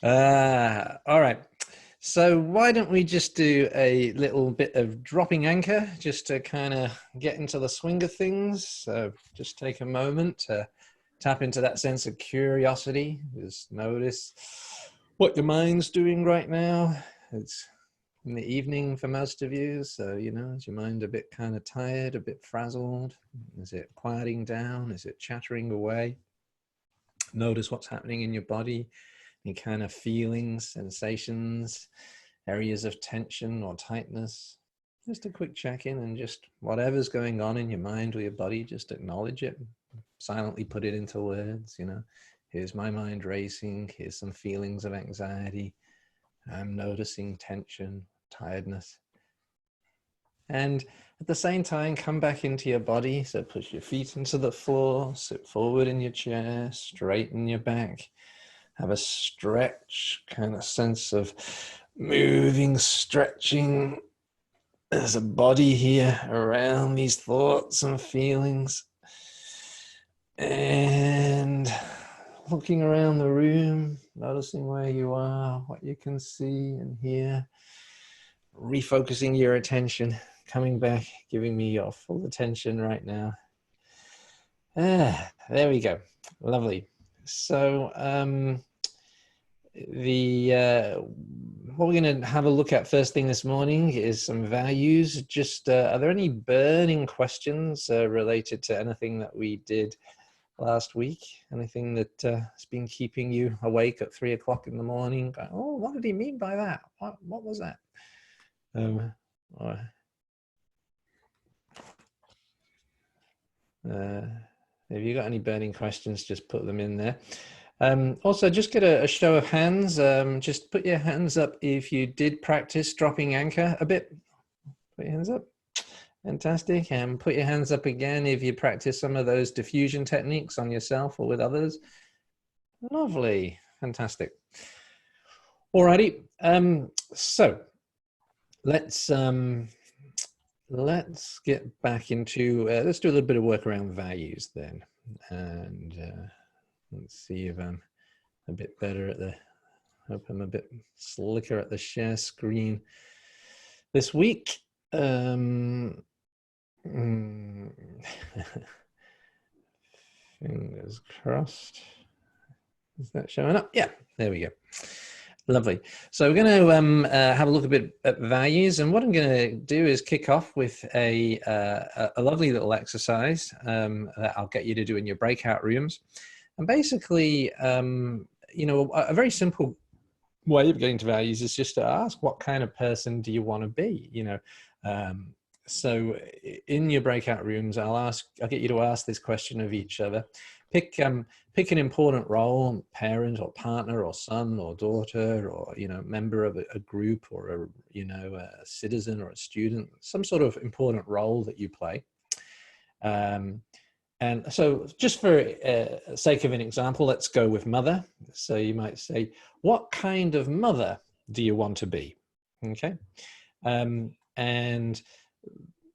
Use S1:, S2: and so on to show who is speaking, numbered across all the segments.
S1: All right. So why don't we just do a little bit of dropping anchor just to kind of get into the swing of things. So just take a moment to tap into that sense of curiosity. Just notice what your mind's doing right now. It's in the evening for most of you. So, is your mind a bit kind of tired, a bit frazzled? Is it quieting down? Is it chattering away? Notice what's happening in your body. Any kind of feelings, sensations, areas of tension or tightness. Just a quick check-in, and just whatever's going on in your mind or your body, just acknowledge it. Silently put it into words. Here's my mind racing. Here's some feelings of anxiety. I'm noticing tension, tiredness. And at the same time, come back into your body. So push your feet into the floor, sit forward in your chair, straighten your back. Have a stretch, kind of sense of moving, stretching. There's a body here around these thoughts and feelings. And looking around the room, noticing where you are, what you can see and hear. Refocusing your attention, coming back, giving me your full attention right now. There we go. Lovely. So, what we're going to have a look at first thing this morning is some values. Just are there any burning questions related to anything that we did last week? Anything that has been keeping you awake at 3 o'clock in the morning? Oh, what did he mean by that? What was that? If you got any burning questions, just put them in there. Also, just get a show of hands. Just put your hands up if you did practice dropping anchor a bit. Put your hands up. Fantastic. And put your hands up again if you practice some of those diffusion techniques on yourself or with others. Lovely. Fantastic. Alrighty. So let's get back into, let's do a little bit of work around values then. And let's see if I'm a bit better at hope I'm a bit slicker at the share screen this week. Fingers crossed. Is that showing up? Yeah, there we go. Lovely. So we're going to have a look a bit at values, and what I'm going to do is kick off with a lovely little exercise that I'll get you to do in your breakout rooms. And basically, a very simple way of getting to values is just to ask, what kind of person do you want to be? So in your breakout rooms, I'll get you to ask this question of each other. Pick an important role, parent or partner or son or daughter, or member of a group, or a citizen or a student, some sort of important role that you play. And so just for sake of an example, let's go with mother. So you might say, what kind of mother do you want to be? Okay. And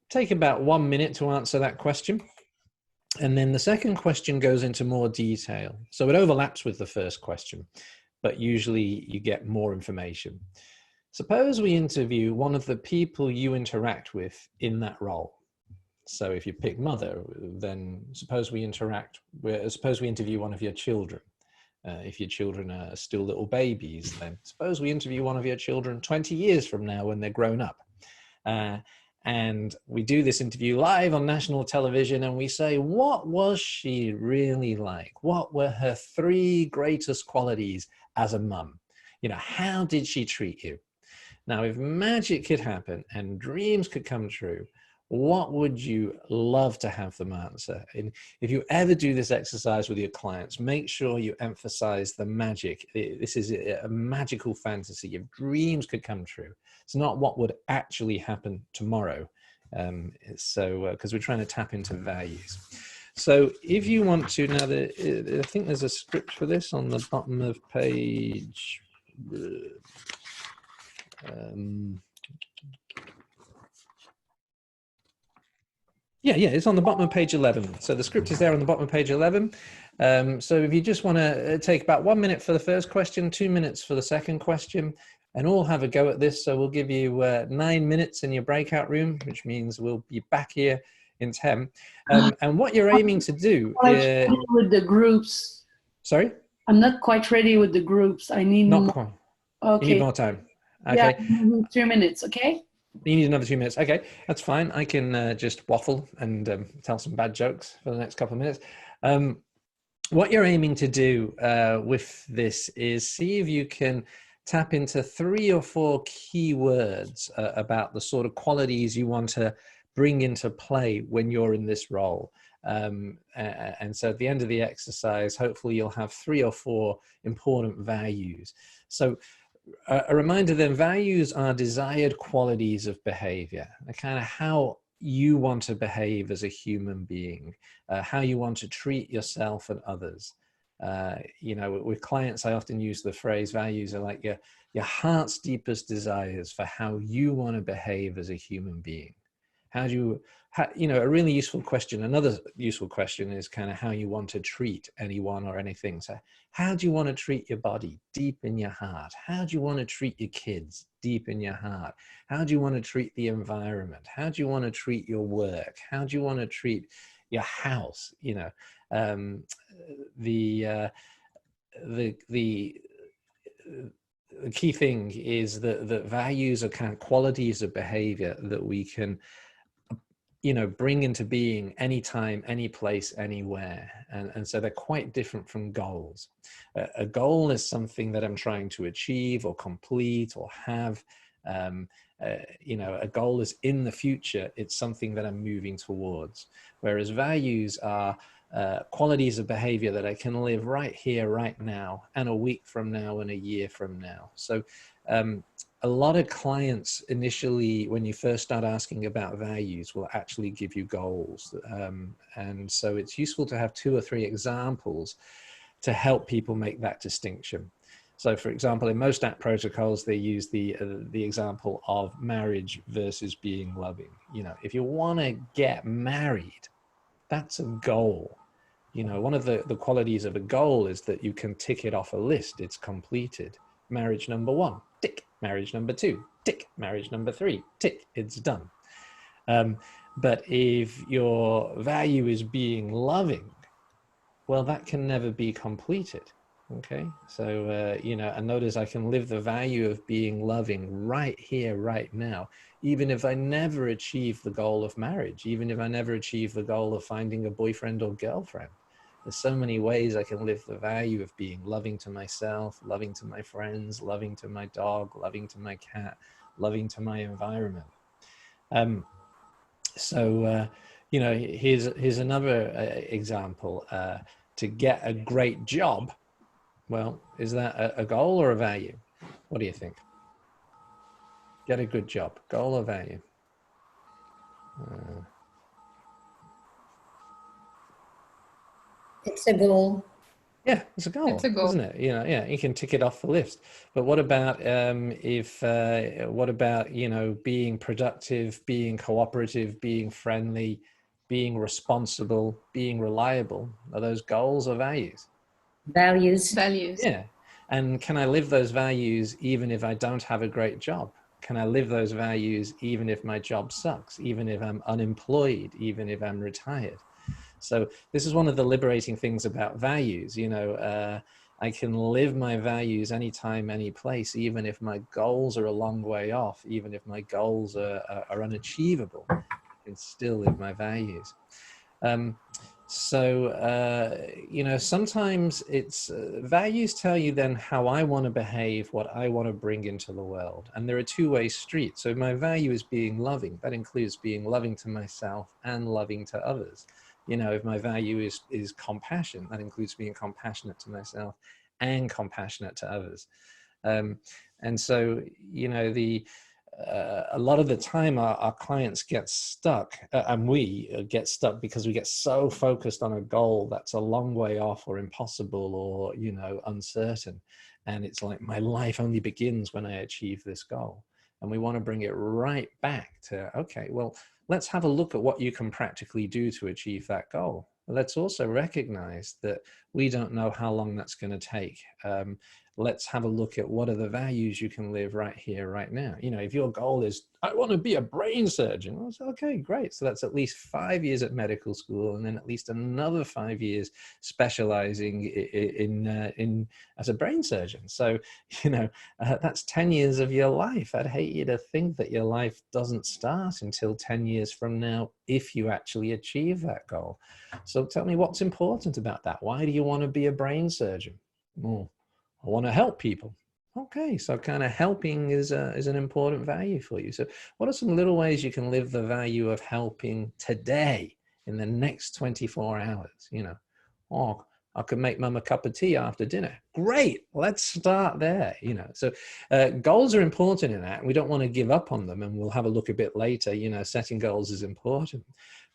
S1: take about 1 minute to answer that question. And then the second question goes into more detail. So it overlaps with the first question, but usually you get more information. Suppose we interview one of the people you interact with in that role. So if you pick mother, then suppose we interview one of your children. If your children are still little babies, then suppose we interview one of your children 20 years from now when they're grown up. And we do this interview live on national television, and we say, what was she really like? What were her 3 greatest qualities as a mum? How did she treat you? Now, if magic could happen and dreams could come true, what would you love to have them answer? And if you ever do this exercise with your clients, make sure you emphasize the magic. This is a magical fantasy. If dreams could come true, it's not what would actually happen tomorrow. Because we're trying to tap into values. So if you want to, now I think there's a script for this on the bottom of page. Yeah, it's on the bottom of page 11. So the script is there on the bottom of page 11. So if you just want to take about 1 minute for the first question, 2 minutes for the second question, and all have a go at this. So we'll give you 9 minutes in your breakout room, which means we'll be back here in 10. And what you're aiming to do
S2: with the groups.
S1: Sorry?
S2: I'm not quite ready with the groups. I need
S1: Not
S2: more.
S1: quite.
S2: Okay.
S1: You need more time.
S2: Yeah,
S1: Okay.
S2: 2 minutes, okay?
S1: You need another 2 minutes. Okay, that's fine. I can just waffle and tell some bad jokes for the next couple of minutes. What you're aiming to do with this is see if you can tap into 3 or 4 keywords about the sort of qualities you want to bring into play when you're in this role. And so at the end of the exercise, hopefully you'll have 3 or 4 important values. So a reminder then, values are desired qualities of behavior, kind of how you want to behave as a human being, how you want to treat yourself and others. You know, with clients, I often use the phrase values are like your heart's deepest desires for how you want to behave as a human being. How do you, you know, a really useful question, another useful question is kind of how you want to treat anyone or anything. So how do you want to treat your body deep in your heart? How do you want to treat your kids deep in your heart? How do you want to treat the environment? How do you want to treat your work? How do you want to treat your house? You know, the key thing is that values are kind of qualities of behavior that we can, you know, bring into being anytime, any place, anywhere. And so they're quite different from goals. A goal is something that I'm trying to achieve or complete or have. You know, a goal is in the future. It's something that I'm moving towards. Whereas values are qualities of behavior that I can live right here, right now, and a week from now and a year from now. So a lot of clients initially, when you first start asking about values, will actually give you goals. And so it's useful to have 2 or 3 examples to help people make that distinction. So for example, in most app protocols, they use the example of marriage versus being loving. You know, if you want to get married, that's a goal. You know, one of the qualities of a goal is that you can tick it off a list. It's completed. Marriage number 1, tick. Marriage number 2, tick. Marriage number 3, tick. It's done. But if your value is being loving, well, that can never be completed. Okay, so you know, and notice I can live the value of being loving right here, right now, even if I never achieve the goal of marriage, even if I never achieve the goal of finding a boyfriend or girlfriend. There's so many ways I can live the value of being loving to myself, loving to my friends, loving to my dog, loving to my cat, loving to my environment. You know, here's another example. To get a great job, well, is that a goal or a value? What do you think? Get a good job, goal or value?
S3: It's a goal.
S1: Yeah, it's a goal, isn't it? You know, yeah, you can tick it off the list. But what about what about, you know, being productive, being cooperative, being friendly, being responsible, being reliable? Are those goals or values?
S3: Values.
S4: Values.
S1: Yeah. And can I live those values even if I don't have a great job? Can I live those values even if my job sucks, even if I'm unemployed, even if I'm retired? So this is one of the liberating things about values. You know, I can live my values anytime, any place, even if my goals are a long way off, even if my goals are unachievable, I can still live my values. You know, sometimes it's values tell you then how I want to behave, what I want to bring into the world. And there are 2-way streets. So my value is being loving. That includes being loving to myself and loving to others. You know, if my value is compassion, that includes being compassionate to myself and compassionate to others. And so, you know, a lot of the time our clients get stuck, and we get stuck because we get so focused on a goal that's a long way off or impossible or, you know, uncertain. And it's like, my life only begins when I achieve this goal. And we want to bring it right back to, okay, well, let's have a look at what you can practically do to achieve that goal. Let's also recognize that We don't know how long that's going to take. Let's have a look at what are the values you can live right here, right now. You know, if your goal is, I want to be a brain surgeon, well, okay, great. So that's at least 5 years at medical school, and then at least another 5 years specializing in as a brain surgeon. So, you know, that's 10 years of your life. I'd hate you to think that your life doesn't start until 10 years from now if you actually achieve that goal. So tell me what's important about that. Why do you want to be a brain surgeon? Well, I want to help people. Okay, so kind of helping is an important value for you. So what are some little ways you can live the value of helping today in the next 24 hours? You know, oh, I could make mum a cup of tea after dinner. Great, let's start there. You know, so goals are important in that. And we don't want to give up on them, and we'll have a look a bit later. You know, setting goals is important.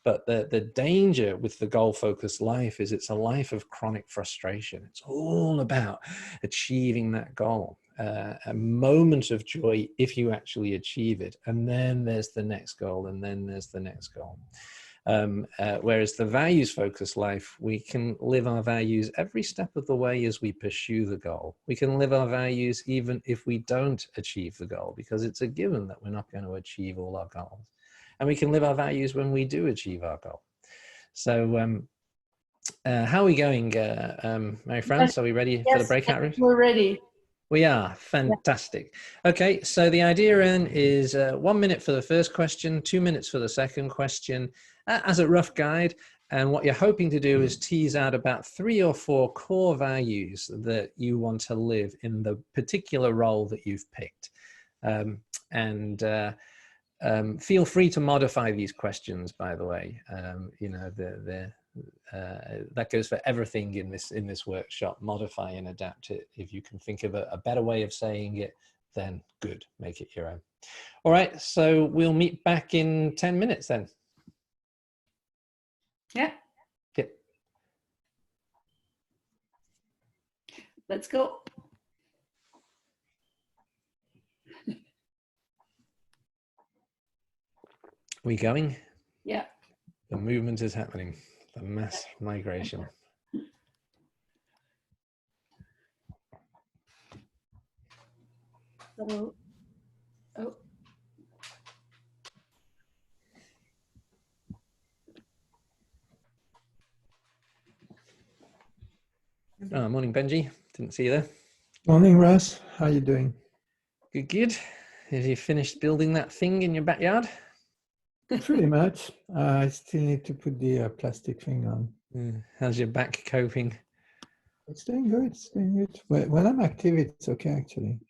S1: But the danger with the goal-focused life is it's a life of chronic frustration. It's all about achieving that goal. A moment of joy if you actually achieve it. And then there's the next goal, and then there's the next goal. Whereas the values-focused life, we can live our values every step of the way as we pursue the goal. We can live our values even if we don't achieve the goal, because it's a given that we're not going to achieve all our goals. And we can live our values when we do achieve our goal. So how are we going, Mary France? Are we ready for the breakout room?
S2: We're ready.
S1: We are. Fantastic. Okay, so the idea then is 1 minute for the first question, 2 minutes for the second question, as a rough guide. And what you're hoping to do is tease out about 3 or 4 core values that you want to live in the particular role that you've picked. Feel free to modify these questions, by the way. You know, that goes for everything in this workshop. Modify and adapt it. If you can think of a better way of saying it, then good, make it your own. All right, so we'll meet back in 10 minutes then.
S2: Yeah.
S1: Yep.
S2: Let's go.
S1: We going?
S2: Yeah.
S1: The movement is happening. The mass migration.
S2: Oh.
S1: Oh, morning, Benji. Didn't see you there.
S4: Morning, Russ. How you doing?
S1: Good, good. Have you finished building that thing in your backyard?
S4: Pretty much. I still need to put the plastic thing on.
S1: How's your back coping?
S4: It's doing good. It's doing good. When I'm active, it's okay, actually.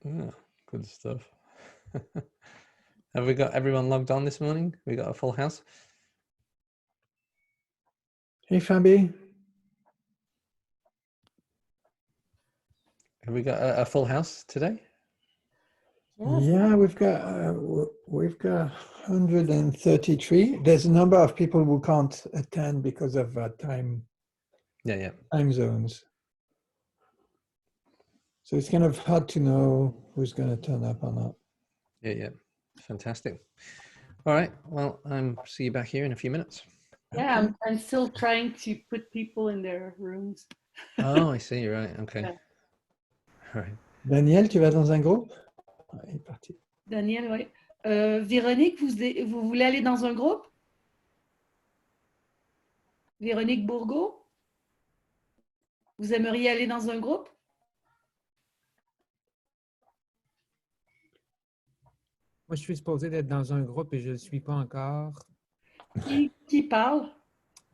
S1: Oh, good stuff. Have we got everyone logged on this morning? We got a full house?
S4: Hey, Fabi.
S1: Have we got a full house today?
S4: Yeah, we've got 133. There's a number of people who can't attend because of time zones. So it's kind of hard to know who's going to turn up or not.
S1: Yeah. Fantastic. All right. Well, see you back here in a few minutes.
S2: Yeah, I'm still trying to put people in their rooms.
S1: Oh, I see. Right. Okay.
S2: Yeah.
S1: All right.
S4: Daniel, tu vas dans un groupe? Il est parti.
S2: Daniel, oui. Véronique, vous voulez aller dans un groupe? Véronique Bourgault? Vous aimeriez aller dans un groupe?
S5: Moi, je suis supposé d'être dans un groupe et je ne le suis pas encore.
S2: Qui parle?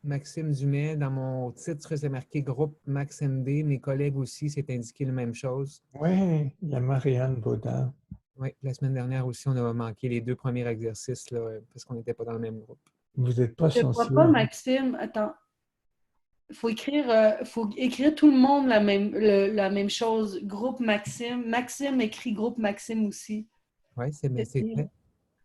S5: Maxime Dumais, dans mon titre, c'est marqué groupe Max MD. Mes collègues aussi, c'est indiqué la même chose.
S4: Oui, il y a Marianne Baudin.
S5: Oui, la semaine dernière aussi, on a manqué les 2 premiers exercices là, parce qu'on n'était pas dans le même groupe.
S4: Vous n'êtes pas
S2: Je ne
S4: chanceux.
S2: vois pas Maxime. Attends. Il faut écrire tout le monde la même chose. Groupe Maxime. Maxime écrit groupe Maxime aussi.
S5: Oui, c'est fait.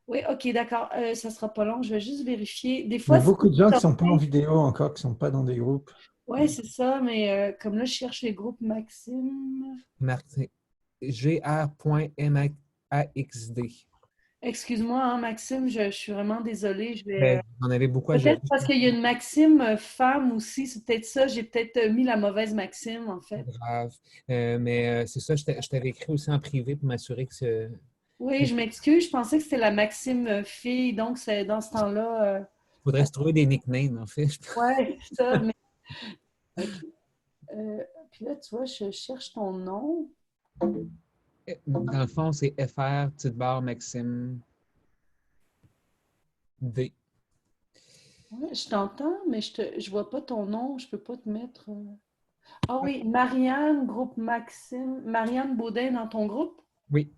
S2: Oui, ok, d'accord. Ça ne sera pas long. Je vais juste vérifier. Des fois,
S4: Il y a beaucoup de gens qui ne sont pas en vidéo encore, qui ne sont pas dans des groupes.
S2: Oui, c'est ça, mais comme là, je cherche les groupes Maxime.
S5: gr.maxd.
S2: Excuse-moi, hein, Maxime, je suis vraiment désolée. Je vais,
S5: Ben, vous en avez beaucoup à gérer.
S2: peut-être parce qu'il y a une Maxime femme aussi, c'est peut-être ça. J'ai peut-être mis la mauvaise Maxime, en fait.
S5: Grave. Mais c'est ça, je t'avais écrit aussi en privé pour m'assurer que c'est.
S2: Oui, je m'excuse. Je pensais que c'était la Maxime fille, donc c'est dans ce temps-là.
S5: Il faudrait se trouver des nicknames, en fait.
S2: Ouais, c'est ça. Mais... OK. Puis là, tu vois, je cherche ton nom.
S5: Dans le fond, c'est FR, petite barre, Maxime, D.
S2: Ouais, je t'entends, mais je vois pas ton nom. Je peux pas te mettre. Ah oui, Marianne, groupe Maxime. Marianne Baudin dans ton groupe?
S5: Oui,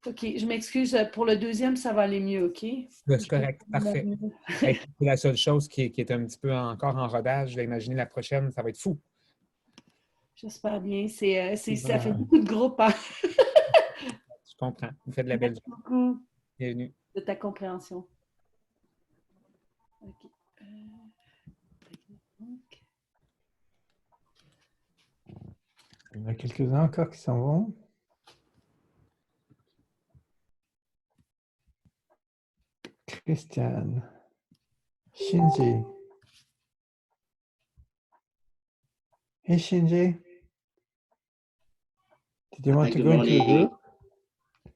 S2: OK, je m'excuse. Pour le deuxième, ça va aller mieux, OK?
S5: c'est correct, parfait. Hey, c'est la seule chose qui est un petit peu encore en rodage. Je vais imaginer la prochaine, ça va être fou.
S2: J'espère bien. Ça fait beaucoup de groupes, hein?
S5: Je comprends. Vous faites de la belle
S2: Merci
S5: job.
S2: beaucoup
S5: Bienvenue.
S2: de ta compréhension. OK. Donc,
S4: Il y en a quelques-uns encore qui s'en vont. Christiane. Shinji. Hey Shinji. Did you want to
S6: Good
S4: go into a
S6: morning.
S4: group?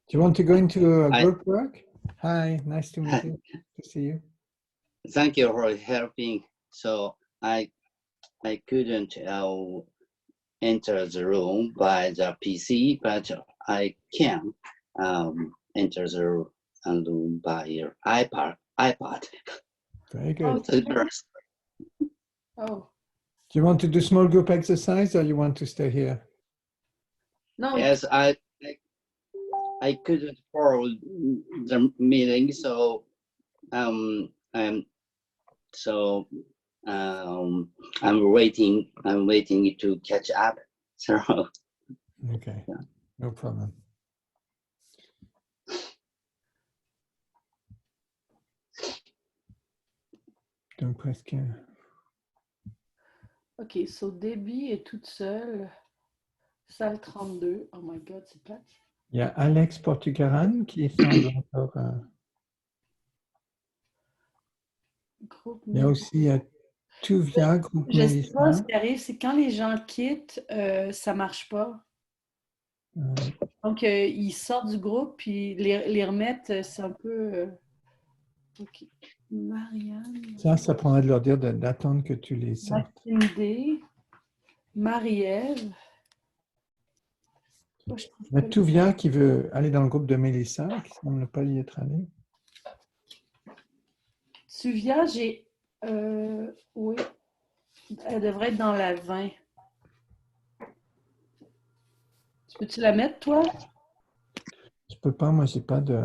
S4: Do you want to go into a group work? Hi, nice to meet you. To see you.
S6: Thank you for helping. So I couldn't enter the room by the PC, but I can enter the room by your iPad.
S4: Very good.
S2: oh.
S4: Do you want to do small group exercise or you want to stay here?
S2: No,
S6: Yes, I couldn't follow the meeting, so I'm waiting to catch up. So
S4: Okay,
S6: yeah.
S4: No problem. Donc presque.
S2: OK, so Debbie est toute seule. Salle 32. Oh my God, c'est plate.
S4: Il y a Alex Portugaran qui semble encore.
S2: Groupe
S4: Il y a aussi Tuvia, groupe
S2: Je sais pas, ce
S4: Mélissa.
S2: qui arrive, c'est quand les gens quittent, ça marche pas. Donc, ils sortent du groupe, puis les remettre, c'est un peu... OK. Marianne.
S4: Ça prendrait de leur dire d'attendre que tu les sortes.
S2: Maxime D. Marie-Ève. Oh, je trouve
S4: Il y a
S2: pas
S4: Tuvia qui veut aller dans le groupe de Mélissa, qui semble ne pas y être allé.
S2: Tuvia, j'ai... oui. Elle devrait être dans la 20. Tu peux-tu la mettre, toi?
S4: Je peux pas, moi, j'ai pas de...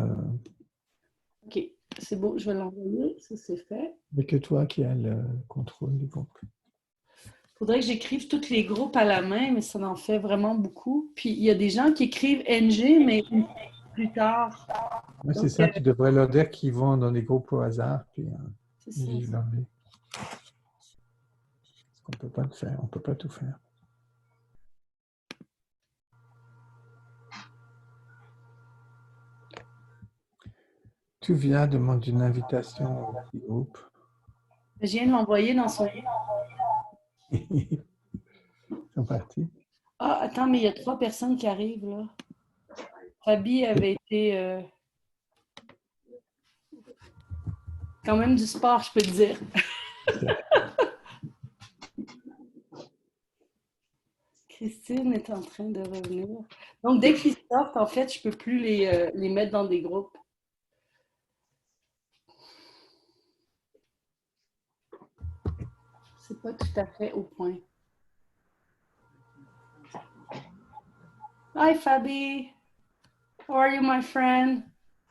S2: OK. C'est beau, je vais l'envoyer. Ça, c'est fait.
S4: Il n'y a que toi qui as le contrôle du groupe.
S2: Il faudrait que j'écrive tous les groupes à la main, mais ça en fait vraiment beaucoup. Puis, il y a des gens qui écrivent NG, mais plus tard.
S4: Ouais, c'est ça, tu devrais leur dire qu'ils vont dans des groupes au hasard, puis ils leur disent. Parce qu'on ne peut pas le faire, on ne peut pas tout faire. Tuvia demande une invitation au petit groupe.
S2: Je viens de l'envoyer dans son...
S4: Ils sont partis.
S2: Ah, attends, mais il y a 3 personnes qui arrivent, là. Fabi avait été... quand même du sport, je peux te dire. Christine est en train de revenir. Donc, dès qu'ils sortent, en fait, je ne peux plus les mettre dans des groupes. C'est pas tout à fait au point. Hi, Fabi. How are you, my friend?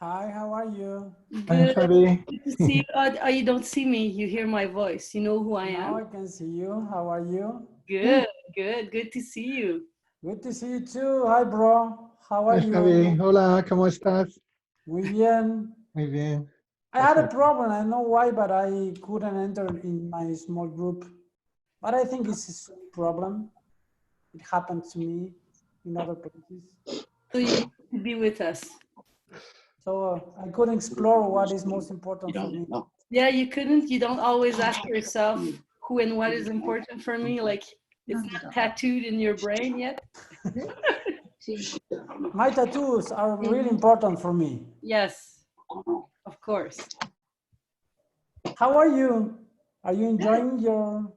S7: Hi, how are you?
S2: Good.
S4: Hi, Fabi.
S2: Good to see you. Oh, you don't see me. You hear my voice. You know who I am?
S7: Now I can see you. How are you?
S2: Good, good. Good to see you.
S7: Good to see you too. Hi, bro. How are
S4: Hi,
S7: you?
S4: Fabi. Hola, ¿cómo estás?
S7: Muy bien.
S4: Muy bien.
S7: I had a problem. I don't know why, but I couldn't enter in my small group. But I think it's a problem. It happened to me in other places.
S2: So you need to be with us.
S7: So I couldn't explore what is most important for me.
S2: Yeah, you couldn't. You don't always ask yourself who and what is important for me. Like it's not tattooed in your brain yet.
S7: My tattoos are really important for me.
S2: Yes, of course.
S7: How are you? Are you enjoying your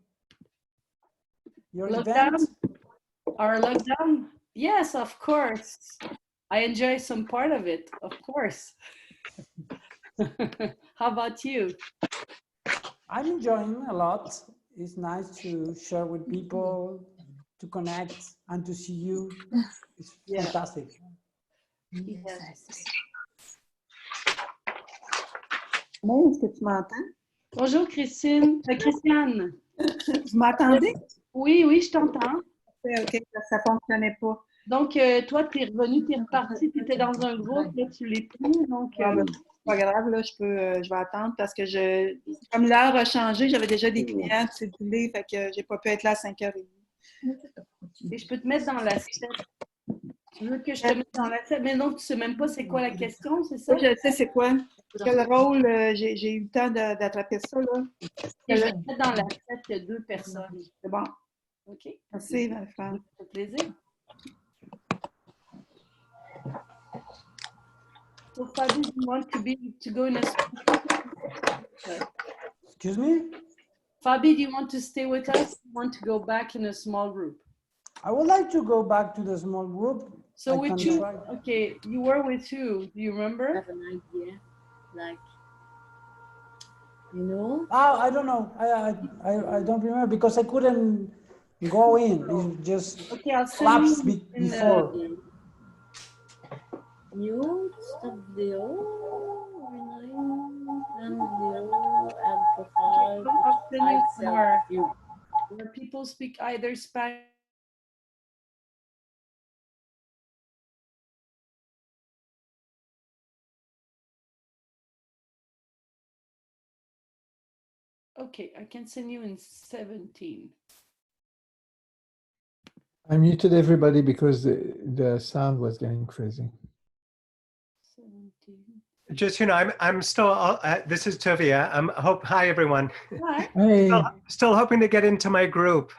S2: Lockdown?
S7: event?
S2: Our lockdown? Yes, of course. I enjoy some part of it, of course. How about you?
S7: I'm enjoying a lot. It's nice to share with people, to connect, and to see you. It's fantastic.
S2: Yes.
S8: Bon, est-ce que tu m'entends?
S2: Bonjour Christine. Christiane.
S8: Vous m'entendez?
S2: Oui, oui, je t'entends.
S8: OK, ça ne fonctionnait pas.
S2: Donc, toi, tu es revenu, tu es reparti, tu étais dans un groupe, là, tu l'es plus. Donc,
S8: c'est pas grave, là, je vais attendre parce que comme l'heure a changé, j'avais déjà des clients cédulés, fait que j'ai pas pu être là à 5h30.
S2: Et je peux te mettre dans la 7. Tu veux que je te mette dans la 7? Mais non, tu ne sais même pas c'est quoi la question, c'est ça?
S8: Je sais c'est quoi. Quel rôle, j'ai eu le temps d'attraper ça, là.
S2: Et je vais te mettre dans la 7, il y a 2 personnes.
S8: C'est bon.
S2: OK.
S8: Merci, Marie-France.
S2: Ça fait plaisir. So, Fabi, do you want to go in a
S7: Excuse me?
S2: Fabi, do you want to stay with us? Do you want to go back in a small group?
S7: I would like to go back to the small group.
S2: So with you, okay, you were with who? Do you remember?
S3: I have an idea, like, you know?
S7: Oh, I don't know. I don't remember because I couldn't go in. It just collapsed before.
S3: Mute, stop video, and video, amplify,
S2: where people speak either Spanish. Okay, I can send you in 17.
S4: I muted everybody because the sound was getting crazy.
S2: 17.
S9: Just, I'm still, this is Tuvia. Hi, everyone.
S2: Hi.
S4: Hey.
S9: Still hoping to get into my group.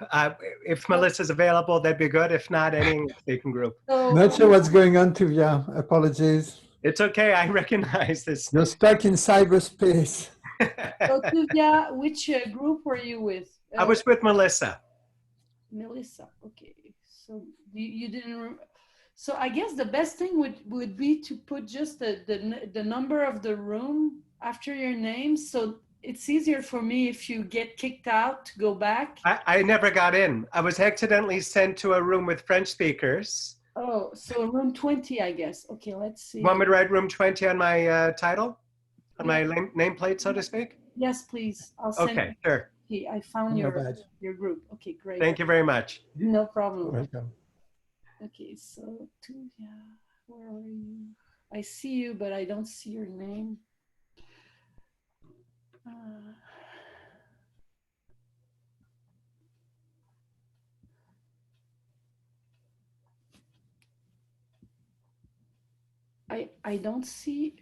S9: If Melissa's available, that'd be good. If not, any English-speaking group.
S4: Not sure what's going on, Tuvia. Apologies.
S9: It's okay. I recognize this.
S4: You're stuck in cyberspace.
S2: So, Tuvia, which group were you with?
S9: I was with Melissa.
S2: Melissa, okay. So you didn't. So I guess the best thing would be to put just the number of the room after your name. So it's easier for me if you get kicked out to go back.
S9: I never got in. I was accidentally sent to a room with French speakers.
S2: Oh, so room 20, I guess. Okay, let's see.
S9: Want me to write room 20 on my title? On my nameplate, so to speak?
S2: Yes, please. I'll send
S9: Okay, sure.
S2: Okay, I found your group. Okay, great.
S9: Thank you very much.
S2: No problem.
S4: Welcome.
S2: Okay, so Tuvia, where are you? I see you, but I don't see your name. I don't see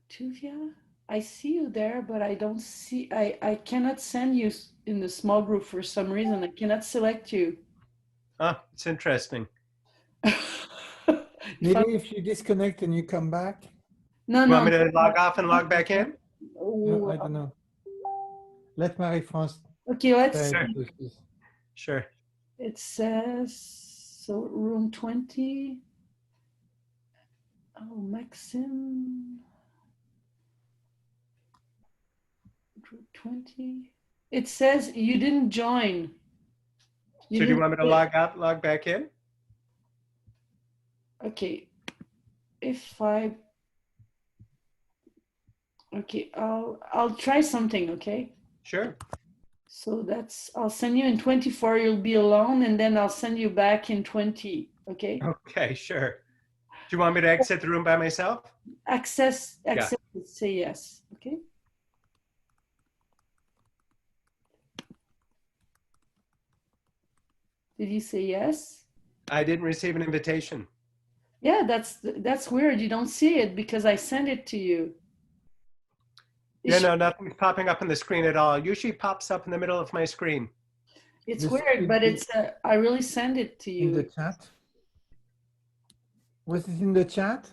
S2: Tuvia. I see you there, but I don't see. I cannot send you in the small group for some reason. I cannot select you.
S9: Oh, it's interesting.
S4: Maybe if you disconnect and you come back.
S2: No,
S9: you
S2: no.
S9: Want me to log off and log back in?
S4: No, I don't know. Let Marie-France.
S2: Okay, let's.
S9: Sure.
S2: It says so. Room 20. Oh, Maxim. Room 20. It says you didn't join.
S9: So do you want me to log out, log back in?
S2: Okay. Okay, I'll try something, okay?
S9: Sure.
S2: So I'll send you in 24, you'll be alone, and then I'll send you back in 20, okay?
S9: Okay, sure. Do you want me to exit the room by myself?
S2: Access, say yes, okay? Did you say yes?
S9: I didn't receive an invitation.
S2: Yeah, that's weird. You don't see it because I sent it to you.
S9: Yeah, no, nothing's popping up on the screen at all. Usually pops up in the middle of my screen.
S2: It's weird, but it's I really send it to you.
S4: In the chat? Was it in the chat?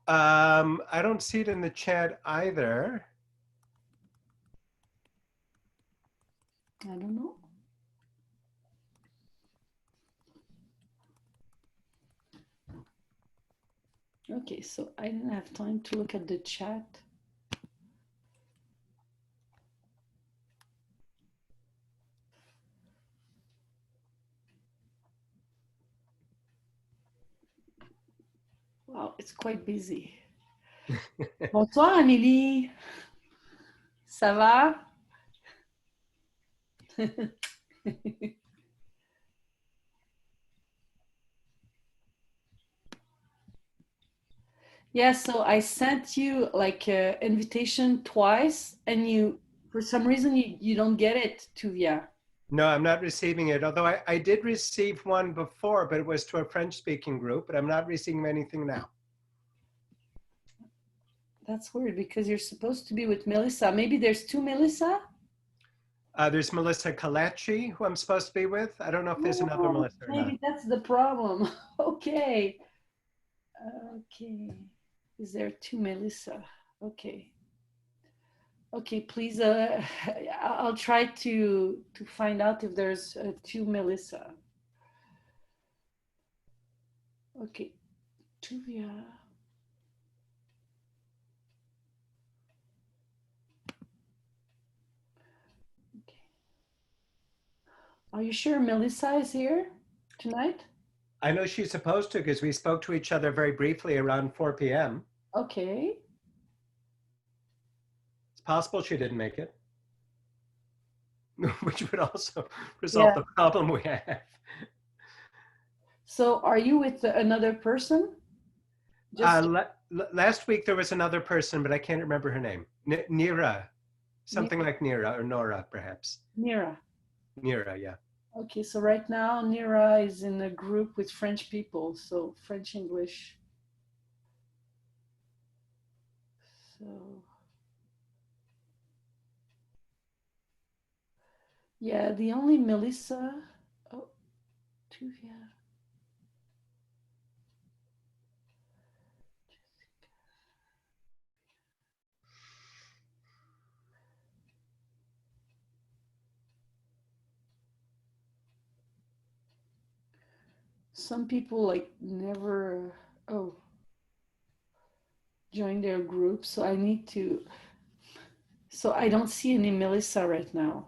S9: I don't see it in the chat either.
S2: I don't know. Okay, so I didn't have time to look at the chat. Wow, it's quite busy. Bonsoir, Amélie. Ça va? Yeah, so I sent you like an invitation twice, and you, for some reason, you don't get it, Tuvia.
S9: No, I'm not receiving it. Although I did receive one before, but it was to a French-speaking group, but I'm not receiving anything now.
S2: That's weird because you're supposed to be with Melissa. Maybe there's two Melissa?
S9: There's Melissa Kalachi, who I'm supposed to be with. I don't know if there's another Melissa or not.
S2: Maybe that's the problem. Okay. Okay. Is there two Melissa? Okay. Okay, please, I'll try to find out if there's two Melissa. Okay, Tuvia. Okay. Are you sure Melissa is here tonight?
S9: I know she's supposed to because we spoke to each other very briefly around 4 p.m.
S2: Okay.
S9: It's possible she didn't make it, which would also resolve the problem we have.
S2: So are you with another person?
S9: Last week there was another person, but I can't remember her name. Nira, something like Nira or Nora, perhaps.
S2: Nira.
S9: Nira, yeah.
S2: Okay, so right now Nira is in a group with French people, so French English. So yeah, the only Melissa. Oh, Tuvia. Some people like never join their group, so I need to. So I don't see any Melissa right now.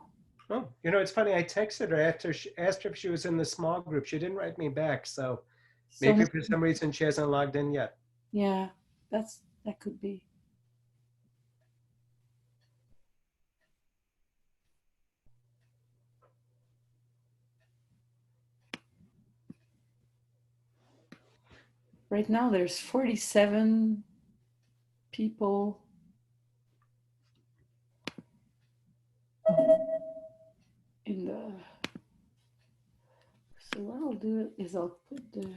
S9: Oh, you know, it's funny. I texted her after she asked her if she was in the small group. She didn't write me back, so maybe for some reason she hasn't logged in yet.
S2: Yeah, that could be. Right now there's 47 people in the. So what I'll do is I'll put the.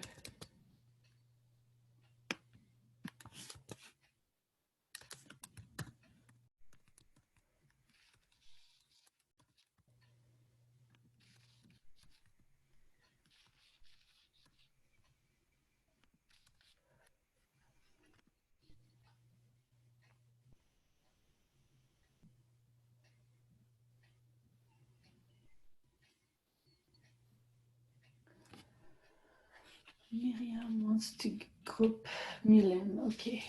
S2: Miriam wants to group Milan. Okay.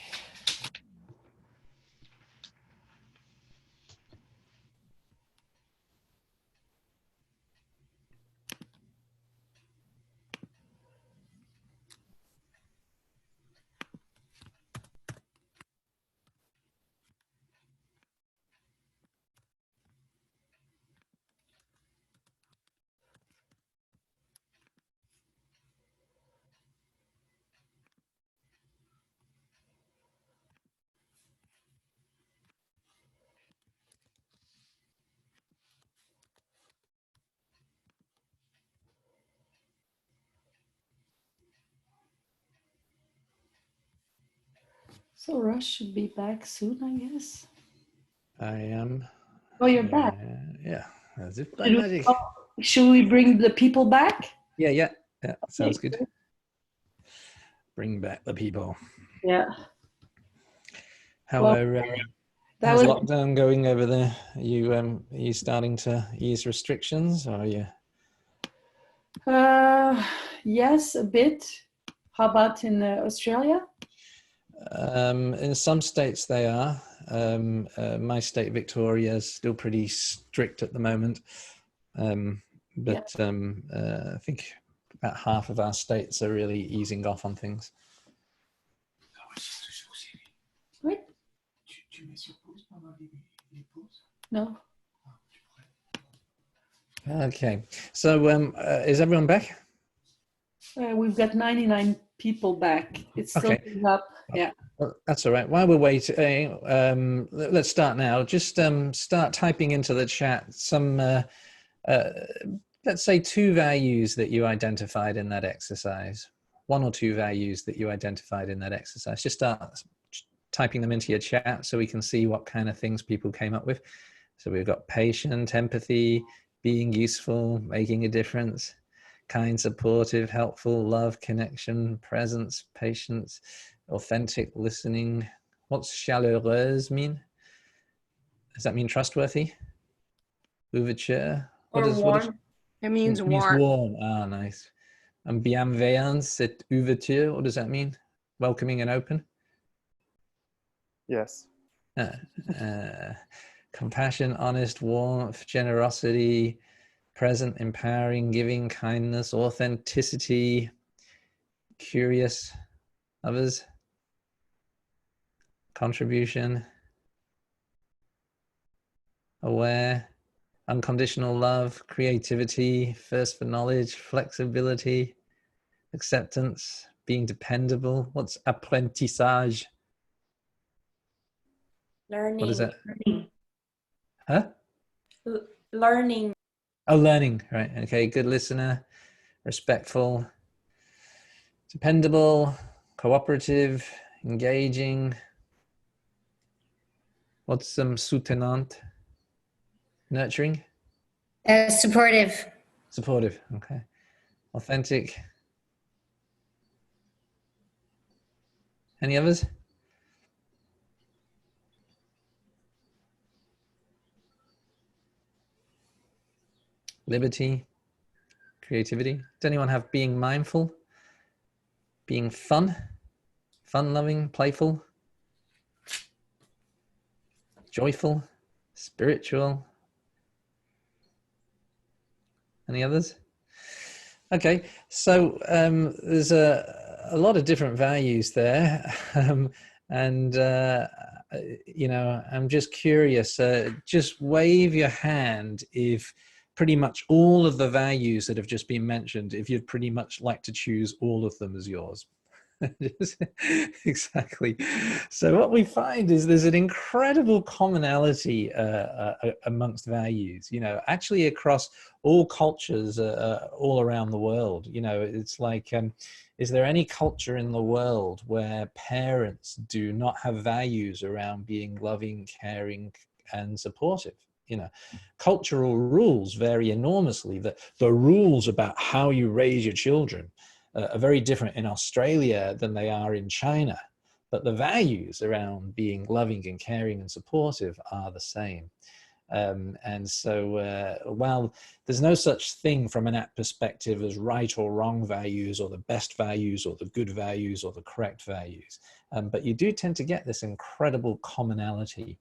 S2: So Russ should be back soon, I guess.
S1: I am.
S2: Oh, you're back.
S1: Yeah, as if by magic.
S2: Should we bring the people back?
S1: Yeah. Sounds good. Bring back the people.
S2: Yeah.
S1: How's lockdown going over there? Are you starting to ease restrictions, or are you?
S2: Yes, a bit. How about in Australia?
S1: In some states they are. My state, Victoria, is still pretty strict at the moment. But I think about half of our states are really easing off on things.
S2: Wait. No.
S1: Okay. So is everyone back?
S2: We've got 99 people back. It's still up. Yeah.
S1: Well, that's all right. While we're waiting, let's start now. Just start typing into the chat some, let's say, 2 values that you identified in that exercise. 1 or 2 values that you identified in that exercise. Just start typing them into your chat so we can see what kind of things people came up with. So we've got patient, empathy, being useful, making a difference, kind, supportive, helpful, love, connection, presence, patience, authentic, listening. What's chaleureuse mean? Does that mean trustworthy? Ouverture?
S10: Warm. It means warm.
S1: Warm. Ah, nice. And bienveillance, c'est ouverture. What does that mean? Welcoming and open?
S11: Yes.
S1: Compassion, honest, warmth, generosity, present, empowering, giving, kindness, authenticity, curious, others, contribution, aware, unconditional love, creativity, thirst for knowledge, flexibility, acceptance, being dependable. What's apprentissage?
S10: Learning.
S1: What is that? Huh?
S10: Learning.
S1: Oh, learning. Right. Okay. Good listener, respectful, dependable, cooperative, engaging. What's soutenant? Nurturing?
S12: Supportive.
S1: Supportive. Okay. Authentic. Any others? Liberty, creativity. Does anyone have being mindful? Being fun? Fun-loving, playful? Joyful? Spiritual? Any others? Okay, so there's a lot of different values there. You know, I'm just curious, just wave your hand if pretty much all of the values that have just been mentioned, if you'd pretty much like to choose all of them as yours. Exactly. So what we find is there's an incredible commonality amongst values, you know, actually across all cultures all around the world. You know, it's like, is there any culture in the world where parents do not have values around being loving, caring, and supportive? You know, cultural rules vary enormously. The rules about how you raise your children are very different in Australia than they are in China, but the values around being loving and caring and supportive are the same. And so while there's no such thing from an app perspective as right or wrong values, or the best values, or the good values, or the correct values, but you do tend to get this incredible commonality.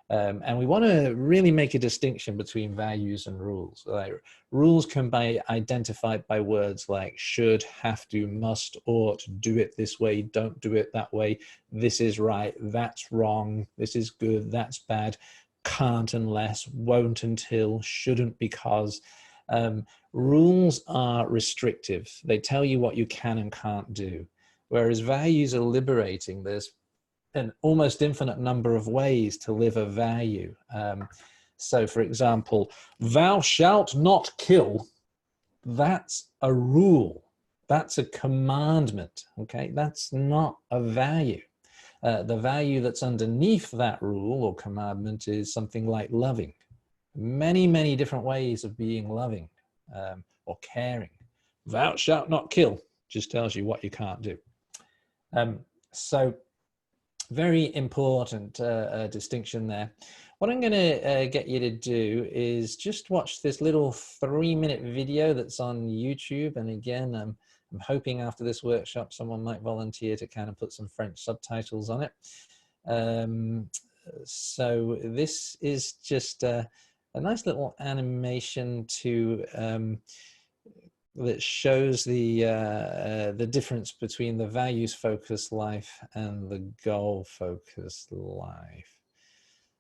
S1: And we want to really make a distinction between values and rules. Like, rules can be identified by words like should, have to, must, ought, do it this way, don't do it that way, this is right, that's wrong, this is good, that's bad, can't unless, won't until, shouldn't because. Rules are restrictive. They tell you what you can and can't do. Whereas values are liberating. There's an almost infinite number of ways to live a value. So for example, thou shalt not kill, that's a rule. That's a commandment, okay? That's not a value. The value that's underneath that rule or commandment is something like loving. Many, many different ways of being loving or caring. Thou shalt not kill just tells you what you can't do. So very important distinction there. What I'm going to get you to do is just watch this little 3-minute video that's on YouTube. And again, I'm hoping after this workshop, someone might volunteer to kind of put some French subtitles on it. So this is just a nice little animation to that shows the difference between the values-focused life and the goal-focused life.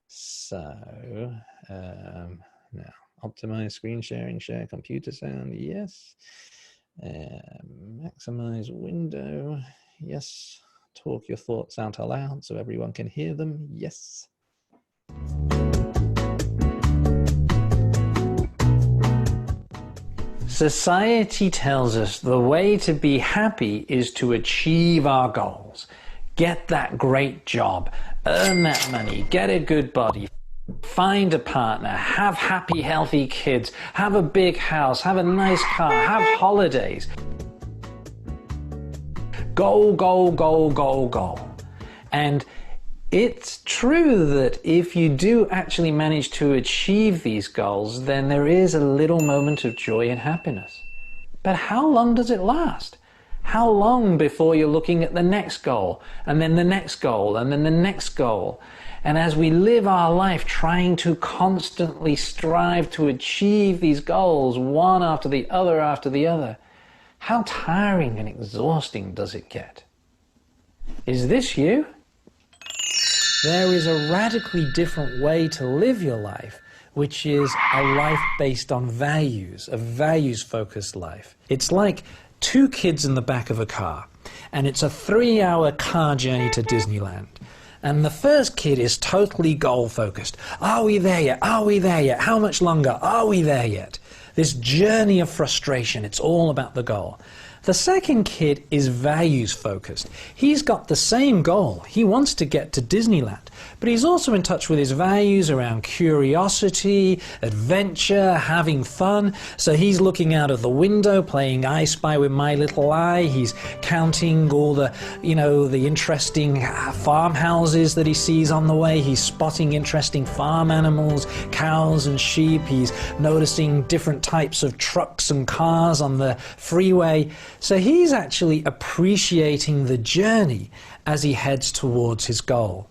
S1: So now optimize screen sharing, share computer sound, yes. Maximize window, yes. Talk your thoughts out aloud so everyone can hear them, yes. Society tells us the way to be happy is to achieve our goals. Get that great job, earn that money, get a good body, find a partner, have happy, healthy kids, have a big house, have a nice car, have holidays. Goal, goal, goal, goal, goal. And it's true that if you do actually manage to achieve these goals, then there is a little moment of joy and happiness. But how long does it last? How long before you're looking at the next goal, and then the next goal, and then the next goal? And as we live our life trying to constantly strive to achieve these goals, one after the other, how tiring and exhausting does it get? Is this you? There is a radically different way to live your life, which is a life based on values, a values-focused life. It's like 2 kids in the back of a car, and it's a 3-hour car journey to Disneyland. And the first kid is totally goal-focused. Are we there yet? Are we there yet? How much longer? Are we there yet? This journey of frustration, it's all about the goal. The second kid is values-focused. He's got the same goal. He wants to get to Disneyland, but he's also in touch with his values around curiosity, adventure, having fun. So he's looking out of the window, playing I Spy with My Little Eye. He's counting all the, the interesting farmhouses that he sees on the way. He's spotting interesting farm animals, cows and sheep. He's noticing different types of trucks and cars on the freeway. So he's actually appreciating the journey as he heads towards his goal.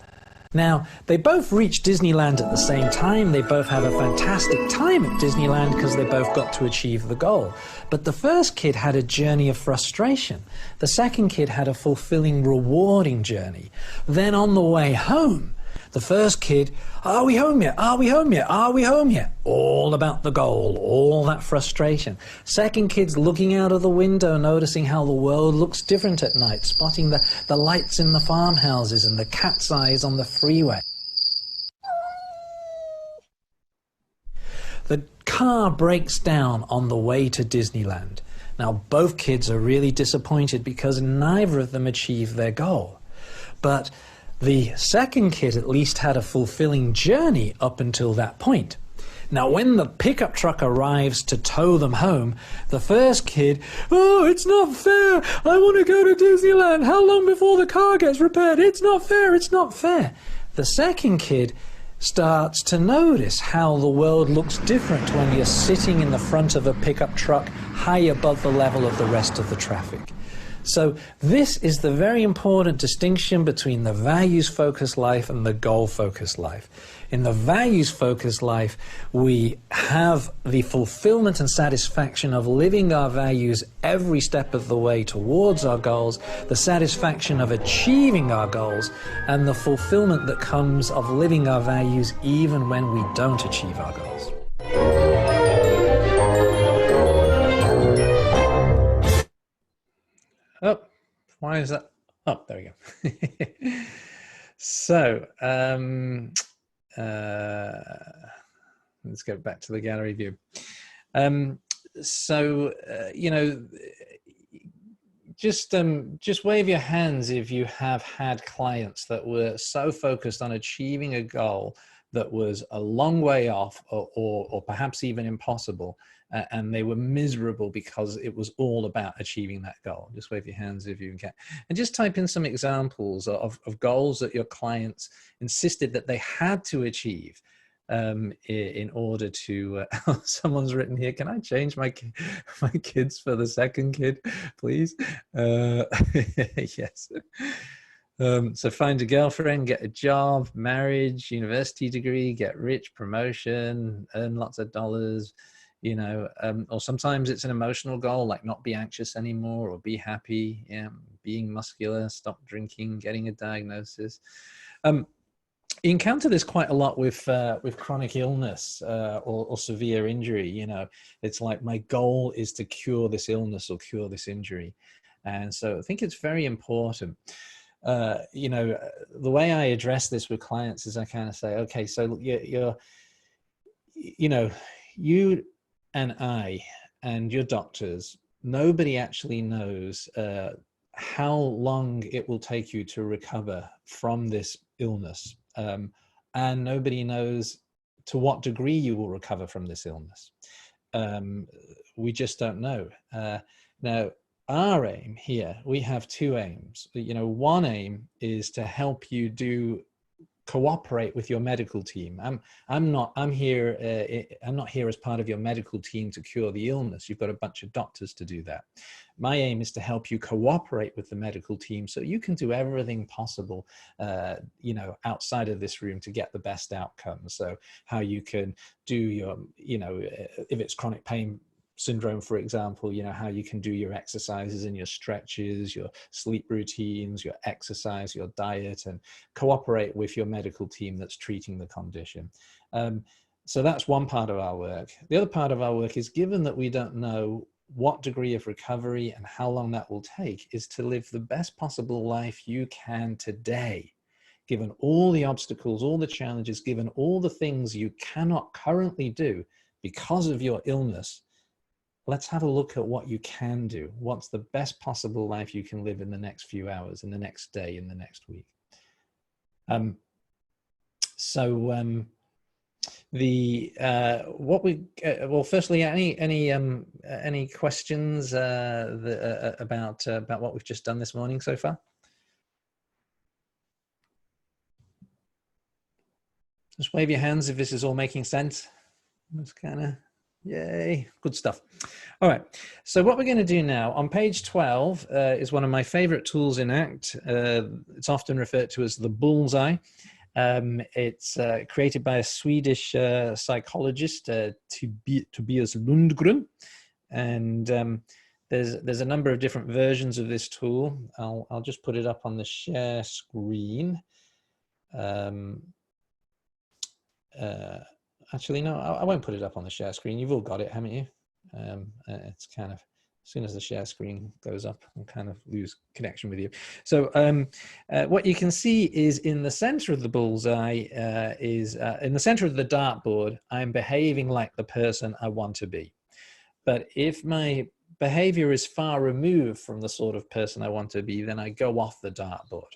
S1: Now, they both reach Disneyland at the same time. They both have a fantastic time at Disneyland because they both got to achieve the goal. But the first kid had a journey of frustration. The second kid had a fulfilling, rewarding journey. Then on the way home, the first kid, are we home yet? Are we home yet? Are we home yet? All about the goal, all that frustration. Second kid's looking out of the window, noticing how the world looks different at night, spotting the lights in the farmhouses and the cat's eyes on the freeway. The car breaks down on the way to Disneyland. Now, both kids are really disappointed because neither of them achieved their goal. But the second kid at least had a fulfilling journey up until that point. Now, when the pickup truck arrives to tow them home, the first kid, oh, it's not fair. I want to go to Disneyland. How long before the car gets repaired? It's not fair. It's not fair. The second kid starts to notice how the world looks different when you're sitting in the front of a pickup truck high above the level of the rest of the traffic. So this is the very important distinction between the values-focused life and the goal-focused life. In the values-focused life, we have the fulfillment and satisfaction of living our values every step of the way towards our goals, the satisfaction of achieving our goals, and the fulfillment that comes of living our values even when we don't achieve our goals. Oh, why is that? Oh, there we go. So, let's go back to the gallery view. just wave your hands if you have had clients that were so focused on achieving a goal that was a long way off, or perhaps even impossible, and they were miserable because it was all about achieving that goal. Just wave your hands if you can. And just type in some examples of goals that your clients insisted that they had to achieve in order to someone's written here, can I change my kids for the second kid, please? Yes. So find a girlfriend, get a job, marriage, university degree, get rich, promotion, earn lots of dollars, you know, or sometimes it's an emotional goal, like not be anxious anymore or be happy, being muscular, stop drinking, getting a diagnosis. You encounter this quite a lot with chronic illness or severe injury. You know, it's like, my goal is to cure this illness or cure this injury. And so I think it's very important. You know, the way I address this with clients is I kind of say, okay, so you know, you and I and your doctors, nobody actually knows how long it will take you to recover from this illness. And nobody knows to what degree you will recover from this illness. We just don't know. Now, our aim here, we have two aims. You know, one aim is to help you cooperate with your medical team. I'm not here as part of your medical team to cure the illness. You've got a bunch of doctors to do that. My aim is to help you cooperate with the medical team so you can do everything possible, you know, outside of this room to get the best outcomes. So how you can do your, you know, if it's chronic pain syndrome, for example, you know, how you can do your exercises and your stretches, your sleep routines, your exercise, your diet, and cooperate with your medical team that's treating the condition. So that's one part of our work. The other part of our work is, given that we don't know what degree of recovery and how long that will take, is to live the best possible life you can today, given all the obstacles, all the challenges, given all the things you cannot currently do because of your illness. Let's have a look at what you can do. What's the best possible life you can live in the next few hours, in the next day, in the next week? Well, firstly, any questions about what we've just done this morning so far? Just wave your hands if this is all making sense. It's kind of, yay, good stuff. All right, so what we're going to do now, on page 12 is one of my favorite tools in ACT. It's often referred to as the bullseye. It's created by a Swedish psychologist, Tobias Lundgren, and there's a number of different versions of this tool. I'll just put it up on the share screen. Actually, no, I won't put it up on the share screen. You've all got it, haven't you? It's kind of, as soon as the share screen goes up, I'll kind of lose connection with you. So what you can see is, in the center of the bullseye, in the center of the dartboard, I'm behaving like the person I want to be. But if my behavior is far removed from the sort of person I want to be, then I go off the dartboard.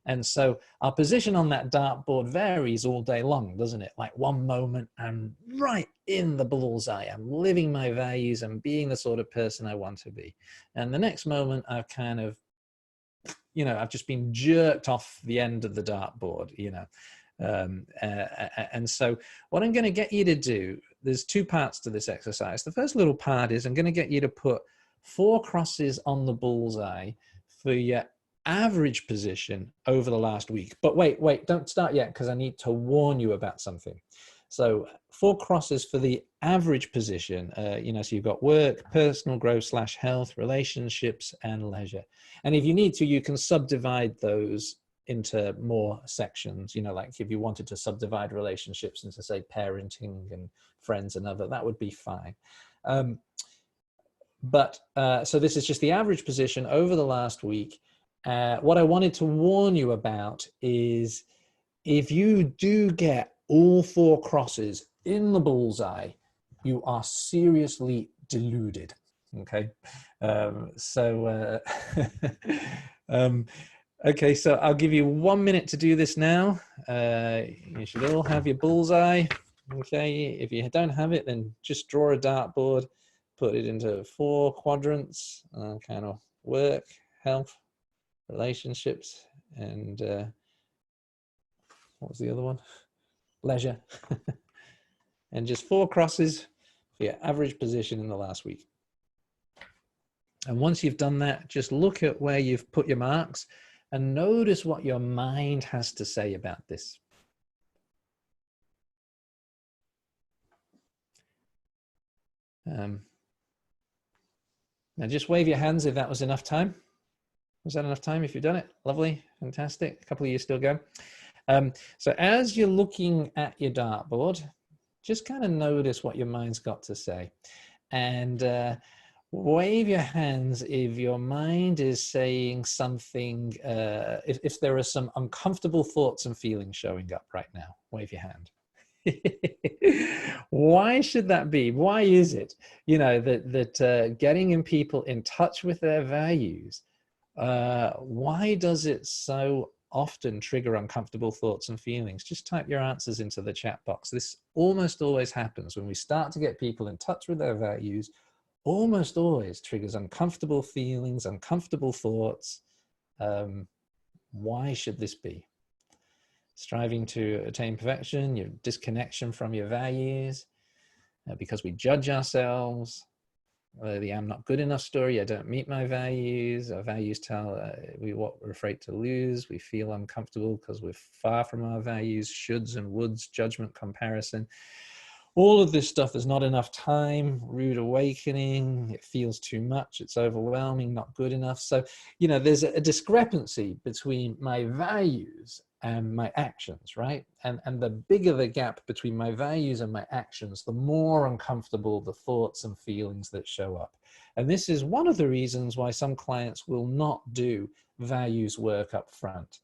S1: And so our position on that dartboard varies all day long, doesn't it? Like, one moment I'm right in the bullseye, I'm living my values, I'm being the sort of person I want to be. And the next moment I've kind of, you know, I've just been jerked off the end of the dartboard, you know. And so what I'm going to get you to do, there's two parts to this exercise. The first little part is I'm going to get you to put 4 crosses on the bullseye for your average position over the last week. But wait, don't start yet, because I need to warn you about something. So 4 crosses for the average position, you know, so you've got work, personal growth / health, relationships, and leisure. And if you need to, you can subdivide those into more sections, you know, like if you wanted to subdivide relationships into, say, parenting and friends and other, that would be fine. So this is just the average position over the last week. What I wanted to warn you about is, if you do get all 4 crosses in the bullseye, you are seriously deluded, okay? Okay, so I'll give you 1 minute to do this now. You should all have your bullseye. Okay, if you don't have it, then just draw a dartboard, put it into 4 quadrants, kind of work, health, relationships, and what was the other one? Leisure. And just 4 crosses for your average position in the last week. And once you've done that, just look at where you've put your marks and notice what your mind has to say about this. Now just wave your hands if that was enough time. Was that enough time if you've done it? Lovely, fantastic. A couple of you still go. So as you're looking at your dartboard, just kind of notice what your mind's got to say. And wave your hands if your mind is saying something, if there are some uncomfortable thoughts and feelings showing up right now. Wave your hand. Why should that be? Why is it, you know, that getting in people in touch with their values, why does it so often trigger uncomfortable thoughts and feelings? Just type your answers into the chat box. This almost always happens when we start to get people in touch with their values. Almost always triggers uncomfortable feelings, uncomfortable thoughts. Why should this be? Striving to attain perfection, your disconnection from your values, because we judge ourselves, the I'm not good enough story, I don't meet my values, our values tell what we're afraid to lose, we feel uncomfortable because we're far from our values, shoulds and woulds, judgment, comparison. All of this stuff is not enough time, rude awakening, it feels too much, it's overwhelming, not good enough. So, you know, there's a discrepancy between my values and my actions, right? And the bigger the gap between my values and my actions, the more uncomfortable the thoughts and feelings that show up. And this is one of the reasons why some clients will not do values work up front.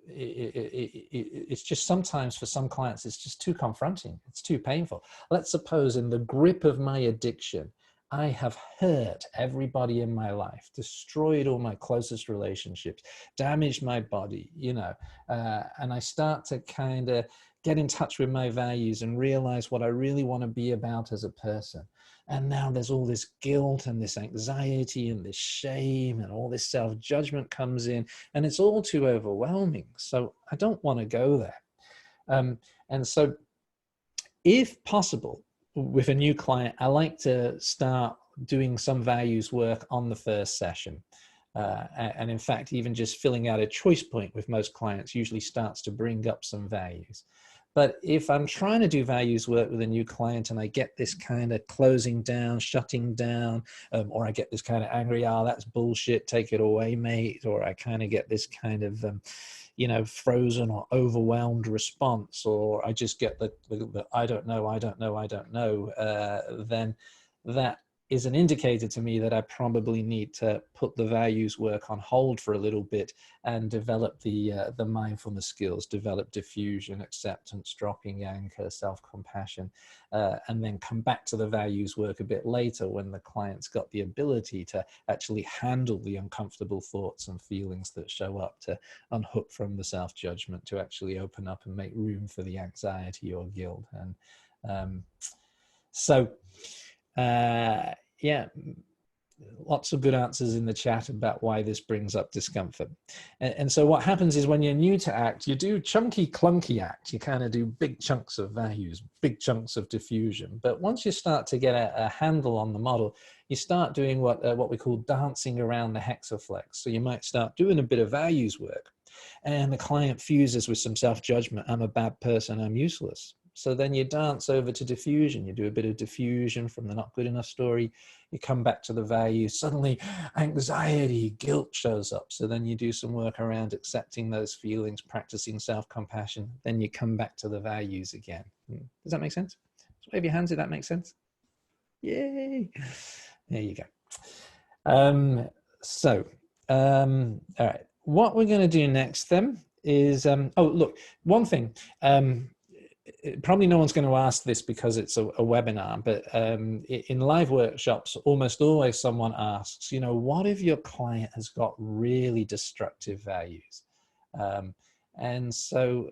S1: It's just sometimes for some clients, it's just too confronting. It's too painful. Let's suppose in the grip of my addiction, I have hurt everybody in my life, destroyed all my closest relationships, damaged my body, you know, and I start to kind of get in touch with my values and realize what I really want to be about as a person. And now there's all this guilt and this anxiety and this shame and all this self-judgment comes in, and it's all too overwhelming. So I don't want to go there. And so if possible, with a new client, I like to start doing some values work on the first session. And in fact, even just filling out a choice point with most clients usually starts to bring up some values. But if I'm trying to do values work with a new client and I get this kind of closing down, shutting down, or I get this kind of angry, that's bullshit, take it away, mate, or I kind of get this kind of, you know, frozen or overwhelmed response, or I just get the I don't know, then that is an indicator to me that I probably need to put the values work on hold for a little bit and develop the mindfulness skills, develop diffusion, acceptance, dropping anchor, self-compassion, and then come back to the values work a bit later when the client's got the ability to actually handle the uncomfortable thoughts and feelings that show up, to unhook from the self-judgment, to actually open up and make room for the anxiety or guilt. And yeah, lots of good answers in the chat about why this brings up discomfort. And so what happens is when you're new to ACT, you do chunky, clunky ACT. You kind of do big chunks of values, big chunks of diffusion. But once you start to get a handle on the model, you start doing what we call dancing around the hexaflex. So you might start doing a bit of values work, and the client fuses with some self-judgment. I'm a bad person, I'm useless. So then you dance over to diffusion. You do a bit of diffusion from the not good enough story. You come back to the value. Suddenly anxiety, guilt shows up. So then you do some work around accepting those feelings, practicing self-compassion. Then you come back to the values again. Does that make sense? So wave your hands if that makes sense. Yay. There you go. All right. What we're going to do next then is, oh, look, one thing. probably no one's going to ask this because it's a webinar, but in live workshops, almost always someone asks, you know, what if your client has got really destructive values? And so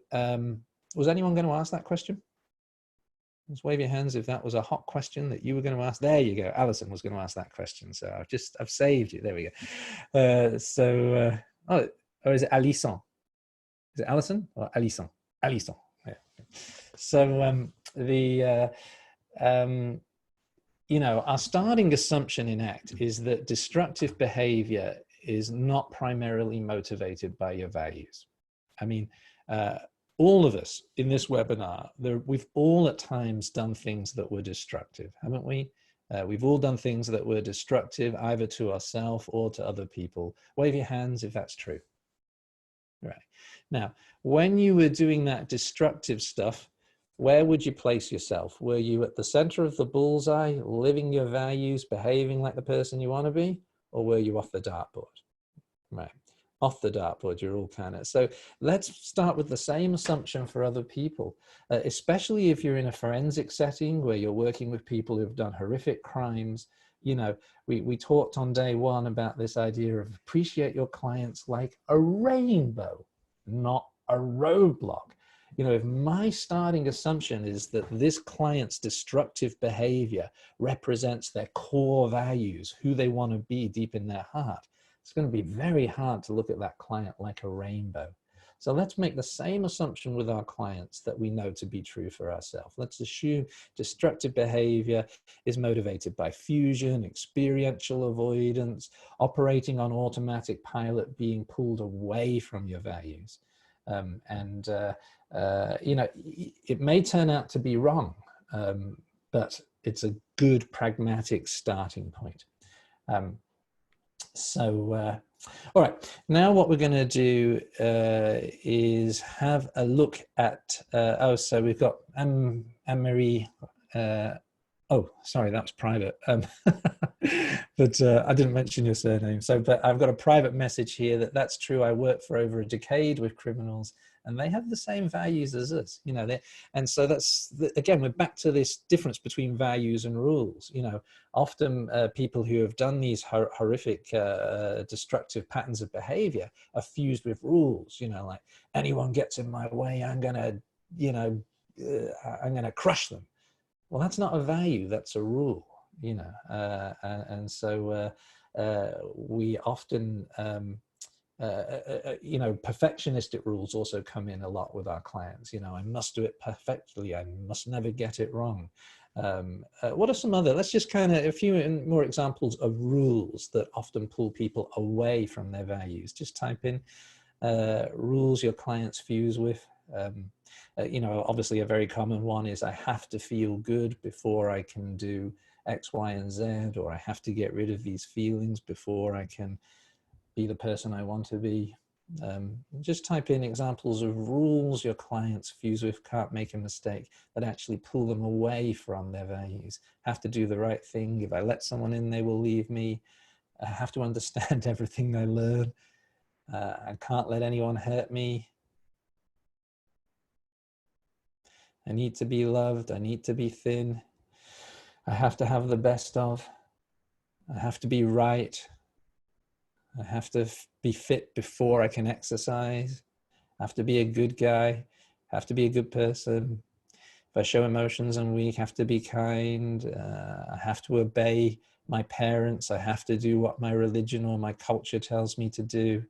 S1: was anyone going to ask that question? Just wave your hands if that was a hot question that you were going to ask. There you go. Alison was going to ask that question. So I've saved you. There we go. Or is it Alison? Is it Alison or Alison? Alison. Yeah. So you know, our starting assumption in ACT is that destructive behavior is not primarily motivated by your values. I mean, all of us in this webinar, we've all at times done things that were destructive, haven't we? We've all done things that were destructive either to ourselves or to other people. Wave your hands if that's true. Right. Now, when you were doing that destructive stuff, where would you place yourself? Were you at the center of the bullseye, living your values, behaving like the person you want to be, or were you off the dartboard? Right. Off the dartboard, you're all kind of. So let's start with the same assumption for other people, especially if you're in a forensic setting where you're working with people who've done horrific crimes. You know, we talked on day one about this idea of appreciate your clients like a rainbow, not a roadblock. You know, if my starting assumption is that this client's destructive behavior represents their core values, who they want to be deep in their heart, it's going to be very hard to look at that client like a rainbow. So let's make the same assumption with our clients that we know to be true for ourselves. Let's assume destructive behavior is motivated by fusion, experiential avoidance, operating on automatic pilot, being pulled away from your values. You know, it may turn out to be wrong, but it's a good pragmatic starting point. All right, now what we're going to do is have a look at, so we've got Anne-Marie, oh, sorry, that was private, but I didn't mention your surname. So, but I've got a private message here that's true. I worked for over a decade with criminals, and they have the same values as us, you know. And so again, we're back to this difference between values and rules. You know, often people who have done these horrific, destructive patterns of behavior are fused with rules. You know, like anyone gets in my way, I'm gonna, you know, I'm gonna crush them. Well, that's not a value, that's a rule, you know. And so we often, you know, perfectionistic rules also come in a lot with our clients. You know, I must do it perfectly, I must never get it wrong. What are some other, let's just kind of, a few more examples of rules that often pull people away from their values. Just type in rules your clients fuse with. You know, obviously a very common one is I have to feel good before I can do X, Y, and Z, or I have to get rid of these feelings before I can be the person I want to be. Just type in examples of rules your clients fuse with, can't make a mistake, that actually pull them away from their values. Have to do the right thing. If I let someone in, they will leave me. I have to understand everything I learn. I can't let anyone hurt me. I need to be loved. I need to be thin. I have to have the best of. I have to be right. I have to be fit before I can exercise. I have to be a good guy. I have to be a good person. If I show emotions I'm weak, I have to be kind. I have to obey my parents. I have to do what my religion or my culture tells me to do.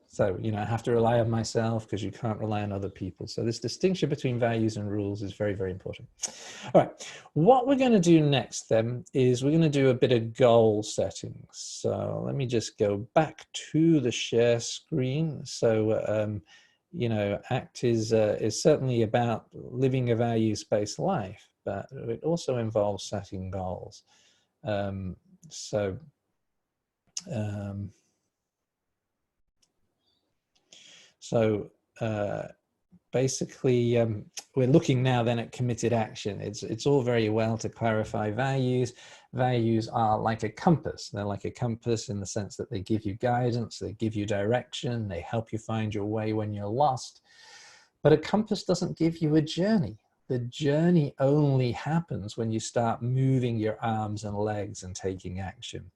S1: So, you know, I have to rely on myself because you can't rely on other people. So this distinction between values and rules is very, very important. All right, what we're going to do next then is we're going to do a bit of goal setting. So let me just go back to the share screen. So, you know, ACT is certainly about living a values-based life, but it also involves setting goals. basically, we're looking now then at committed action. It's all very well to clarify values. Values are like a compass. They're like a compass in the sense that they give you guidance, they give you direction, they help you find your way when you're lost. But a compass doesn't give you a journey. The journey only happens when you start moving your arms and legs and taking action.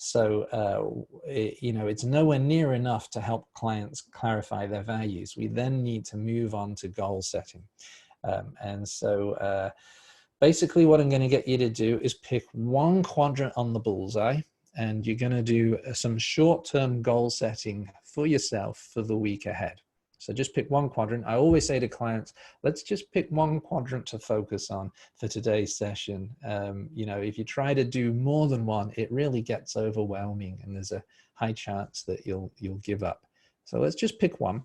S1: So, you know, it's nowhere near enough to help clients clarify their values. We then need to move on to goal setting. Basically what I'm going to get you to do is pick one quadrant on the bullseye, and you're going to do some short-term goal setting for yourself for the week ahead. So just pick one quadrant. I always say to clients, let's just pick one quadrant to focus on for today's session. You know, if you try to do more than one, it really gets overwhelming and there's a high chance that you'll give up. So let's just pick one.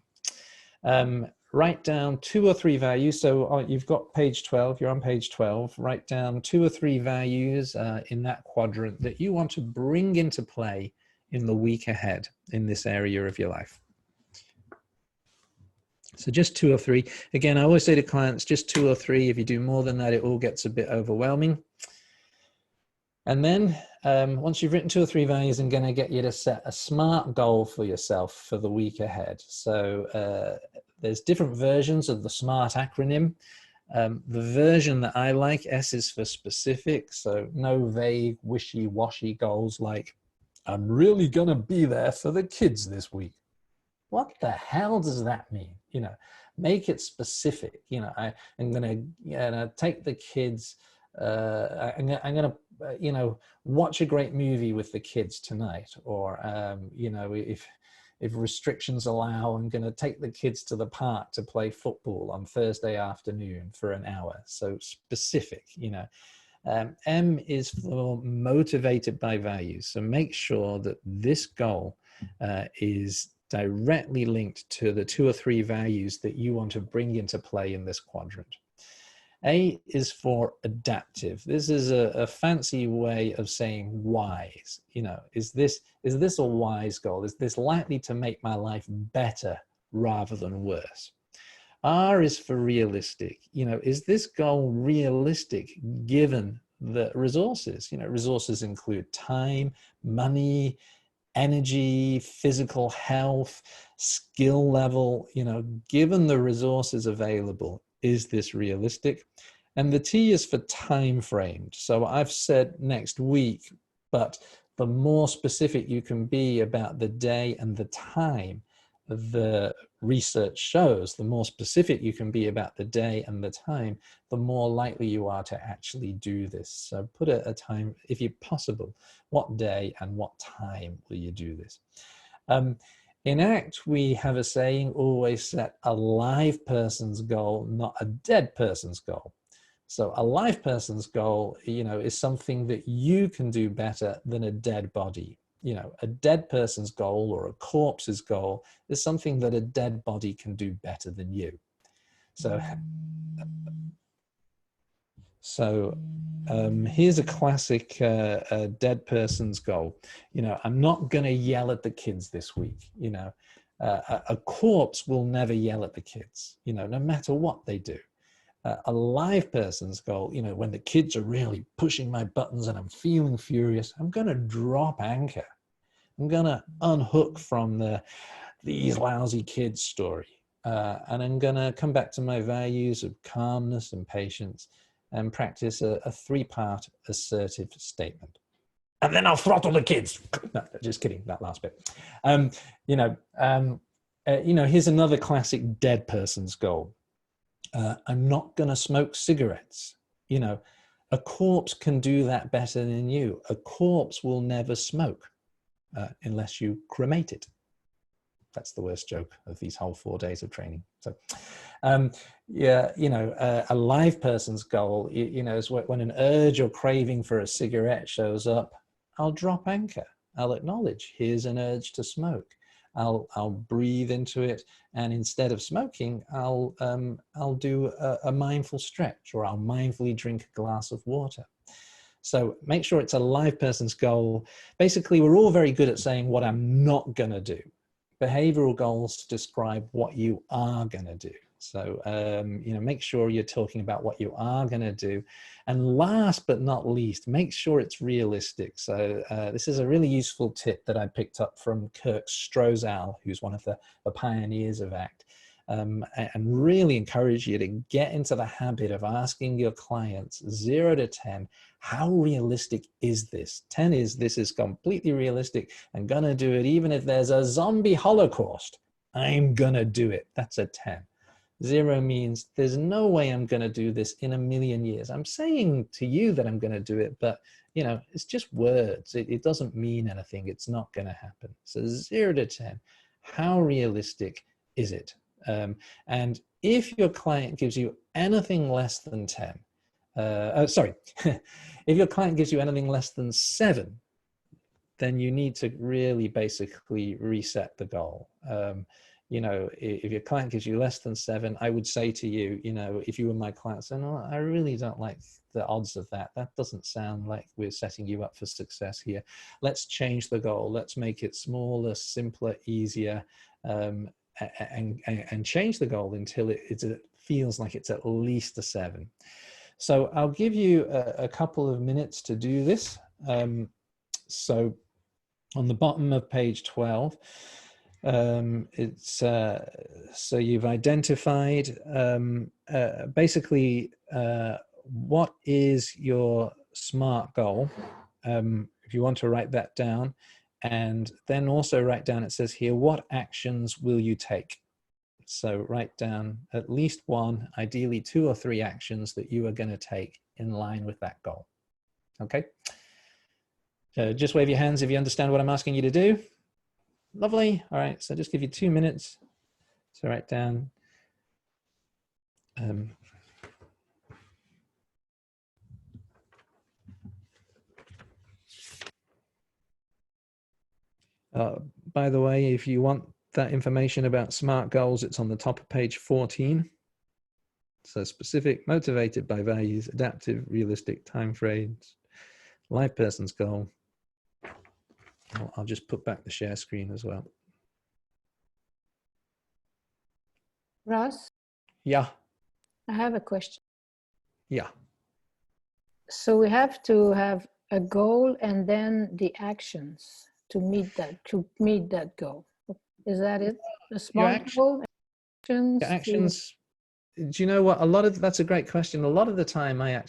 S1: Write down 2 or 3 values. So you've got page 12, you're on page 12. Write down 2 or 3 values in that quadrant that you want to bring into play in the week ahead in this area of your life. So just 2 or 3. Again, I always say to clients, just 2 or 3. If you do more than that, it all gets a bit overwhelming. And then once you've written 2 or 3 values, I'm going to get you to set a SMART goal for yourself for the week ahead. So there's different versions of the SMART acronym. The version that I like, S is for specific. So no vague, wishy-washy goals like, I'm really going to be there for the kids this week. What the hell does that mean? You know, make it specific. You know, I'm going to take the kids. I'm going to, you know, watch a great movie with the kids tonight. Or, you know, if restrictions allow, I'm going to take the kids to the park to play football on Thursday afternoon for an hour. So specific, you know. M is for motivated by values. So make sure that this goal is directly linked to the 2 or 3 values that you want to bring into play in this quadrant. A is for adaptive. This is a fancy way of saying wise. You know, is this a wise goal? Is this likely to make my life better rather than worse? R is for realistic. You know, is this goal realistic given the resources? You know, resources include time, money, energy, physical health, skill level. You know, given the resources available, is this realistic? And the T is for time framed. So I've said next week, but the more specific you can be about the day and the time, the research shows the more specific you can be about the day and the time, the more likely you are to actually do this. So put a time, if you're possible, what day and what time will you do this? In ACT, we have a saying, always set a live person's goal, not a dead person's goal. So a live person's goal, you know, is something that you can do better than a dead body. You know, a dead person's goal or a corpse's goal is something that a dead body can do better than you. So here's a classic dead person's goal. You know, I'm not going to yell at the kids this week. You know, a corpse will never yell at the kids, you know, no matter what they do. A live person's goal, you know, when the kids are really pushing my buttons and I'm feeling furious, I'm going to drop anchor. I'm going to unhook from these lousy kids story. And I'm going to come back to my values of calmness and patience and practice a 3-part assertive statement. And then I'll throttle the kids. No, just kidding, that last bit. You know, here's another classic dead person's goal. I'm not going to smoke cigarettes. You know, a corpse can do that better than you. A corpse will never smoke unless you cremate it. That's the worst joke of these whole 4 days of training. So, yeah, you know, a live person's goal, you know, is when an urge or craving for a cigarette shows up, I'll drop anchor. I'll acknowledge, here's an urge to smoke. I'll breathe into it, and instead of smoking, I'll do a mindful stretch, or I'll mindfully drink a glass of water. So make sure it's a live person's goal. Basically, we're all very good at saying what I'm not going to do. Behavioral goals describe what you are going to do. So, you know, make sure you're talking about what you are going to do. And last but not least, make sure it's realistic. So this is a really useful tip that I picked up from Kirk Strozahl, who's one of the pioneers of ACT. And really encourage you to get into the habit of asking your clients 0 to 10, how realistic is this? 10 is, this is completely realistic. I'm gonna do it even if there's a zombie holocaust. I'm gonna do it. That's a 10. 0 means there's no way I'm gonna do this in a million years. I'm saying to you that I'm gonna do it, but you know, it's just words. It doesn't mean anything. It's not gonna happen. So 0 to 10, how realistic is it? And if your client gives you anything less than 10, if your client gives you anything less than 7, then you need to really basically reset the goal. You know, if your client gives you less than 7, I would say to you, you know, if you were my client, say, no, I really don't like the odds of that. That doesn't sound like we're setting you up for success here. Let's change the goal. Let's make it smaller, simpler, easier. And change the goal until it feels like it's at least a 7. So I'll give you a couple of minutes to do this. So on the bottom of page 12, it's so you've identified basically what is your SMART goal. If you want to write that down. And then also write down, it says here, what actions will you take? So write down at least 1, ideally 2 or 3 actions that you are going to take in line with that goal. Okay. Just wave your hands if you understand what I'm asking you to do. Lovely. All right. So just give you 2 minutes to write down. By the way, if you want that information about SMART goals, it's on the top of page 14. So specific, motivated by values, adaptive, realistic timeframes, live person's goal. I'll just put back the share screen as well.
S11: Russ?
S1: Yeah.
S11: I have a question.
S1: Yeah.
S11: So we have to have a goal and then the actions to meet that goal. Is that it? A small goal?
S1: Actions. Do you know what? That's a great question. A lot of the time I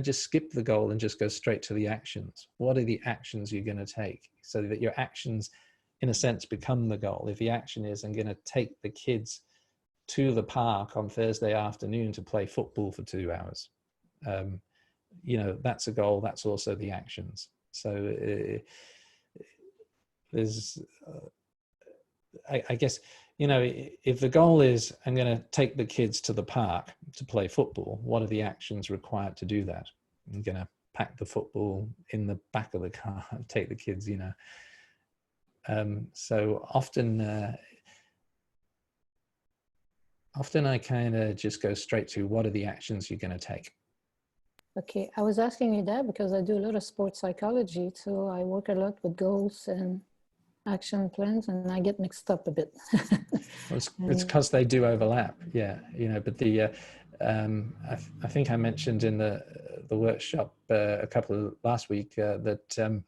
S1: just skip the goal and just go straight to the actions. What are the actions you're going to take? So that your actions, in a sense, become the goal. If the action is, I'm going to take the kids to the park on Thursday afternoon to play football for 2 hours. You know, that's a goal. That's also the actions. So there's, I guess, you know, if the goal is I'm going to take the kids to the park to play football, what are the actions required to do that? I'm going to pack the football in the back of the car and take the kids, you know. So often I kind of just go straight to what are the actions you're going to take.
S11: Okay, I was asking you that because I do a lot of sports psychology, so I work a lot with goals and action plans, and I get mixed up a bit.
S1: Well, it's because they do overlap, yeah. You know, but the I think I mentioned in the workshop a couple of last week that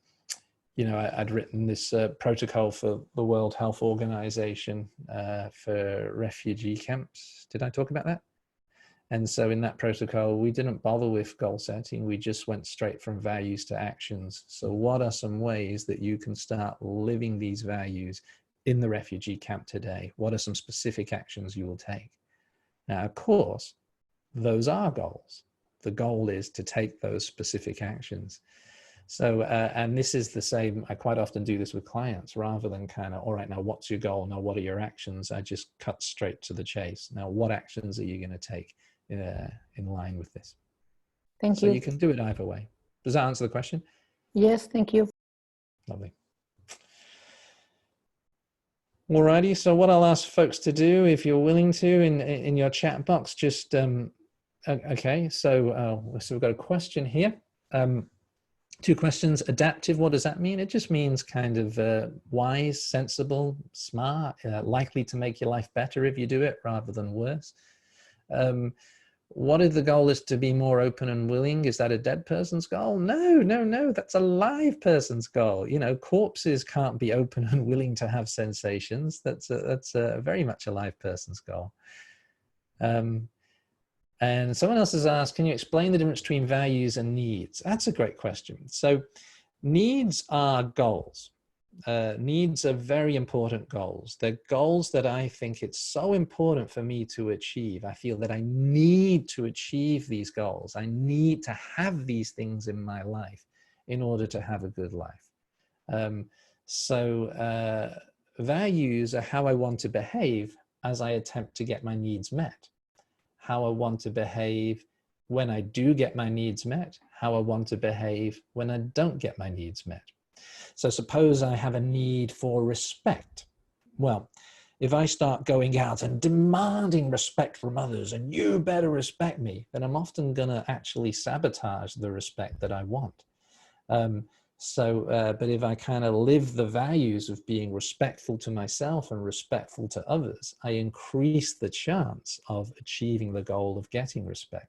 S1: you know, I'd written this protocol for the World Health Organization for refugee camps. Did I talk about that? And so in that protocol, we didn't bother with goal setting. We just went straight from values to actions. So what are some ways that you can start living these values in the refugee camp today? What are some specific actions you will take? Now, of course, those are goals. The goal is to take those specific actions. So, and this is the same, I quite often do this with clients rather than kind of, all right, now what's your goal? Now, what are your actions? I just cut straight to the chase. Now, what actions are you going to take in line with this?
S11: Thank you.
S1: So you can do it either way. Does that answer the question?
S11: Yes, thank you.
S1: Lovely. Alrighty, so what I'll ask folks to do, if you're willing to, in your chat box, just, okay, so we've got a question here. 2 questions. Adaptive, what does that mean? It just means kind of wise, sensible, smart, likely to make your life better if you do it rather than worse. What if the goal is to be more open and willing? Is that a dead person's goal? No, no, no, that's a live person's goal. You know, corpses can't be open and willing to have sensations. That's a very much a live person's goal. And someone else has asked, can you explain the difference between values and needs? That's a great question. So needs are goals. Needs are very important goals. They're goals that I think it's so important for me to achieve. I feel that I need to achieve these goals. I need to have these things in my life in order to have a good life. Values are how I want to behave as I attempt to get my needs met. How I want to behave when I do get my needs met. How I want to behave when I don't get my needs met. So suppose I have a need for respect. Well, if I start going out and demanding respect from others and you better respect me, then I'm often going to actually sabotage the respect that I want. But if I kind of live the values of being respectful to myself and respectful to others, I increase the chance of achieving the goal of getting respect.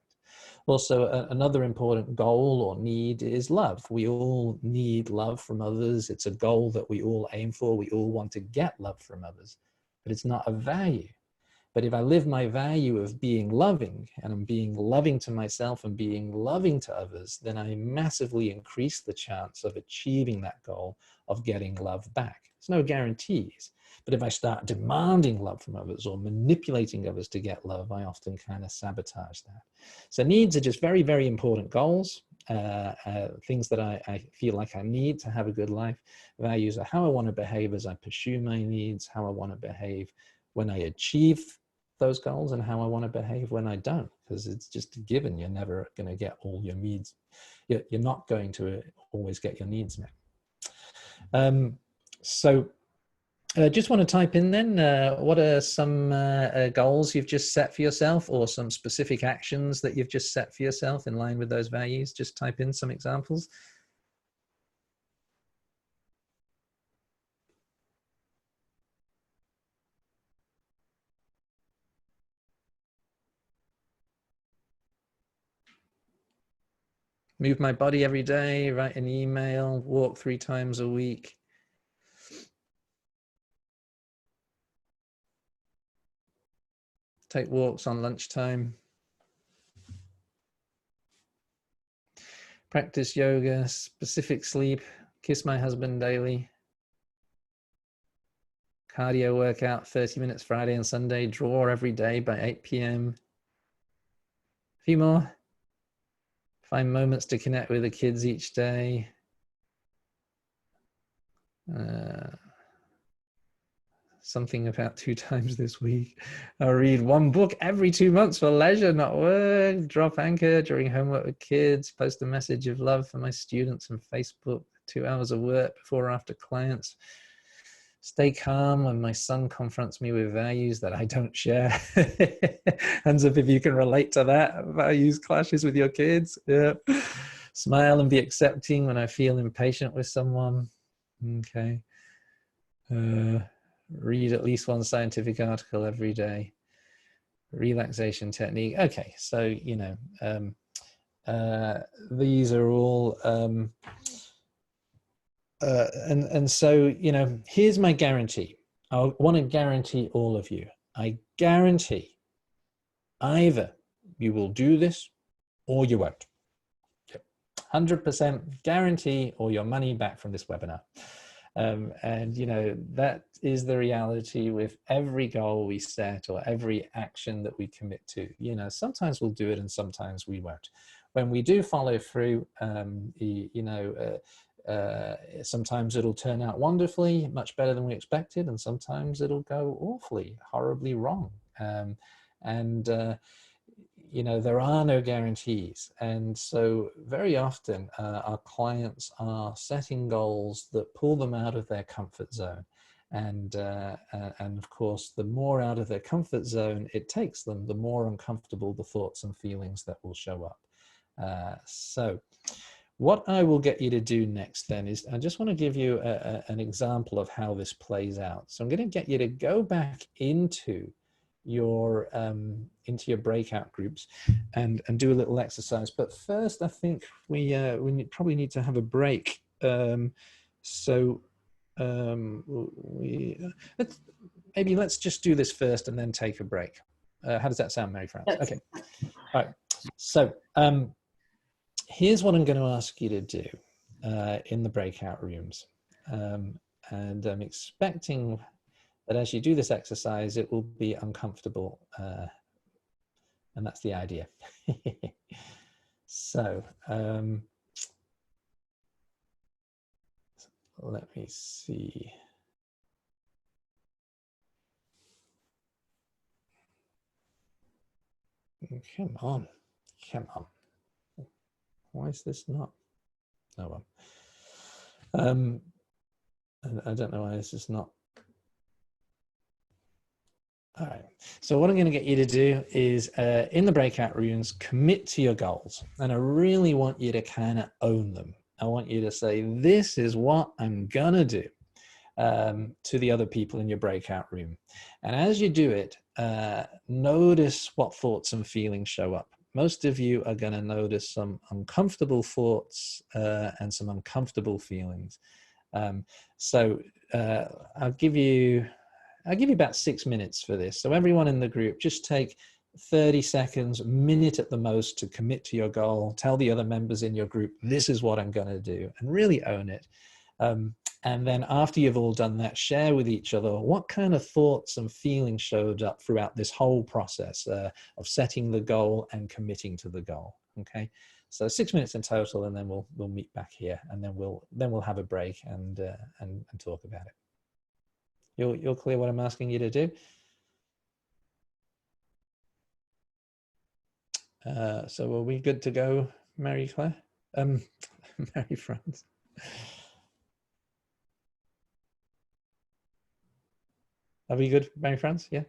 S1: Also, another important goal or need is love. We all need love from others. It's a goal that we all aim for. We all want to get love from others, but it's not a value. But if I live my value of being loving, and I'm being loving to myself and being loving to others, then I massively increase the chance of achieving that goal of getting love back. There's no guarantees. But if I start demanding love from others or manipulating others to get love, I often kind of sabotage that. So needs are just very, very important goals, things that I feel like I need to have a good life. Values are how I want to behave as I pursue my needs, how I want to behave when I achieve those goals, and how I want to behave when I don't, because it's just a given. You're never going to get all your needs. You're not going to always get your needs met. Just want to type in then, what are some goals you've just set for yourself, or some specific actions that you've just set for yourself in line with those values? Just type in some examples. Move my body every day, write an email, walk 3 times a week. Take walks on lunchtime. Practice yoga, specific sleep, kiss my husband daily. Cardio workout, 30 minutes Friday and Sunday, draw every day by 8 p.m. A few more. Find moments to connect with the kids each day. Something about 2 times this week. I'll read 1 book every 2 months for leisure, not work. Drop anchor during homework with kids. Post a message of love for my students on Facebook. 2 hours of work before or after clients. Stay calm when my son confronts me with values that I don't share. Hands up if you can relate to that. Values clashes with your kids. Yeah. Smile and be accepting when I feel impatient with someone. Okay. Read at least 1 scientific article every day. Relaxation technique. Okay, so, you know, these are all, and so, you know, here's my guarantee. I want to guarantee all of you. I guarantee either you will do this or you won't. 100% guarantee or your money back from this webinar. And, you know, that is the reality with every goal we set or every action that we commit to. You know, sometimes we'll do it and sometimes we won't. When we do follow through, you know, sometimes it'll turn out wonderfully, much better than we expected, and sometimes it'll go awfully, horribly wrong. You know, there are no guarantees. And so very often our clients are setting goals that pull them out of their comfort zone. And of course, the more out of their comfort zone it takes them, the more uncomfortable the thoughts and feelings that will show up. So what I will get you to do next then is I just want to give you an example of how this plays out. So I'm going to get you to go back into your breakout groups and do a little exercise. But first, I think we probably need to have a break. Let's just do this first and then take a break. How does that sound, Mary France?
S2: Yes.
S1: Okay. All right. So here's what I'm going to ask you to do in the breakout rooms. And I'm expecting that as you do this exercise, it will be uncomfortable. And that's the idea. So let me see. Come on. Why is this not? Oh, well. I don't know why this is not. All right. So what I'm going to get you to do is in the breakout rooms, commit to your goals. And I really want you to kind of own them. I want you to say, this is what I'm going to do to the other people in your breakout room. And as you do it, notice what thoughts and feelings show up. Most of you are going to notice some uncomfortable thoughts and some uncomfortable feelings. So I'll give you about 6 minutes for this. So everyone in the group, just take 30 seconds, a minute at the most to commit to your goal. Tell the other members in your group, this is what I'm going to do, and really own it. And then after you've all done that, share with each other what kind of thoughts and feelings showed up throughout this whole process of setting the goal and committing to the goal. Okay. So 6 minutes in total, and then we'll meet back here, and then we'll have a break and talk about it. You're clear what I'm asking you to do? So are we good to go, Mary Claire? Mary France. Are we good, Mary France? Yeah.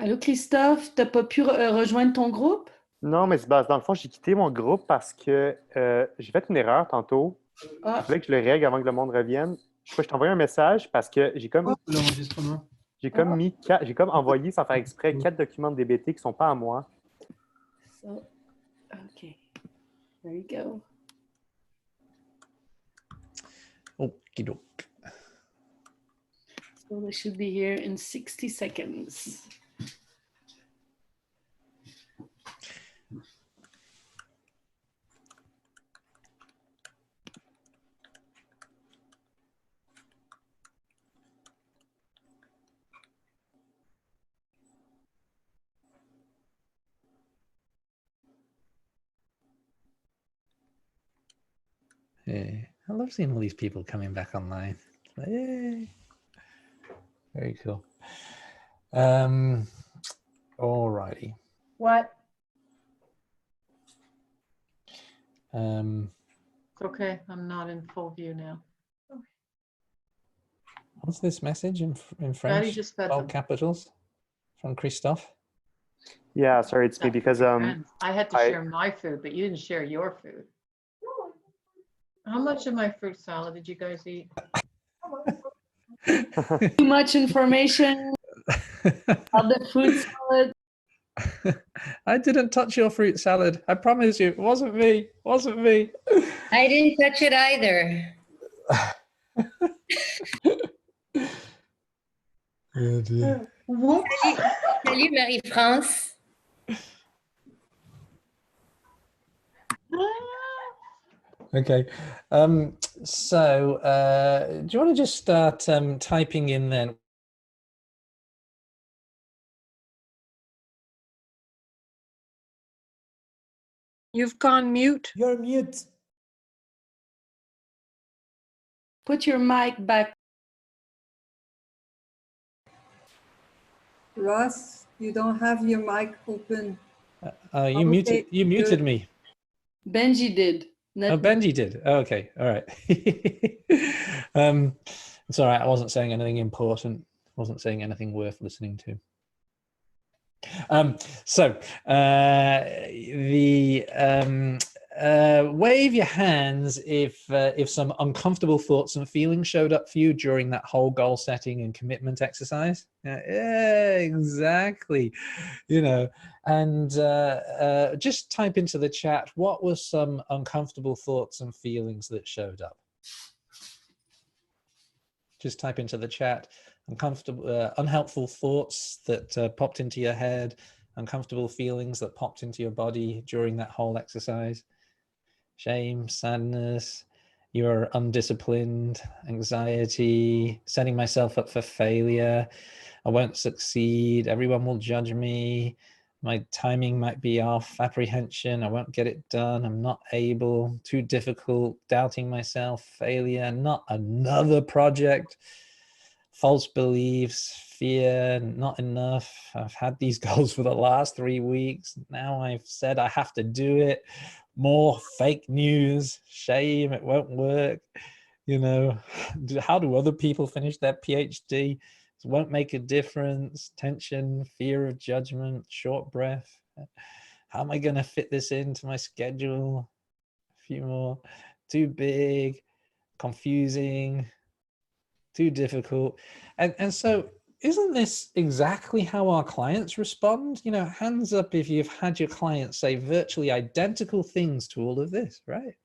S2: Allô, Christophe, t'as pas pu rejoindre ton groupe?
S13: Non, mais dans le fond, j'ai quitté mon groupe parce que j'ai fait une erreur tantôt.
S2: Ah.
S13: Il fallait que je le règle avant que le monde revienne. Je t'ai envoyé un message parce que j'ai comme envoyé sans faire exprès 4 documents de DBT qui ne sont pas à moi.
S2: So, okay, there you go.
S1: Okey-doke.
S2: So they should be here in 60 seconds.
S1: Yeah. I love seeing all these people coming back online. Yay. Very cool. Alrighty.
S11: What?
S14: It's okay. I'm not in full view now.
S1: What's this message in
S14: Daddy
S1: French?
S14: just fed
S1: All
S14: them.
S1: capitals from Christophe.
S13: Yeah, sorry, it's me because
S14: I had to share my food, but you didn't share your food. How much of my fruit salad did you guys eat?
S2: Too much information of the fruit salad.
S1: I didn't touch your fruit salad. I promise you, it wasn't me. It wasn't me.
S12: I didn't touch it either.
S1: Oh dear.
S12: What? Salut Marie-France.
S1: Okay. So do you want to just start typing in then?
S10: You've gone mute.
S7: You're mute.
S2: Put your mic back.
S15: Russ, you don't have your mic open.
S1: You muted me.
S2: Benji did.
S1: Oh, Benji did. Oh, okay. All right. It's all right. I wasn't saying anything important. I wasn't saying anything worth listening to. Wave your hands if some uncomfortable thoughts and feelings showed up for you during that whole goal setting and commitment exercise. Yeah, exactly. You know, and just type into the chat, what were some uncomfortable thoughts and feelings that showed up? Just type into the chat, uncomfortable, unhelpful thoughts that popped into your head, uncomfortable feelings that popped into your body during that whole exercise. Shame, sadness, you're undisciplined, anxiety, setting myself up for failure. I won't succeed. Everyone will judge me. My timing might be off. Apprehension, I won't get it done. I'm not able. Too difficult. Doubting myself. Failure. Not another project. False beliefs. Fear. Not enough. I've had these goals for the last 3 weeks. Now I've said I have to do it. More fake news. Shame. It won't work. You know, how do other people finish their PhD? It won't make a difference. Tension, fear of judgment, short breath. How am I going to fit this into my schedule? A few more. Too big, confusing, too difficult. And so isn't this exactly how our clients respond? You know, hands up if you've had your clients say virtually identical things to all of this, right?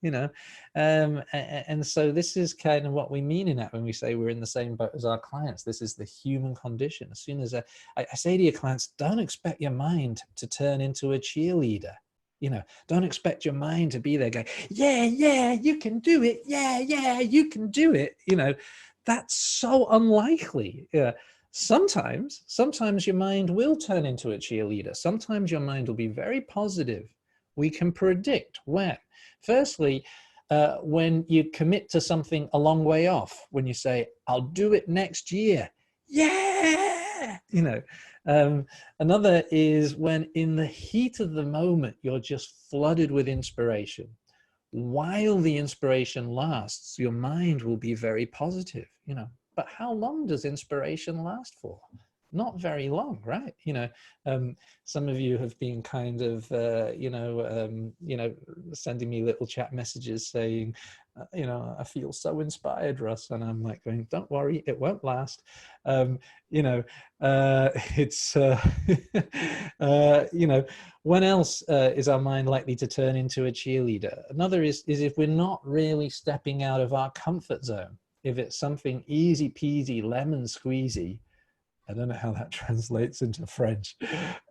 S1: You know, and so this is kind of what we mean in that when we say we're in the same boat as our clients. This is the human condition. As soon as I say to your clients, don't expect your mind to turn into a cheerleader. You know, don't expect your mind to be there going, yeah, yeah, you can do it. Yeah, yeah, you can do it. You know, that's so unlikely. Yeah. Sometimes your mind will turn into a cheerleader. Sometimes your mind will be very positive. We can predict when. Firstly, when you commit to something a long way off, when you say, I'll do it next year. Yeah, you know. Another is when in the heat of the moment, you're just flooded with inspiration. While the inspiration lasts, your mind will be very positive, you know. But how long does inspiration last for? Not very long, right? You know, some of you have been kind of, you know, sending me little chat messages saying, you know, I feel so inspired, Russ. And I'm like going, don't worry, it won't last. You know, it's, you know, when else is our mind likely to turn into a cheerleader? Another is if we're not really stepping out of our comfort zone. If it's something easy peasy, lemon squeezy, I don't know how that translates into French,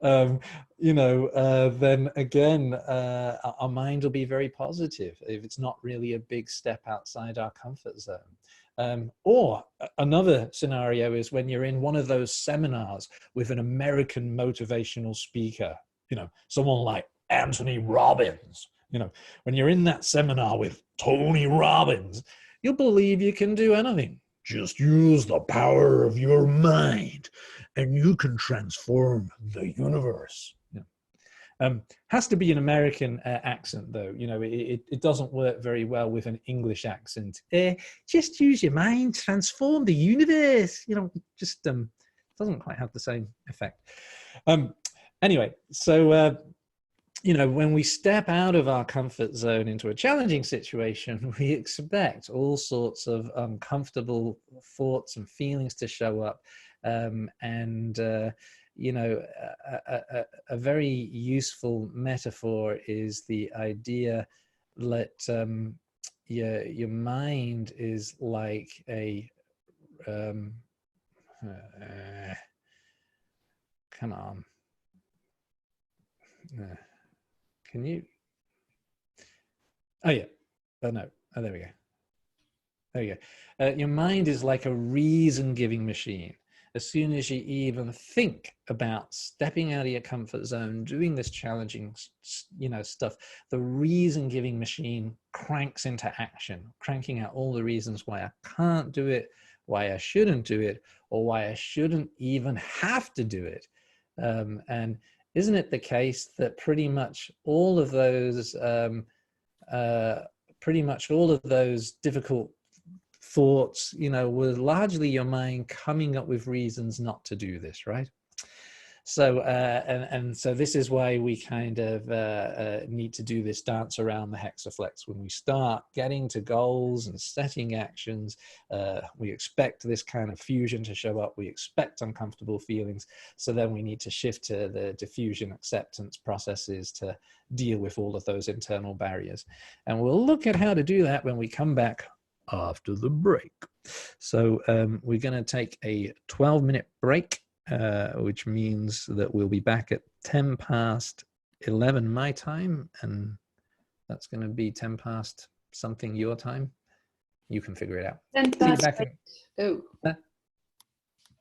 S1: you know, then again, our mind will be very positive if it's not really a big step outside our comfort zone. Or another scenario is when you're in one of those seminars with an American motivational speaker, you know, someone like Anthony Robbins, you know, when you're in that seminar with Tony Robbins, you'll believe you can do anything. Just use the power of your mind and you can transform the universe. Yeah. Has to be an American accent, though. You know, it doesn't work very well with an English accent. Just use your mind, transform the universe. You know, just doesn't quite have the same effect. Anyway, so you know, when we step out of our comfort zone into a challenging situation, we expect all sorts of uncomfortable thoughts and feelings to show up. And, you know, a very useful metaphor is the idea that your mind is like a, come on. Can you? Oh yeah. Oh no. Oh, there we go. There you go. Your mind is like a reason-giving machine. As soon as you even think about stepping out of your comfort zone, doing this challenging, you know, stuff, the reason-giving machine cranks into action, cranking out all the reasons why I can't do it, why I shouldn't do it, or why I shouldn't even have to do it. And isn't it the case that pretty much all of those difficult thoughts, you know, were largely your mind coming up with reasons not to do this, right? So, and so this is why we kind of need to do this dance around the hexaflex. When we start getting to goals and setting actions, we expect this kind of fusion to show up. We expect uncomfortable feelings. So then we need to shift to the diffusion acceptance processes to deal with all of those internal barriers. And we'll look at how to do that when we come back after the break. So we're going to take a 12-minute break. Which means that we'll be back at 10 past 11 my time, and that's going to be 10 past something your time. You can figure it out.
S2: 10 past 8.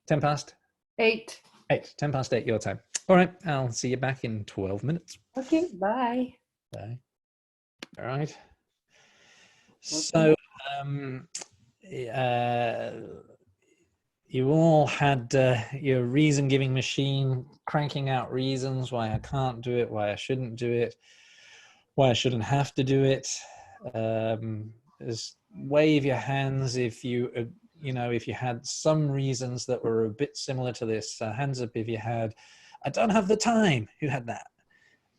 S1: 10 past?
S2: 8.
S1: 10 past 8 your time. All right, I'll see you back in 12 minutes.
S2: Okay, bye.
S1: Bye. All right. So, you all had your reason-giving machine cranking out reasons why I can't do it, why I shouldn't do it, why I shouldn't have to do it. Just wave your hands if you, you know, if you had some reasons that were a bit similar to this. Hands up if you had, I don't have the time. Who had that?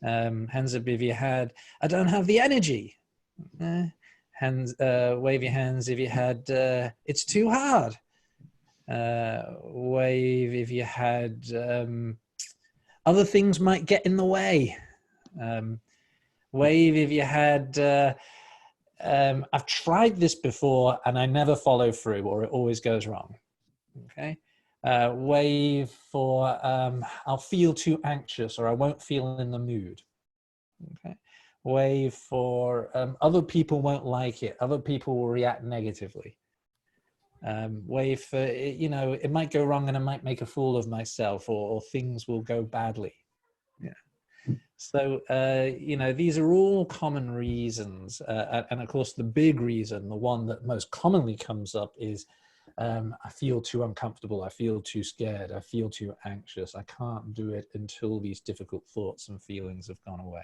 S1: Hands up if you had, I don't have the energy. Hands, wave your hands if you had, it's too hard. Wave if you had other things might get in the way. Wave if you had I've tried this before and I never follow through, or it always goes wrong. Okay. Wave for I'll feel too anxious, or I won't feel in the mood. Okay. Wave for other people won't like it, other people will react negatively. Wave for, you know, it might go wrong and I might make a fool of myself, or things will go badly. Yeah. So, you know, these are all common reasons. And of course, the big reason, the one that most commonly comes up is, I feel too uncomfortable, I feel too scared, I feel too anxious, I can't do it until these difficult thoughts and feelings have gone away.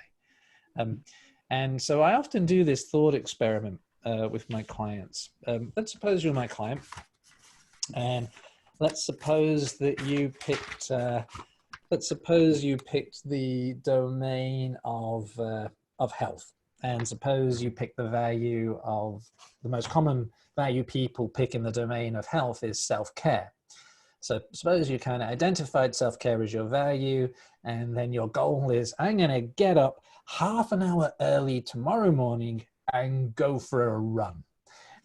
S1: And so I often do this thought experiment with my clients. Let's suppose you're my client, and let's suppose that you picked, the domain of health, and suppose you pick the value of, the most common value people pick in the domain of health is self-care. So suppose you kind of identified self-care as your value, and then your goal is, I'm going to get up half an hour early tomorrow morning and go for a run.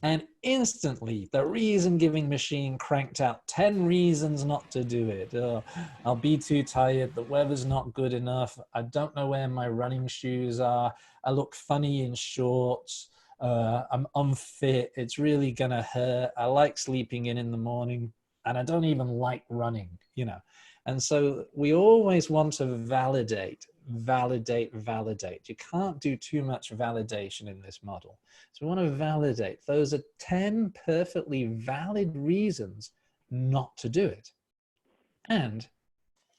S1: And instantly, the reason-giving machine cranked out 10 reasons not to do it. Oh, I'll be too tired, the weather's not good enough, I don't know where my running shoes are, I look funny in shorts, I'm unfit, it's really gonna hurt, I like sleeping in the morning, and I don't even like running, you know. And so we always want to validate. You can't do too much validation in this model. So we want to validate. Those are 10 perfectly valid reasons not to do it. And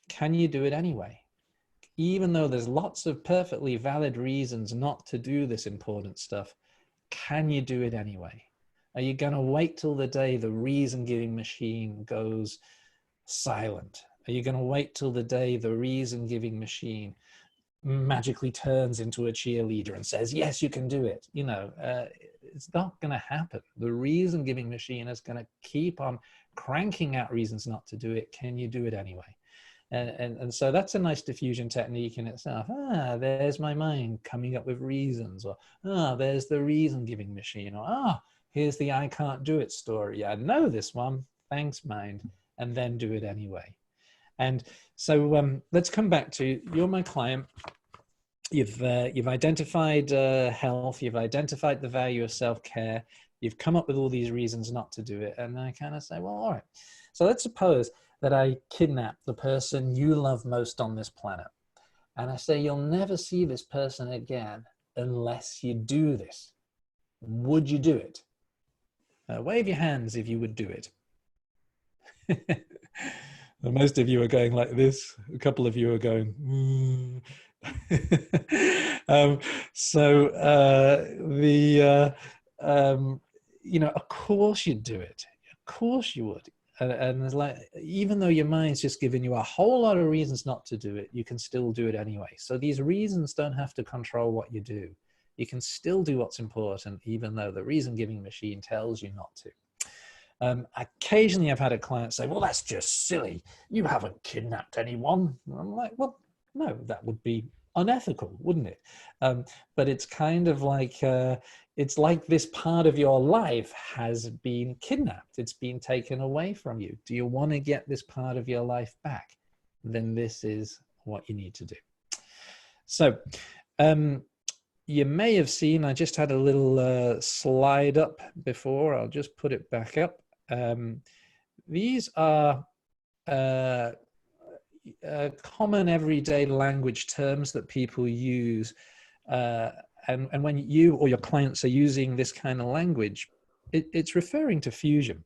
S1: can you do it anyway? Even though there's lots of perfectly valid reasons not to do this important stuff, can you do it anyway? Are you going to wait till the day the reason-giving machine goes silent? Are you going to wait till the day the reason-giving machine magically turns into a cheerleader and says, yes, you can do it? You know, it's not going to happen. The reason-giving machine is going to keep on cranking out reasons not to do it. Can you do it anyway? And so that's a nice diffusion technique in itself. There's my mind coming up with reasons, or there's the reason-giving machine, or here's the I can't do it story. I know this one, thanks mind, and then do it anyway. And so let's come back to, you're my client. You've identified health, you've identified the value of self-care, you've come up with all these reasons not to do it, and I kind of say, well, all right. So let's suppose that I kidnap the person you love most on this planet. And I say, you'll never see this person again unless you do this. Would you do it? Wave your hands if you would do it. Most of you are going like this. A couple of you are going, you know, of course you'd do it. Of course you would. And it's like, even though your mind's just giving you a whole lot of reasons not to do it, you can still do it anyway. So these reasons don't have to control what you do. You can still do what's important, even though the reason-giving machine tells you not to. Occasionally I've had a client say, well, that's just silly. You haven't kidnapped anyone. And I'm like, well, no, that would be unethical, wouldn't it? But it's kind of like, it's like this part of your life has been kidnapped. It's been taken away from you. Do you want to get this part of your life back? Then this is what you need to do. So, you may have seen, I just had a little slide up before. I'll just put it back up. These are common everyday language terms that people use. And when you or your clients are using this kind of language, it's referring to fusion.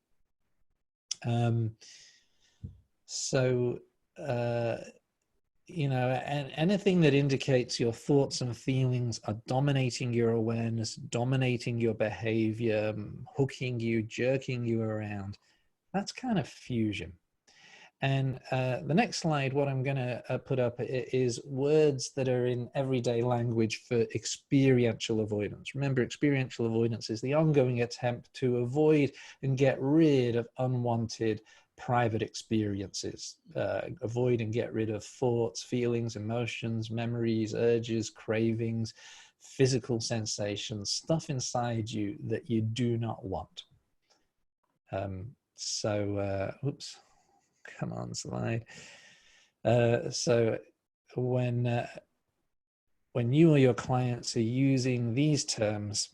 S1: You know, and anything that indicates your thoughts and feelings are dominating your awareness, dominating your behavior, hooking you, jerking you around, that's kind of fusion. And the next slide, what I'm going to put up is words that are in everyday language for experiential avoidance. Remember, experiential avoidance is the ongoing attempt to avoid and get rid of unwanted private experiences. Avoid and get rid of thoughts, feelings, emotions, memories, urges, cravings, physical sensations, stuff inside you that you do not want. Oops, come on, slide. So when you or your clients are using these terms,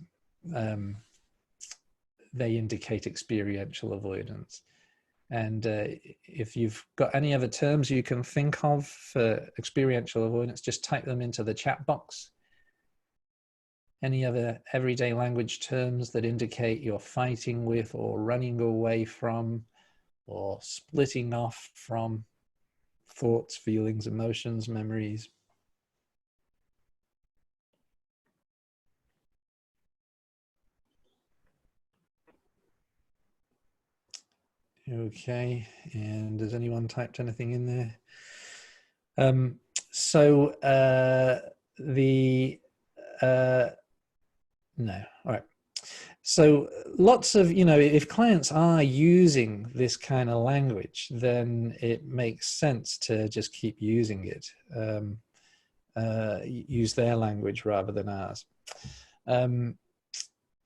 S1: they indicate experiential avoidance. And if you've got any other terms you can think of for experiential avoidance, just type them into the chat box. Any other everyday language terms that indicate you're fighting with or running away from or splitting off from thoughts, feelings, emotions, memories? Okay, and has anyone typed anything in there? No, all right. So lots of, if clients are using this kind of language, then it makes sense to just keep using it. Use their language rather than ours.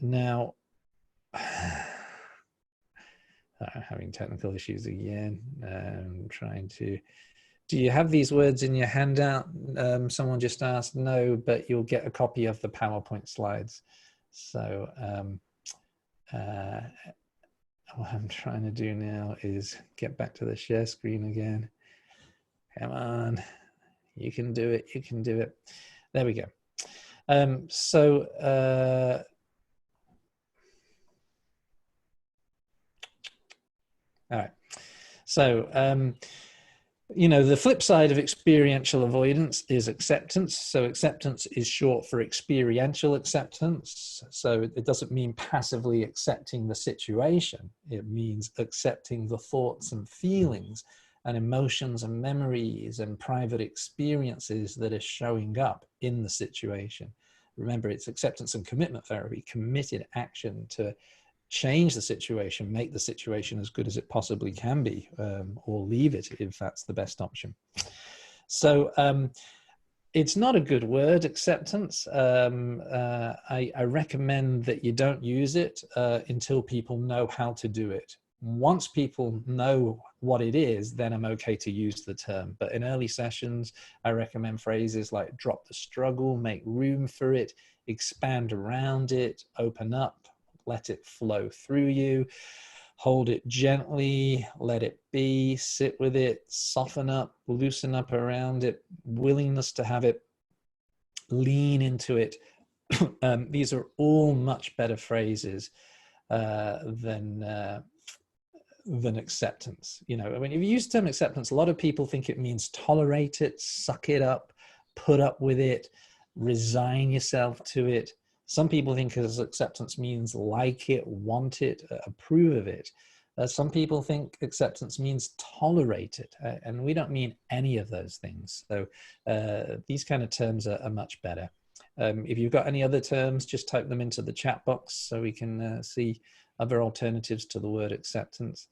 S1: Now, I'm having technical issues again. Trying to. Do you have these words in your handout? Someone just asked. No, but you'll get a copy of the PowerPoint slides. So what I'm trying to do now is get back to the share screen again. Come on, you can do it. You can do it. There we go. All right. So, the flip side of experiential avoidance is acceptance. So acceptance is short for experiential acceptance. So it doesn't mean passively accepting the situation. It means accepting the thoughts and feelings and emotions and memories and private experiences that are showing up in the situation. Remember, it's acceptance and commitment therapy, committed action to change the situation, make the situation as good as it possibly can be, or leave it if that's the best option. So it's not a good word, acceptance. I recommend that you don't use it until people know how to do it. Once people know what it is, then I'm okay to use the term. But in early sessions, I recommend phrases like drop the struggle, make room for it, expand around it, open up, let it flow through you, hold it gently, let it be, sit with it, soften up, loosen up around it, willingness to have it, lean into it. These are all much better phrases than acceptance. When you use the term acceptance, a lot of people think it means tolerate it, suck it up, put up with it, resign yourself to it. Some people think acceptance means like it, want it, approve of it. Some people think acceptance means tolerate it, and we don't mean any of those things. So these kind of terms are much better. If you've got any other terms, just type them into the chat box so we can see other alternatives to the word acceptance.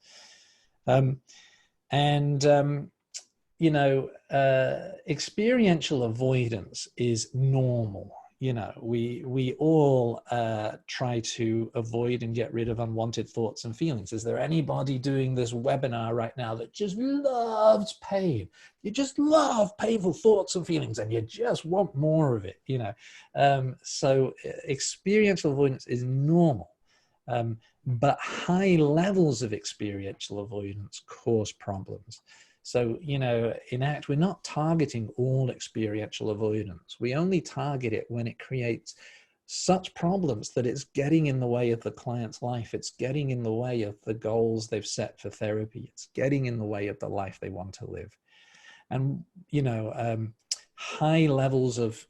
S1: Experiential avoidance is normal. We all try to avoid and get rid of unwanted thoughts and feelings. Is there anybody doing this webinar right now that just loves pain? You just love painful thoughts and feelings and you just want more of it, So experiential avoidance is normal. But high levels of experiential avoidance cause problems. So, in ACT, we're not targeting all experiential avoidance. We only target it when it creates such problems that it's getting in the way of the client's life. It's getting in the way of the goals they've set for therapy. It's getting in the way of the life they want to live. And, high levels of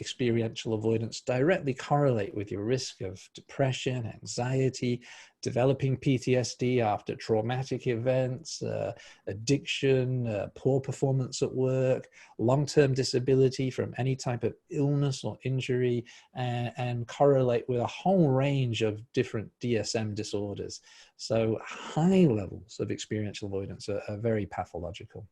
S1: experiential avoidance directly correlate with your risk of depression, anxiety, developing PTSD after traumatic events, addiction, poor performance at work, long-term disability from any type of illness or injury, and correlate with a whole range of different DSM disorders. So high levels of experiential avoidance are very pathological.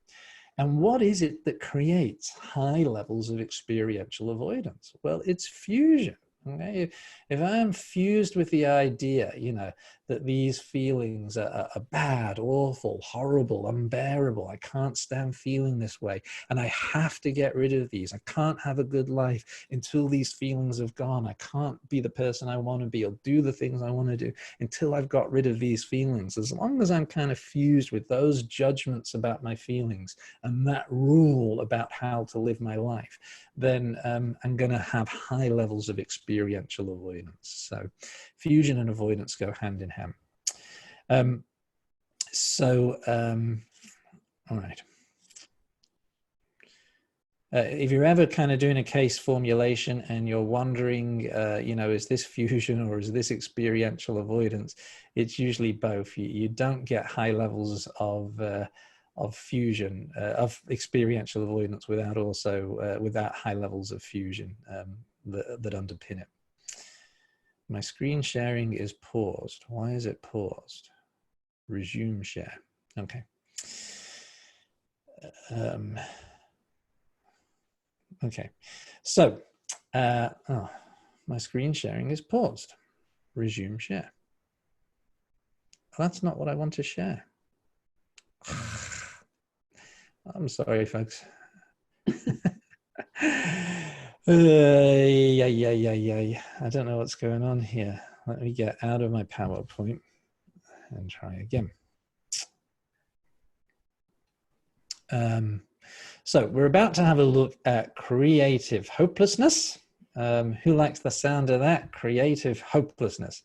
S1: And what is it that creates high levels of experiential avoidance? Well, it's fusion. Okay? If I'm fused with the idea, you know, that these feelings are bad, awful, horrible, unbearable, I can't stand feeling this way, and I have to get rid of these. I can't have a good life until these feelings have gone. I can't be the person I want to be or do the things I want to do until I've got rid of these feelings. As long as I'm kind of fused with those judgments about my feelings and that rule about how to live my life, then I'm going to have high levels of experiential avoidance. So fusion and avoidance go hand in hand. All right. If you're ever kind of doing a case formulation and you're wondering, you know, is this fusion or is this experiential avoidance? It's usually both. You don't get high levels of fusion, of experiential avoidance without also, without high levels of fusion that underpin it. My screen sharing is paused. Why is it paused? Resume share. Okay. Okay. So, oh, my screen sharing is paused. Resume share. That's not what I want to share. I'm sorry, folks. I don't know what's going on here. Let me get out of my PowerPoint and try again. So we're about to have a look at creative hopelessness. Who likes the sound of that? Creative hopelessness.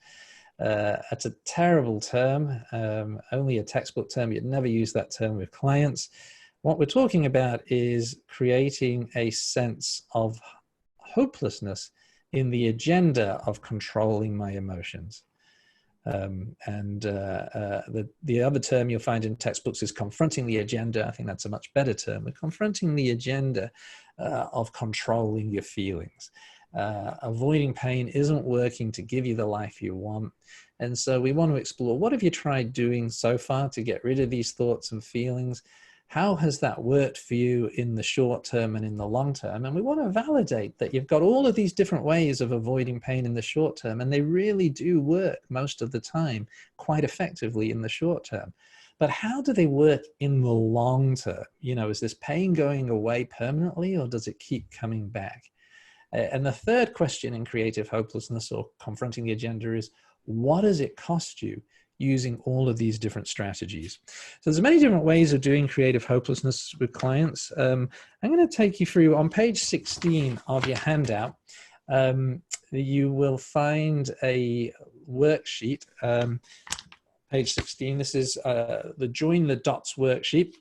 S1: It's a terrible term, only a textbook term. You'd never use that term with clients. What we're talking about is creating a sense of hopelessness in the agenda of controlling my emotions. The other term you'll find in textbooks is confronting the agenda. I think that's a much better term. We're confronting the agenda of controlling your feelings. Avoiding pain isn't working to give you the life you want. And so we want to explore, what have you tried doing so far to get rid of these thoughts and feelings? How has that worked for you in the short term and in the long term? And we want to validate that you've got all of these different ways of avoiding pain in the short term, and they really do work most of the time quite effectively in the short term. But how do they work in the long term? You know, is this pain going away permanently, or does it keep coming back? And the third question in creative hopelessness or confronting the agenda is, what does it cost you using all of these different strategies? So there's many different ways of doing creative hopelessness with clients. I'm going to take you through, on page 16 of your handout, you will find a worksheet. Page 16, this is the Join the Dots worksheet.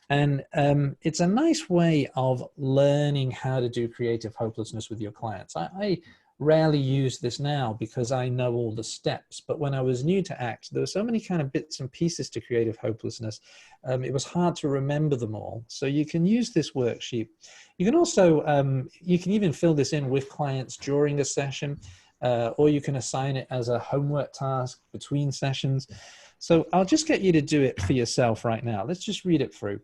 S1: And it's a nice way of learning how to do creative hopelessness with your clients. I rarely use this now because I know all the steps, but when I was new to ACT, there were so many kind of bits and pieces to creative hopelessness. It was hard to remember them all. So you can use this worksheet. You can also, you can even fill this in with clients during a session, or you can assign it as a homework task between sessions. So I'll just get you to do it for yourself right now. Let's just read it through.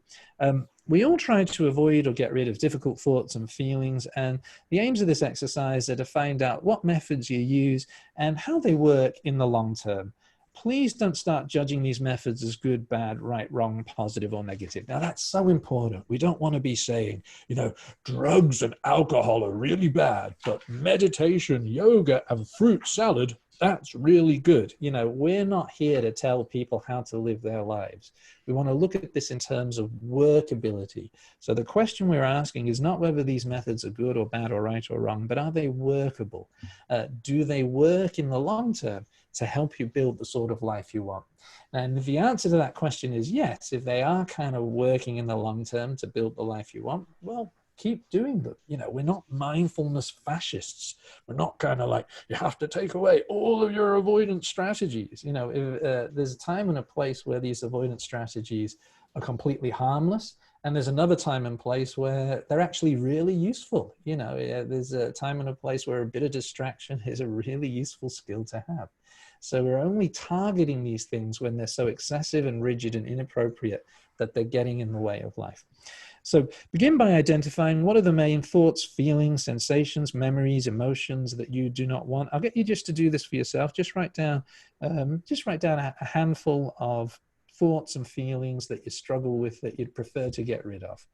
S1: We all try to avoid or get rid of difficult thoughts and feelings, and the aims of this exercise are to find out what methods you use and how they work in the long term. Please don't start judging these methods as good, bad, right, wrong, positive, or negative. Now, that's so important. We don't want to be saying, you know, drugs and alcohol are really bad, but meditation, yoga, and fruit salad, that's really good. You know, we're not here to tell people how to live their lives. We want to look at this in terms of workability. So the question we're asking is not whether these methods are good or bad or right or wrong, but are they workable? Do they work in the long term to help you build the sort of life you want? And if the answer to that question is yes, if they are kind of working in the long term to build the life you want, well, keep doing them. You know, we're not mindfulness fascists. We're not kind of like, you have to take away all of your avoidance strategies. You know, there's a time and a place where these avoidance strategies are completely harmless. And there's another time and place where they're actually really useful. You know, there's a time and a place where a bit of distraction is a really useful skill to have. So we're only targeting these things when they're so excessive and rigid and inappropriate that they're getting in the way of life. So begin by identifying what are the main thoughts, feelings, sensations, memories, emotions that you do not want. I'll get you just to do this for yourself. Just write down a handful of thoughts and feelings that you struggle with that you'd prefer to get rid of.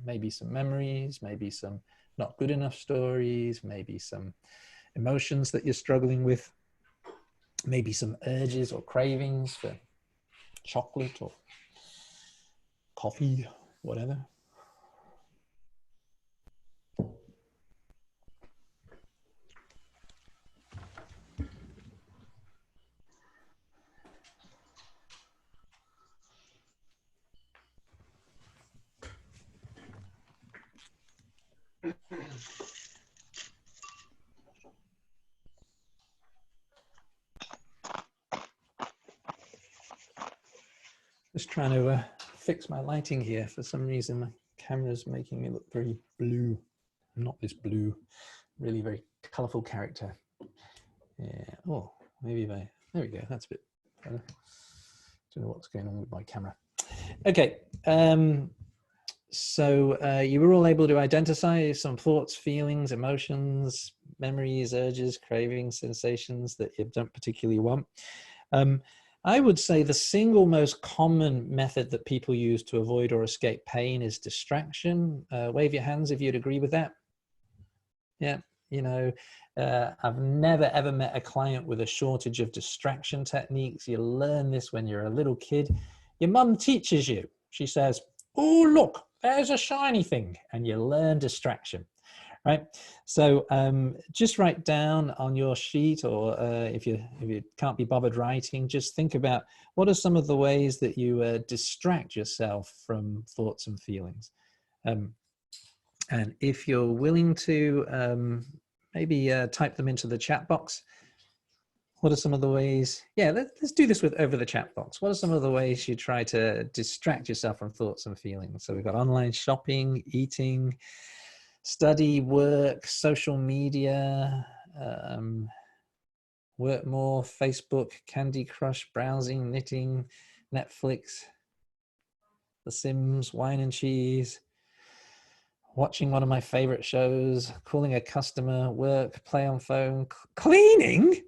S1: Maybe some memories, maybe some not good enough stories, maybe some emotions that you're struggling with, maybe some urges or cravings for chocolate or coffee, whatever. Just trying to fix my lighting here. For some reason, my camera's making me look very blue. I'm not this blue, really very colorful character. Yeah. Oh, maybe if I, there we go. That's a bit better. Don't know what's going on with my camera. Okay. So you were all able to identify some thoughts, feelings, emotions, memories, urges, cravings, sensations that you don't particularly want. I would say the single most common method that people use to avoid or escape pain is distraction. Wave your hands if you'd agree with that. Yeah, you know, I've never ever met a client with a shortage of distraction techniques. You learn this when you're a little kid. Your mum teaches you. She says, oh, look, there's a shiny thing, and you learn distraction. Right, so just write down on your sheet, or if you can't be bothered writing, just think about what are some of the ways that you distract yourself from thoughts and feelings. And if you're willing to, maybe type them into the chat box. What are some of the ways? Yeah, let's do this with over the chat box. What are some of the ways you try to distract yourself from thoughts and feelings? So we've got online shopping, eating, study, work, social media, work more, Facebook, Candy Crush, browsing, knitting, Netflix, The Sims, wine and cheese, watching one of my favorite shows, calling a customer, work, play on phone, cleaning?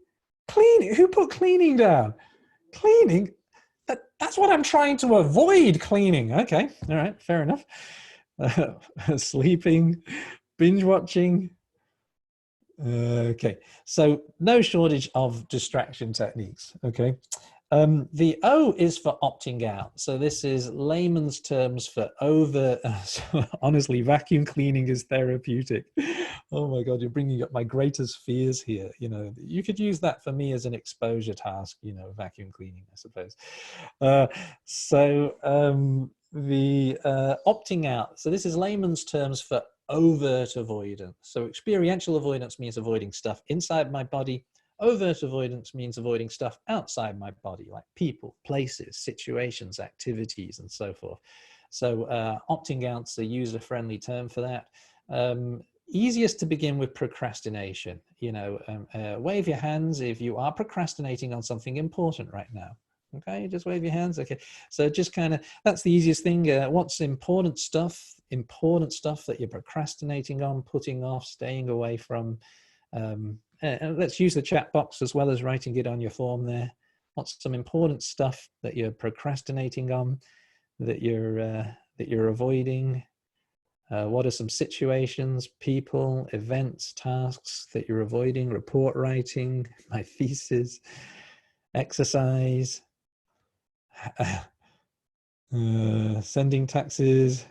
S1: Cleaning? Who put cleaning down? Cleaning? That's what I'm trying to avoid, cleaning. Okay, all right, fair enough. Sleeping, binge watching. Okay, so no shortage of distraction techniques. Okay, the O is for opting out. So this is layman's terms for over. Honestly, vacuum cleaning is therapeutic. Oh my God, you're bringing up my greatest fears here. You know, you could use that for me as an exposure task. You know, vacuum cleaning, I suppose. The opting out. So this is layman's terms for overt avoidance. So experiential avoidance means avoiding stuff inside my body. Overt avoidance means avoiding stuff outside my body, like people, places, situations, activities, and so forth. So opting out's a user-friendly term for that. Easiest to begin with procrastination. You know, wave your hands if you are procrastinating on something important right now. Okay, just wave your hands. Okay, so just kind of, that's the easiest thing. What's important stuff that you're procrastinating on, putting off, staying away from. And let's use the chat box as well as writing it on your form there. What's some important stuff that you're procrastinating on, that you're avoiding? What are some situations, people, events, tasks that you're avoiding? Report writing, my thesis, exercise, sending taxes,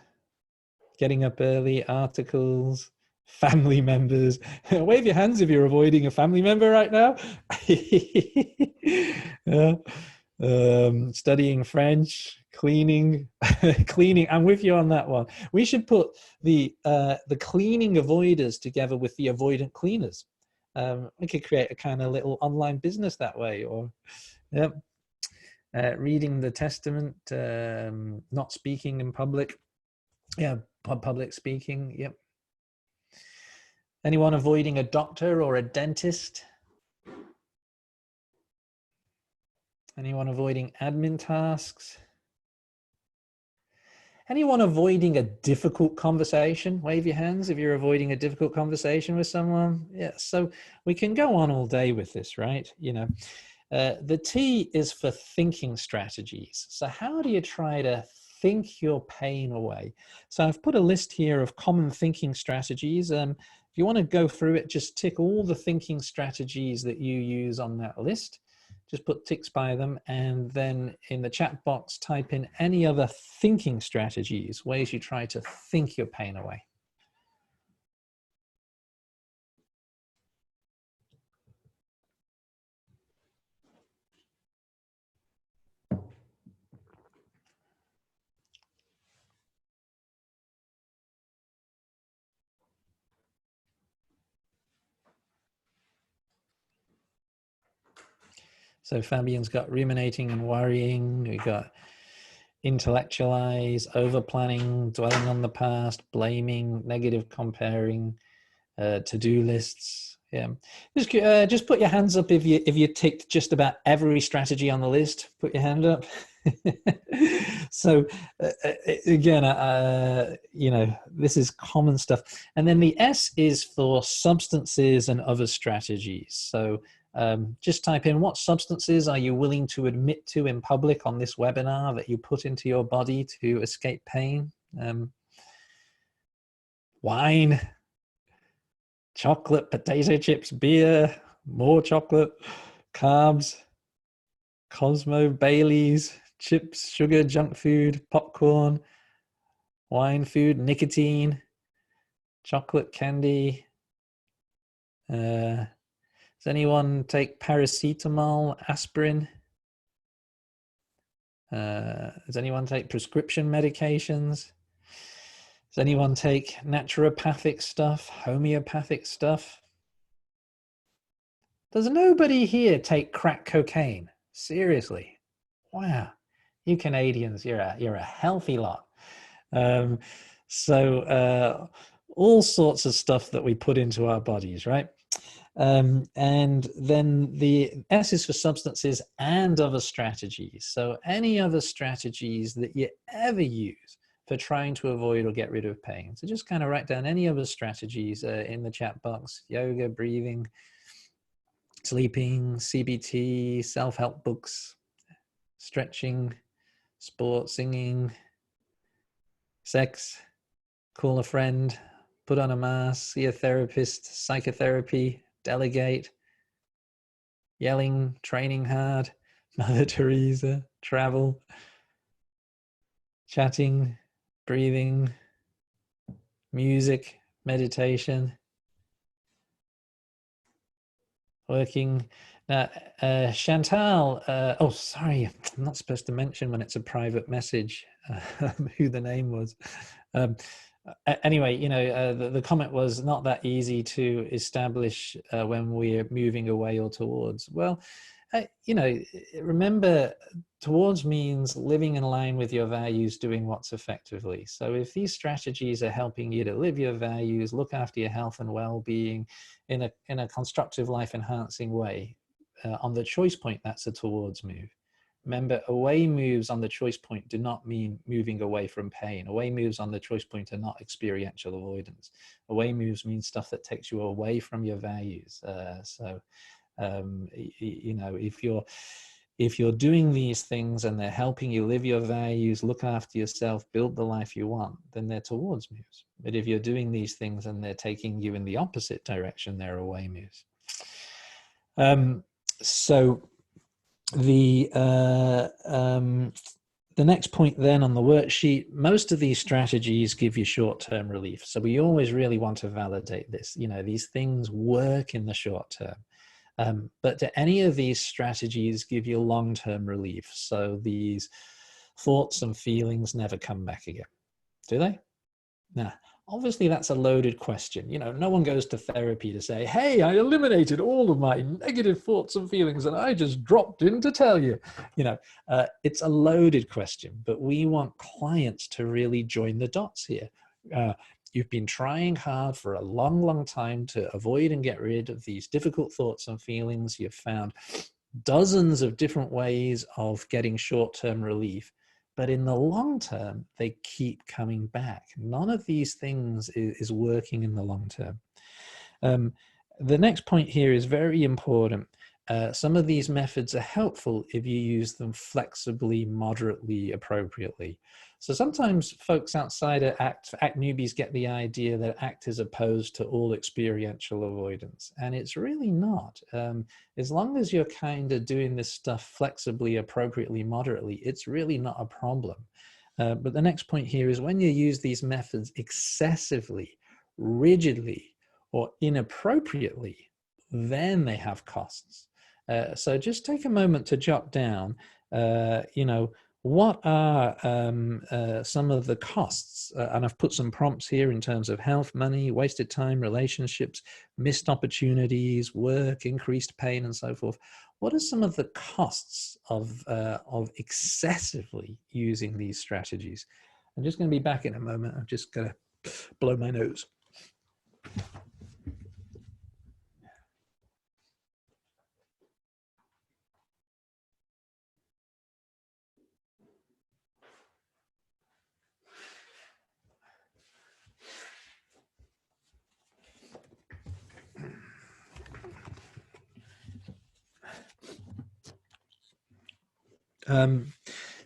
S1: getting up early, articles, family members. Wave your hands if you're avoiding a family member right now. Studying French, Cleaning, cleaning. I'm with you on that one. We should put the cleaning avoiders together with the avoidant cleaners. We could create a kind of little online business that way. Or, yeah, reading the Testament, not speaking in public. Yeah, public speaking. Yep. Anyone avoiding a doctor or a dentist? Anyone avoiding admin tasks? Anyone avoiding a difficult conversation? Wave your hands if you're avoiding a difficult conversation with someone. Yeah, so we can go on all day with this, right? You know, the T is for thinking strategies. So how do you try to think your pain away? So I've put a list here of common thinking strategies. If you want to go through it, just tick all the thinking strategies that you use on that list. Just put ticks by them, and then in the chat box, type in any other thinking strategies, ways you try to think your pain away. So Fabian's got ruminating and worrying. We've got intellectualize, over planning, dwelling on the past, blaming, negative comparing, to-do lists. Yeah, just put your hands up if you ticked just about every strategy on the list. Put your hand up. So again, you know, this is common stuff. And then the S is for substances and other strategies. So just type in, what substances are you willing to admit to in public on this webinar that you put into your body to escape pain? Wine, chocolate, potato chips, beer, more chocolate, carbs, Cosmo, Baileys, chips, sugar, junk food, popcorn, wine, food, nicotine, chocolate, candy. Does anyone take paracetamol, aspirin? Does anyone take prescription medications? Does anyone take naturopathic stuff, homeopathic stuff? Does nobody here take crack cocaine? Seriously? Wow, you Canadians, you're a healthy lot. All sorts of stuff that we put into our bodies, right? And then the S is for substances and other strategies. So any other strategies that you ever use for trying to avoid or get rid of pain. So just kind of write down any other strategies in the chat box: yoga, breathing, sleeping, CBT, self-help books, stretching, sport, singing, sex, call a friend, put on a mask, see a therapist, psychotherapy, delegate, yelling, training hard, Mother Teresa, travel, chatting, breathing, music, meditation, working. Now, Chantal, oh, sorry, I'm not supposed to mention when it's a private message who the name was. Anyway, you know, the comment was not that easy to establish when we're moving away or towards. Well, you know, remember, towards means living in line with your values, doing what's effectively. So if these strategies are helping you to live your values, look after your health and well-being in a constructive, life-enhancing way, on the choice point, that's a towards move. Remember, away moves on the choice point do not mean moving away from pain. Away moves on the choice point are not experiential avoidance. Away moves mean stuff that takes you away from your values. You know, if you're doing these things and they're helping you live your values, look after yourself, build the life you want, then they're towards moves. But if you're doing these things and they're taking you in the opposite direction, they're away moves. So the next point then on the worksheet, most of these strategies give you short-term relief. So we always really want to validate this. You know, these things work in the short term. But do any of these strategies give you long-term relief? So these thoughts and feelings never come back again. Do they? Nah. Obviously, that's a loaded question. You know, no one goes to therapy to say, hey, I eliminated all of my negative thoughts and feelings and I just dropped in to tell you. You know, it's a loaded question, but we want clients to really join the dots here. You've been trying hard for a long, long time to avoid and get rid of these difficult thoughts and feelings. You've found dozens of different ways of getting short-term relief. But in the long term, they keep coming back. None of these things is working in the long term. The next point here is very important. Some of these methods are helpful if you use them flexibly, moderately, appropriately. So sometimes folks outside of ACT newbies get the idea that ACT is opposed to all experiential avoidance, and it's really not. As long as you're kind of doing this stuff flexibly, appropriately, moderately, it's really not a problem. But the next point here is when you use these methods excessively, rigidly, or inappropriately, then they have costs. So just take a moment to jot down, you know, what are some of the costs? And I've put some prompts here in terms of health, money, wasted time, relationships, missed opportunities, work, increased pain, and so forth. What are some of the costs of excessively using these strategies? I'm just going to be back in a moment. I'm just going to blow my nose.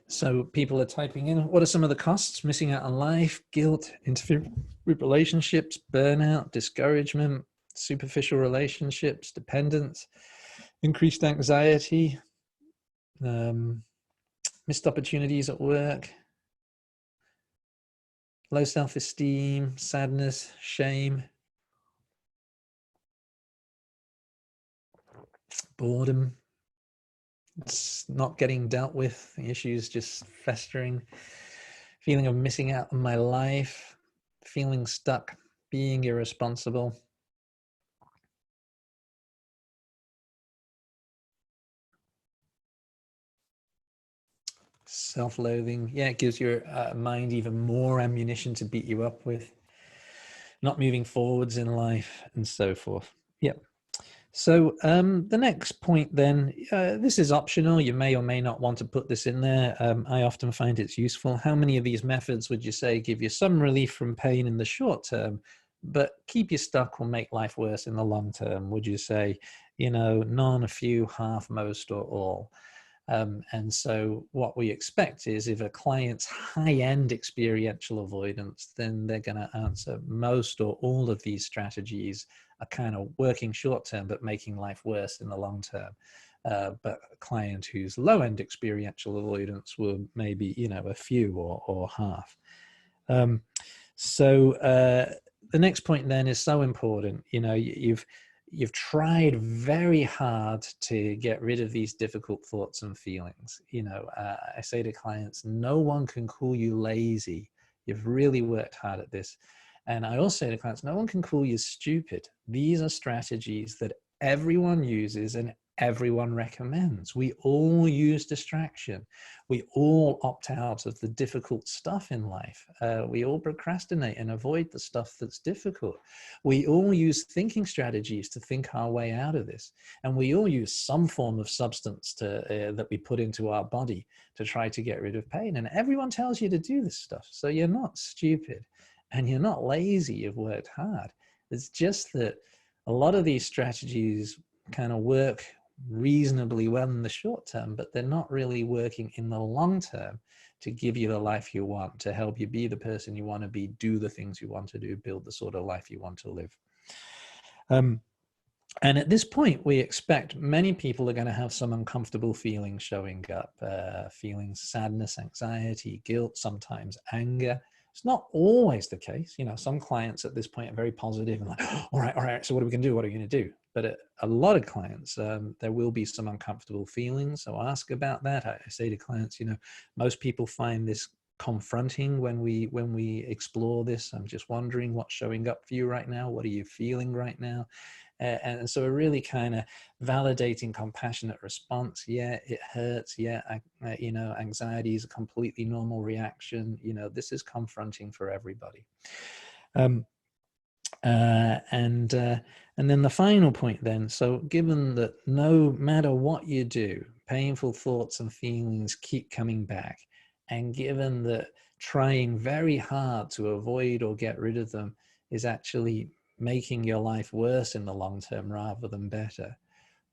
S1: So people are typing in, what are some of the costs? Missing out on life, guilt, interfering with relationships, burnout, discouragement, superficial relationships, dependence, increased anxiety, missed opportunities at work, low self-esteem, sadness, shame, boredom. It's not getting dealt with, the issues just festering, feeling of missing out on my life, feeling stuck, being irresponsible. Self-loathing, yeah, it gives your mind even more ammunition to beat you up with. Not moving forwards in life and so forth. Yep. So the next point then, this is optional. You may or may not want to put this in there. I often find it's useful. How many of these methods would you say give you some relief from pain in the short term, but keep you stuck or make life worse in the long term? Would you say, you know, none, a few, half, most, or all? And so what we expect is if a client's high-end experiential avoidance, then they're going to answer most or all of these strategies are kind of working short-term, but making life worse in the long term. But a client who's low-end experiential avoidance will maybe, you know, a few or half. So the next point then is so important. You know, you've tried very hard to get rid of these difficult thoughts and feelings. You know, I say to clients, no one can call you lazy. You've really worked hard at this. And I also say to clients, no one can call you stupid. These are strategies that everyone uses and everyone recommends. We all use distraction. We all opt out of the difficult stuff in life. We all procrastinate and avoid the stuff that's difficult. We all use thinking strategies to think our way out of this. And we all use some form of substance that we put into our body to try to get rid of pain. And everyone tells you to do this stuff. So you're not stupid and you're not lazy. You've worked hard. It's just that a lot of these strategies kind of work reasonably well in the short term, but they're not really working in the long term to give you the life you want, to help you be the person you want to be, do the things you want to do, build the sort of life you want to live. And at this point, we expect many people are going to have some uncomfortable feelings showing up, feelings, sadness, anxiety, guilt, sometimes anger, It's not always the case. You know, some clients at this point are very positive and like, all right, so what are we going to do? What are we going to do? But a lot of clients, there will be some uncomfortable feelings. So ask about that. I say to clients, you know, most people find this confronting when we explore this. I'm just wondering what's showing up for you right now. What are you feeling right now? And so a really kind of validating, compassionate response. Yeah, it hurts. Yeah, you know, anxiety is a completely normal reaction. You know, this is confronting for everybody. And then the final point then, so given that no matter what you do, painful thoughts and feelings keep coming back, and given that trying very hard to avoid or get rid of them is actually making your life worse in the long term rather than better,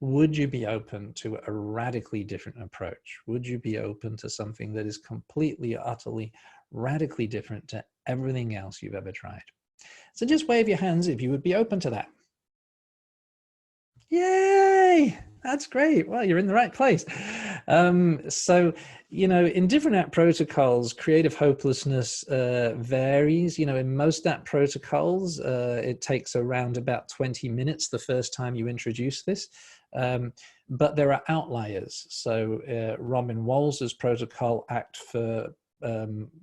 S1: would you be open to a radically different approach? Would you be open to something that is completely, utterly, radically different to everything else you've ever tried? So just wave your hands if you would be open to that. Yay! That's great. Well, you're in the right place. So, you know, in different app protocols, creative hopelessness varies. You know, in most app protocols, it takes around about 20 minutes the first time you introduce this. But there are outliers. So Robin Walser's protocol, Act for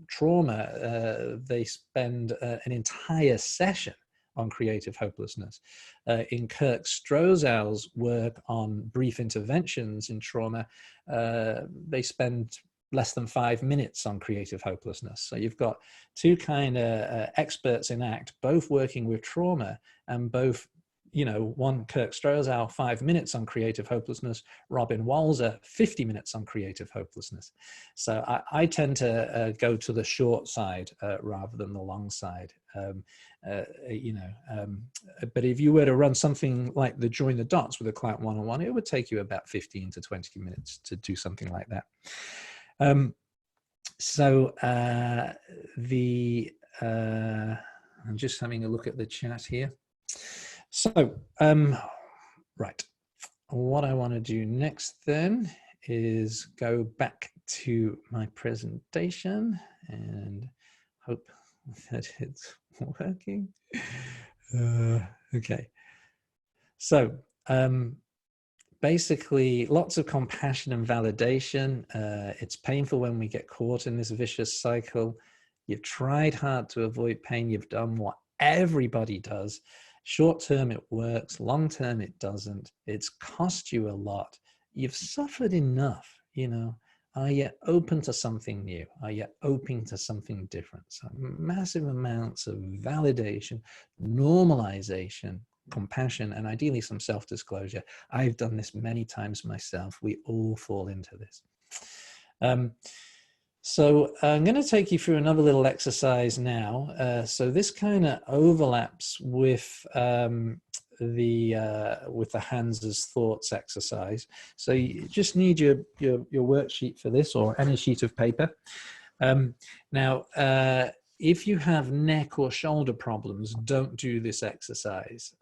S1: Trauma, they spend an entire session on creative hopelessness. In Kirk Strozow's work on brief interventions in trauma, they spend less than 5 minutes on creative hopelessness. So you've got two kind of experts in ACT, both working with trauma, and both, you know, one Kirk Strozow, 5 minutes on creative hopelessness, Robin Walser, 50 minutes on creative hopelessness. So I tend to go to the short side rather than the long side. You know, but if you were to run something like the Join the Dots with a client one-on-one, it would take you about 15 to 20 minutes to do something like that. I'm just having a look at the chat here. So, right, what I want to do next then is go back to my presentation and hope that it's working. Okay. So, basically, lots of compassion and validation. It's painful when we get caught in this vicious cycle. You've tried hard to avoid pain. You've done what everybody does. Short term, it works. Long term, it doesn't. It's cost you a lot. You've suffered enough, you know. Are you open to something new? Are you open to something different? So massive amounts of validation, normalization, compassion, and ideally some self-disclosure. I've done this many times myself. We all fall into this. So I'm going to take you through another little exercise now. So this kind of overlaps with the hands as thoughts exercise. So you just need your worksheet for this, or any sheet of paper. Now, if you have neck or shoulder problems, don't do this exercise.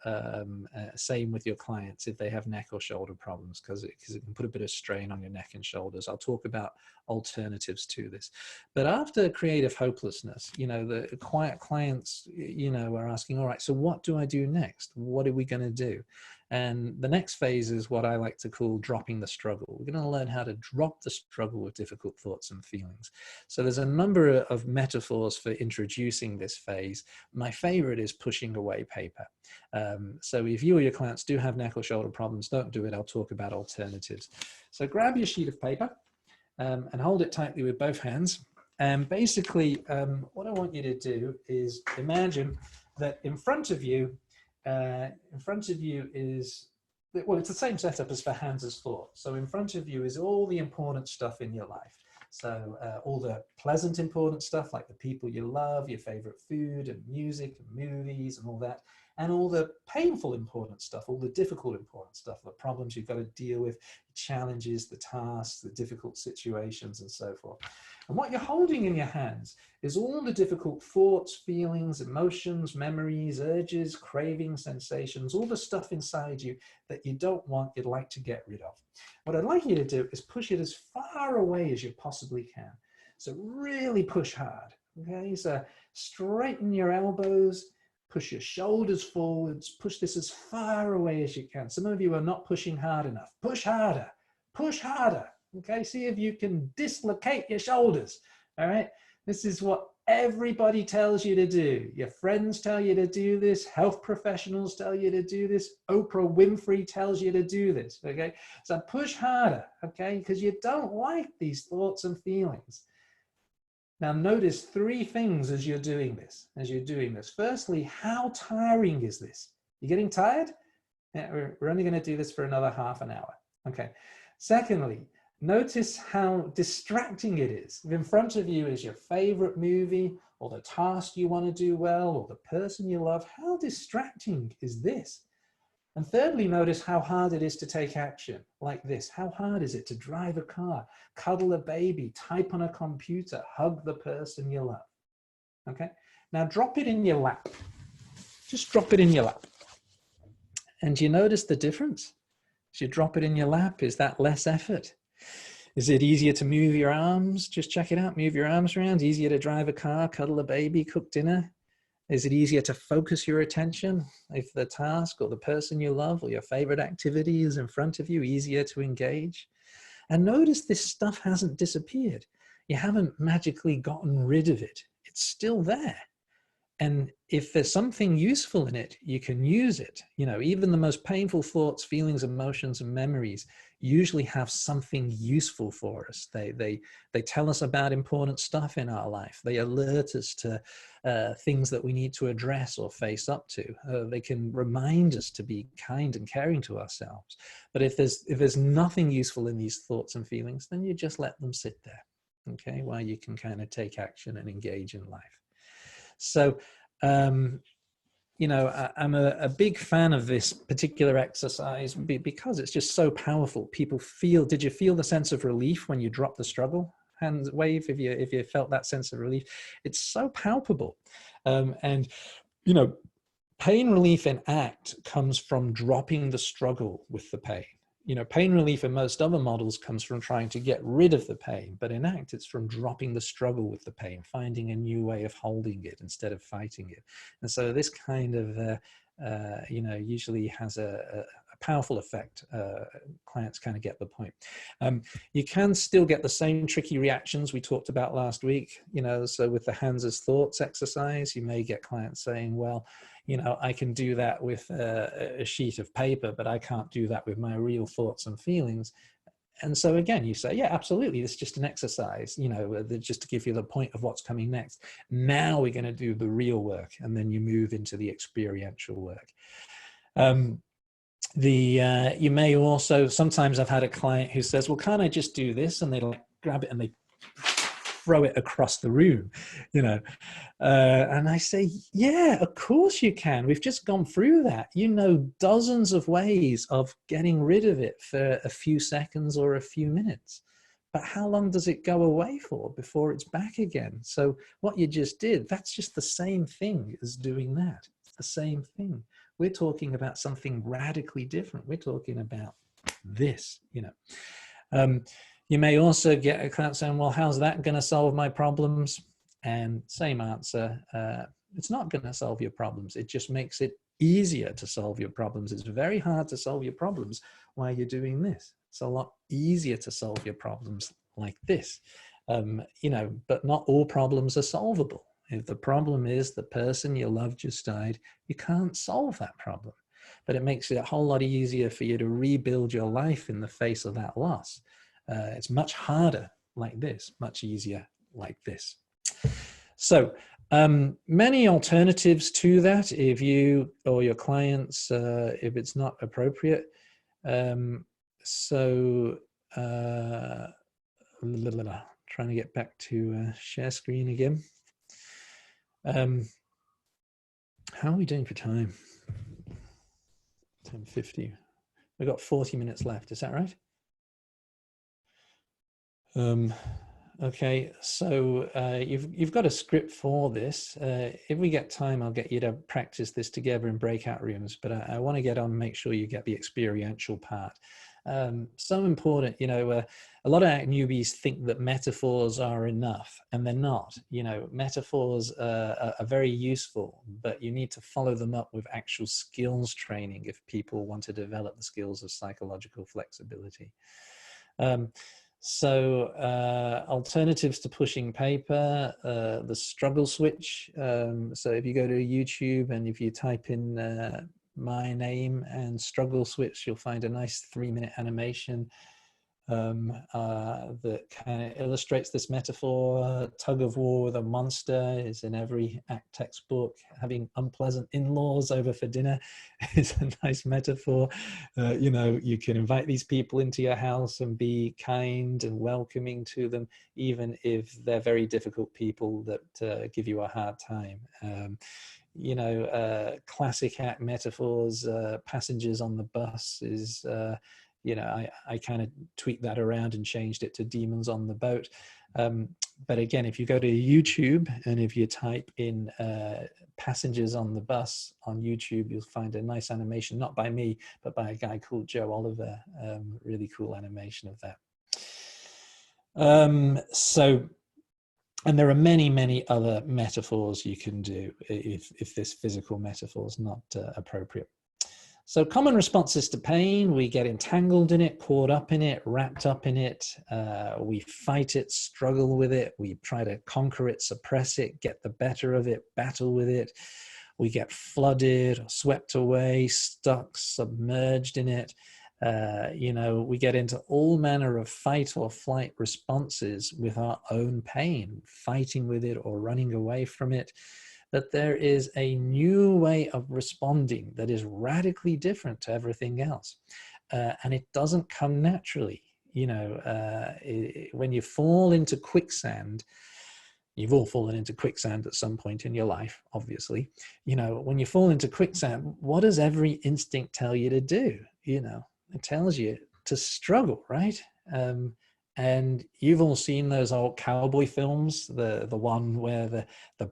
S1: Same with your clients if they have neck or shoulder problems, because it can put a bit of strain on your neck and shoulders. I'll talk about alternatives to this. But after creative hopelessness, you know, the quiet clients, you know, are asking, all right, so what do I do next? What are we going to do? And the next phase is what I like to call dropping the struggle. We're going to learn how to drop the struggle with difficult thoughts and feelings. So there's a number of metaphors for introducing this phase. My favorite is pushing away paper. So if you or your clients do have neck or shoulder problems, don't do it. I'll talk about alternatives. So grab your sheet of paper and hold it tightly with both hands. And basically, what I want you to do is imagine that in front of you is, well, it's the same setup as for hands as thought. So in front of you is all the important stuff in your life. So all the pleasant important stuff, like the people you love, your favorite food and music and movies and all that. And all the painful important stuff, all the difficult important stuff, the problems you've got to deal with, challenges, the tasks, the difficult situations, and so forth. And what you're holding in your hands is all the difficult thoughts, feelings, emotions, memories, urges, cravings, sensations, all the stuff inside you that you don't want, you'd like to get rid of. What I'd like you to do is push it as far away as you possibly can. So really push hard, Okay, so straighten your elbows, push your shoulders forwards, push this as far away as you can. Some of you are not pushing hard enough. Push harder, push harder. Okay, see if you can dislocate your shoulders. All right, this is what everybody tells you to do. Your friends tell you to do this. Health professionals tell you to do this. Oprah Winfrey tells you to do this. Okay, so push harder. Okay, because you don't like these thoughts and feelings. Now notice three things as you're doing this. Firstly, how tiring is this? You getting tired? Yeah, we're only going to do this for another half an hour. Okay. Secondly, notice how distracting it is. If in front of you is your favorite movie or the task you want to do well or the person you love, how distracting is this? And thirdly, notice how hard it is to take action like this. How hard is it to drive a car, cuddle a baby, type on a computer, hug the person you love? Okay, now drop it in your lap. Just drop it in your lap. And you notice the difference? As you drop it in your lap, is that less effort? Is it easier to move your arms? Just check it out, move your arms around. Easier to drive a car, cuddle a baby, cook dinner? Is it easier to focus your attention if the task or the person you love or your favorite activity is in front of you, easier to engage? And notice this stuff hasn't disappeared. You haven't magically gotten rid of it. It's still there. And if there's something useful in it, you can use it. You know, even the most painful thoughts, feelings, emotions, and memories usually have something useful for us. They tell us about important stuff in our life. They alert us to things that we need to address or face up to. They can remind us to be kind and caring to ourselves. But if there's nothing useful in these thoughts and feelings, then you just let them sit there, okay, while you can kind of take action and engage in life. So, you know, I'm a big fan of this particular exercise because it's just so powerful. People feel, did you feel the sense of relief when you dropped the struggle? Hands wave if you felt that sense of relief. It's so palpable. And, you know, pain relief in ACT comes from dropping the struggle with the pain. You know, pain relief in most other models comes from trying to get rid of the pain, but in ACT, it's from dropping the struggle with the pain, finding a new way of holding it instead of fighting it. And so this kind of, you know, usually has a powerful effect. Clients kind of get the point. You can still get the same tricky reactions we talked about last week, you know, so with the hands as thoughts exercise, you may get clients saying, well, you know, I can do that with a sheet of paper, but I can't do that with my real thoughts and feelings. And so again, you say, yeah, absolutely, this is just an exercise, you know, just to give you the point of what's coming next. Now we're going to do the real work, and then you move into the experiential work. You may also, sometimes I've had a client who says, well, can't I just do this? And they like grab it and they throw it across the room, you know. And I say, yeah, of course you can. We've just gone through that. You know, dozens of ways of getting rid of it for a few seconds or a few minutes. But how long does it go away for before it's back again? So what you just did, that's just the same thing as doing that. It's the same thing. We're talking about something radically different. We're talking about this, you know. You may also get a client saying, well, how's that going to solve my problems? And same answer, it's not going to solve your problems. It just makes it easier to solve your problems. It's very hard to solve your problems while you're doing this. It's a lot easier to solve your problems like this, you know, but not all problems are solvable. If the problem is the person you love just died, you can't solve that problem. But it makes it a whole lot easier for you to rebuild your life in the face of that loss. It's much harder like this, much easier like this. So many alternatives to that if you or your clients, if it's not appropriate. Trying to get back to share screen again. How are we doing for time? 10:50. We've got 40 minutes left. Is that right? Okay, so you've got a script for this. If we get time, I'll get you to practice this together in breakout rooms, but I want to get on and make sure you get the experiential part. So important. A lot of newbies think that metaphors are enough, and they're not. Metaphors are very useful, but you need to follow them up with actual skills training if people want to develop the skills of psychological flexibility. Alternatives to pushing paper, the struggle switch. So if you go to YouTube and if you type in my name and struggle switch, you'll find a nice 3-minute animation that kind of illustrates this metaphor. Tug of war with a monster is in every ACT textbook. Having unpleasant in-laws over for dinner is a nice metaphor. You can invite these people into your house and be kind and welcoming to them, even if they're very difficult people that give you a hard time. Classic ACT metaphors, passengers on the bus is, I kind of tweaked that around and changed it to demons on the boat. But again, if you go to YouTube and if you type in passengers on the bus on YouTube, you'll find a nice animation, not by me, but by a guy called Joe Oliver. Really cool animation of that. And there are many, many other metaphors you can do if this physical metaphor is not appropriate. So common responses to pain: we get entangled in it, caught up in it, wrapped up in it. We fight it, struggle with it. We try to conquer it, suppress it, get the better of it, battle with it. We get flooded, swept away, stuck, submerged in it. We get into all manner of fight or flight responses with our own pain, fighting with it or running away from it. That there is a new way of responding that is radically different to everything else. And it doesn't come naturally. When you fall into quicksand, you've all fallen into quicksand at some point in your life, obviously. When you fall into quicksand, what does every instinct tell you to do? It tells you to struggle, right? And you've all seen those old cowboy films, the one where the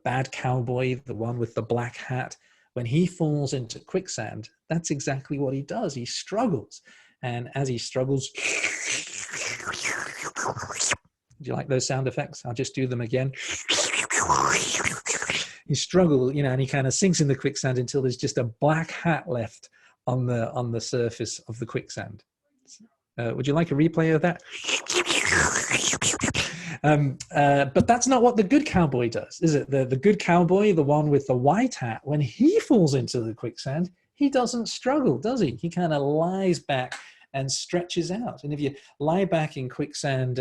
S1: bad cowboy, the one with the black hat, when he falls into quicksand, that's exactly what he does. He struggles. And as he struggles, do you like those sound effects? I'll just do them again. He struggles, and he kind of sinks in the quicksand until there's just a black hat left on the surface of the quicksand. Would you like a replay of that? But that's not what the good cowboy does, is it? The good cowboy, the one with the white hat, when he falls into the quicksand, he doesn't struggle, does he? He kind of lies back and stretches out. And if you lie back in quicksand,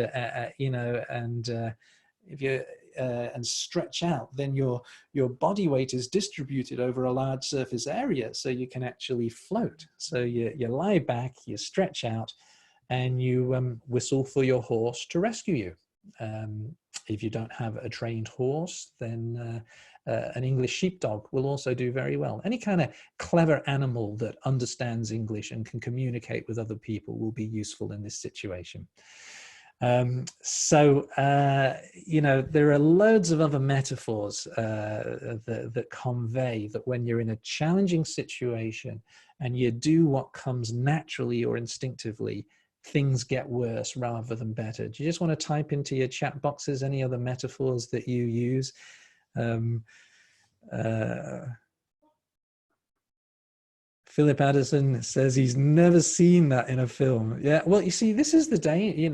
S1: and stretch out, then your body weight is distributed over a large surface area, so you can actually float. So you lie back, you stretch out, and you whistle for your horse to rescue you. If you don't have a trained horse, then an English sheepdog will also do very well. Any kind of clever animal that understands English and can communicate with other people will be useful in this situation. There are loads of other metaphors that convey that when you're in a challenging situation and you do what comes naturally or instinctively, things get worse rather than better. Do you just want to type into your chat boxes any other metaphors that you use? Philip Addison says he's never seen that in a film. Yeah, well, you see, this is the day,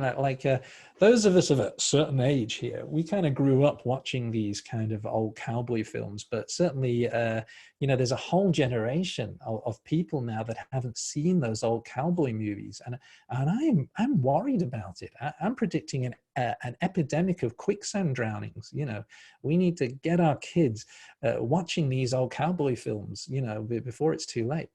S1: those of us of a certain age here, we kind of grew up watching these kind of old cowboy films, but certainly, there's a whole generation of people now that haven't seen those old cowboy movies. And I'm worried about it. I'm predicting an epidemic of quicksand drownings. We need to get our kids watching these old cowboy films, before it's too late.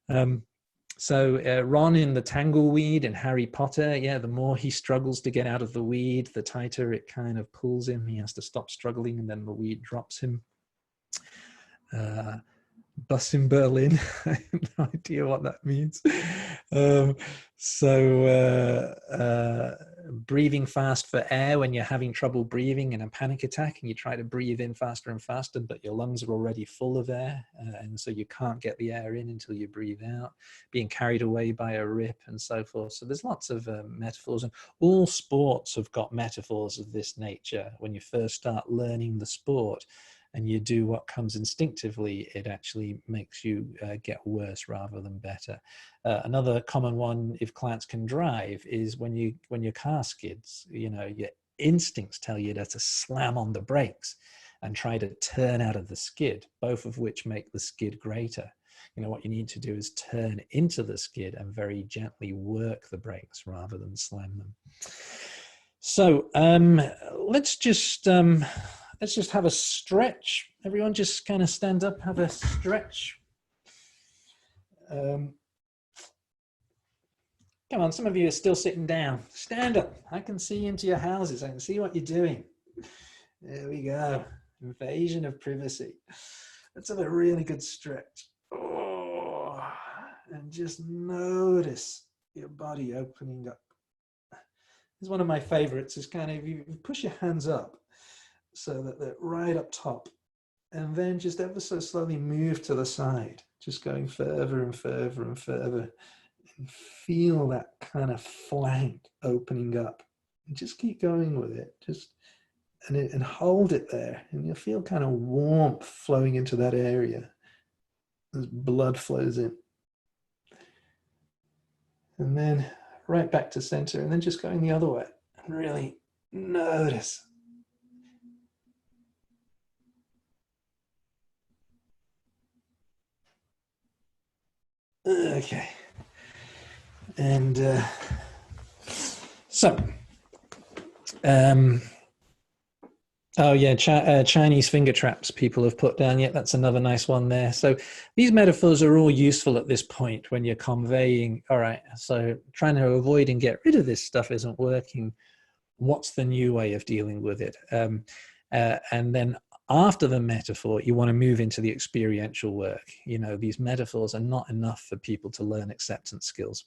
S1: Ron in the tangleweed in Harry Potter, the more he struggles to get out of the weed, the tighter it kind of pulls him. He has to stop struggling and then the weed drops him. Bus in Berlin, I have no idea what that means. breathing fast for air when you're having trouble breathing in a panic attack, and you try to breathe in faster and faster, but your lungs are already full of air, and so you can't get the air in until you breathe out, being carried away by a rip and so forth. So there's lots of metaphors, and all sports have got metaphors of this nature. When you first start learning the sport and you do what comes instinctively, it actually makes you get worse rather than better. Another common one, if clients can drive, is when your car skids, you know, your instincts tell you to slam on the brakes and try to turn out of the skid, both of which make the skid greater. You know, what you need to do is turn into the skid and very gently work the brakes rather than slam them. So let's just have a stretch. Everyone just kind of stand up, have a stretch. Come on, some of you are still sitting down. Stand up. I can see into your houses. I can see what you're doing. There we go. Invasion of privacy. Let's have a really good stretch. Oh, and just notice your body opening up. This is one of my favorites. Is kind of, you push your hands up so that they're right up top, and then just ever so slowly move to the side, just going further and further and further. And feel that kind of flank opening up, and just keep going with it. And hold it there, and you'll feel kind of warmth flowing into that area as blood flows in. And then right back to center, and then just going the other way, and really notice. Okay. And oh yeah, Chinese finger traps people have put down. Yeah, that's another nice one there. So these metaphors are all useful at this point when you're conveying, all right, so trying to avoid and get rid of this stuff isn't working. What's the new way of dealing with it? And then after the metaphor, you want to move into the experiential work. You know, these metaphors are not enough for people to learn acceptance skills.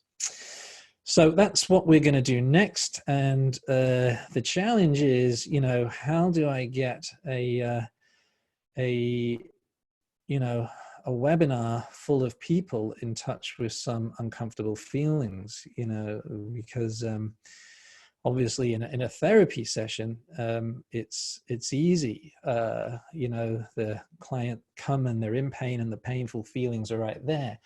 S1: So that's what we're going to do next. And the challenge is, you know, how do I get a webinar full of people in touch with some uncomfortable feelings, you know, because obviously in a therapy session, it's easy. You know, the client come and they're in pain and the painful feelings are right there.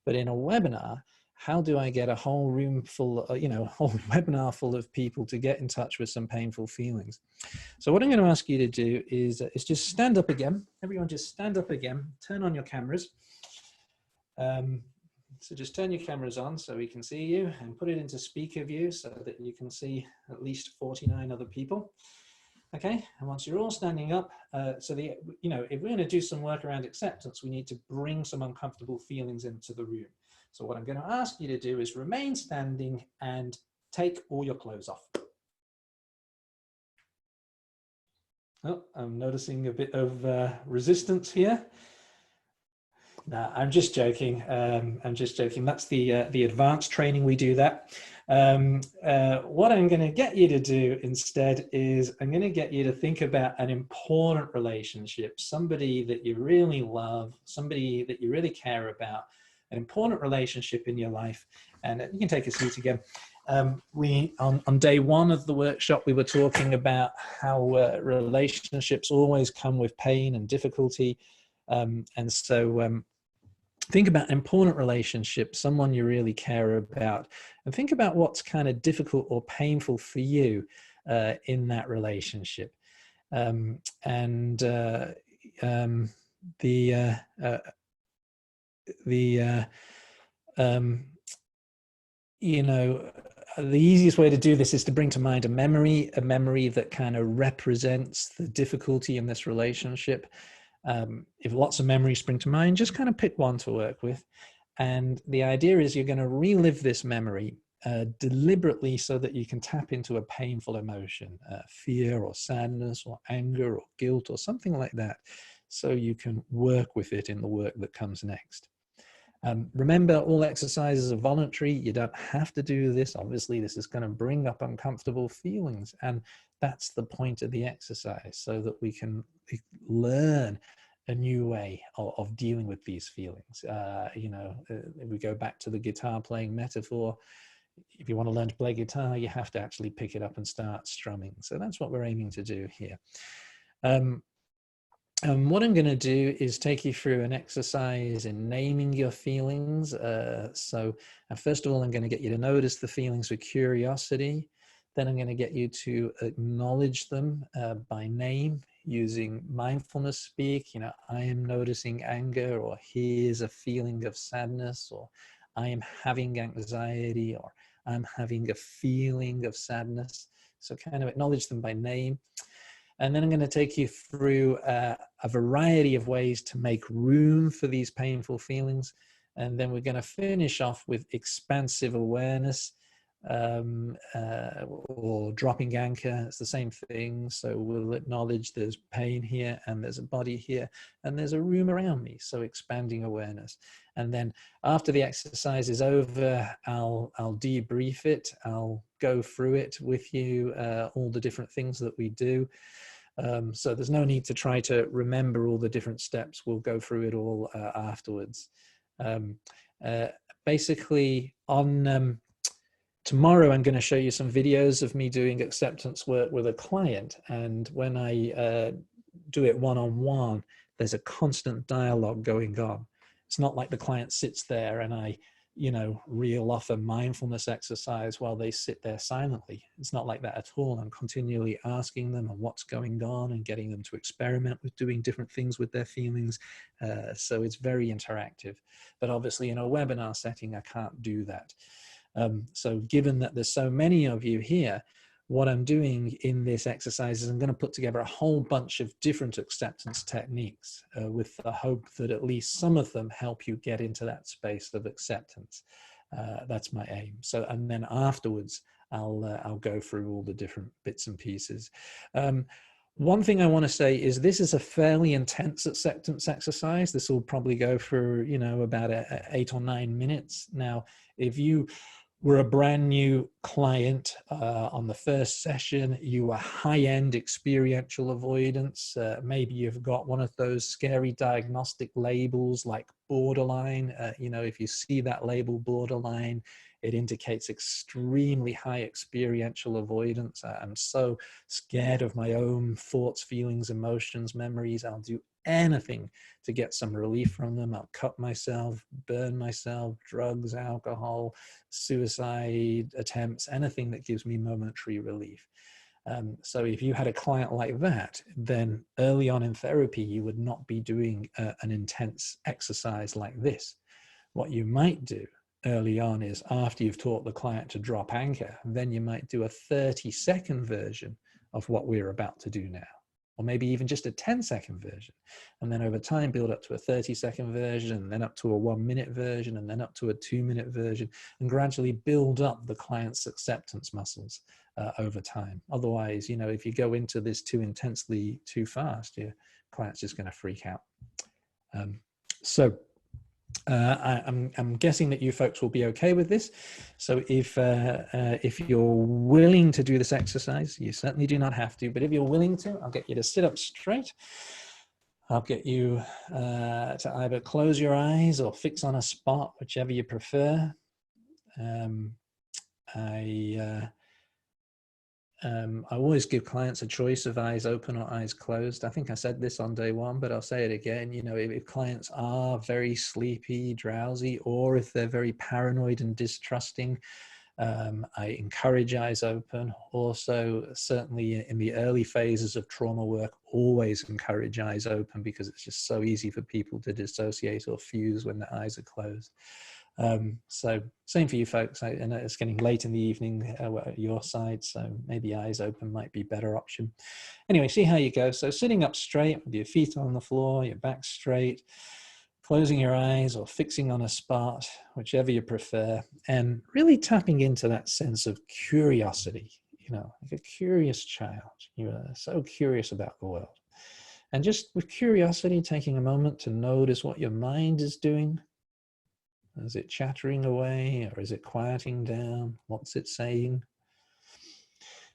S1: But in a webinar, how do I get a whole room full, a whole webinar full of people to get in touch with some painful feelings? So what I'm going to ask you to do is just stand up again. Everyone just stand up again, turn on your cameras. So just turn your cameras on so we can see you, and put it into speaker view so that you can see at least 49 other people. Okay, and once you're all standing up, if we're going to do some work around acceptance, we need to bring some uncomfortable feelings into the room. So what I'm going to ask you to do is remain standing and take all your clothes off. Oh, I'm noticing a bit of resistance here. No, I'm just joking. I'm just joking. That's the advanced training. We do that. What I'm going to get you to do instead is I'm going to get you to think about an important relationship, somebody that you really love, somebody that you really care about, an important relationship in your life. And you can take a seat again. On day one of the workshop, we were talking about how relationships always come with pain and difficulty. And so think about an important relationship, someone you really care about, and think about what's kind of difficult or painful for you in that relationship. The easiest way to do this is to bring to mind a memory that kind of represents the difficulty in this relationship. If lots of memories spring to mind, just kind of pick one to work with. And the idea is you're going to relive this memory deliberately so that you can tap into a painful emotion, fear or sadness or anger or guilt or something like that, so you can work with it in the work that comes next. Remember, all exercises are voluntary. You don't have to do this. Obviously, this is going to bring up uncomfortable feelings. And that's the point of the exercise, so that we can learn a new way of dealing with these feelings. If we go back to the guitar playing metaphor, if you want to learn to play guitar, you have to actually pick it up and start strumming. So that's what we're aiming to do here. And what I'm going to do is take you through an exercise in naming your feelings. First of all, I'm going to get you to notice the feelings with curiosity. Then I'm going to get you to acknowledge them by name using mindfulness speak. I am noticing anger, or here's a feeling of sadness, or I am having anxiety, or I'm having a feeling of sadness. So kind of acknowledge them by name. And then I'm going to take you through a variety of ways to make room for these painful feelings. And then we're going to finish off with expansive awareness, or dropping anchor. It's the same thing. So we'll acknowledge there's pain here, and there's a body here, and there's a room around me. So expanding awareness. And then after the exercise is over, I'll debrief it. I'll go through it with you, all the different things that we do. So there's no need to try to remember all the different steps. We'll go through it all afterwards. Basically, on tomorrow, I'm going to show you some videos of me doing acceptance work with a client. And when I do it one-on-one, there's a constant dialogue going on. It's not like the client sits there and I reel off a mindfulness exercise while they sit there silently. It's not like that at all. I'm continually asking them what's going on and getting them to experiment with doing different things with their feelings. So it's very interactive. But obviously in a webinar setting, I can't do that. So given that there's so many of you here, what I'm doing in this exercise is I'm going to put together a whole bunch of different acceptance techniques with the hope that at least some of them help you get into that space of acceptance. That's my aim. So, and then afterwards, I'll go through all the different bits and pieces. One thing I want to say is this is a fairly intense acceptance exercise. This will probably go for, about 8 or 9 minutes. Now, if you were a brand new client on the first session, you were high-end experiential avoidance. Maybe you've got one of those scary diagnostic labels like borderline. If you see that label borderline, it indicates extremely high experiential avoidance. I'm so scared of my own thoughts, feelings, emotions, memories. I'll do anything to get some relief from them. I'll cut myself, burn myself, drugs, alcohol, suicide attempts, anything that gives me momentary relief. So if you had a client like that, then early on in therapy, you would not be doing an intense exercise like this. What you might do early on is, after you've taught the client to drop anchor, then you might do a 30-second version of what we're about to do now. Or maybe even just a 10-second version. And then over time, build up to a 30-second version, and then up to a 1-minute version, and then up to a 2-minute version, and gradually build up the client's acceptance muscles over time. Otherwise, if you go into this too intensely, too fast, your client's just going to freak out. I'm guessing that you folks will be okay with this. So if you're willing to do this exercise, you certainly do not have to, but if you're willing to, I'll get you to sit up straight. I'll get you to either close your eyes or fix on a spot, whichever you prefer. I always give clients a choice of eyes open or eyes closed. I think I said this on day one, but I'll say it again. If clients are very sleepy, drowsy, or if they're very paranoid and distrusting, I encourage eyes open. Also, certainly in the early phases of trauma work, always encourage eyes open, because it's just so easy for people to dissociate or fuse when their eyes are closed. So same for you folks. I know it's getting late in the evening at your side, so maybe eyes open might be a better option. Anyway, see how you go. So sitting up straight with your feet on the floor, your back straight, closing your eyes or fixing on a spot, whichever you prefer, and really tapping into that sense of curiosity, like a curious child. You are so curious about the world. And just with curiosity, taking a moment to notice what your mind is doing. Is it chattering away, or is it quieting down? What's it saying?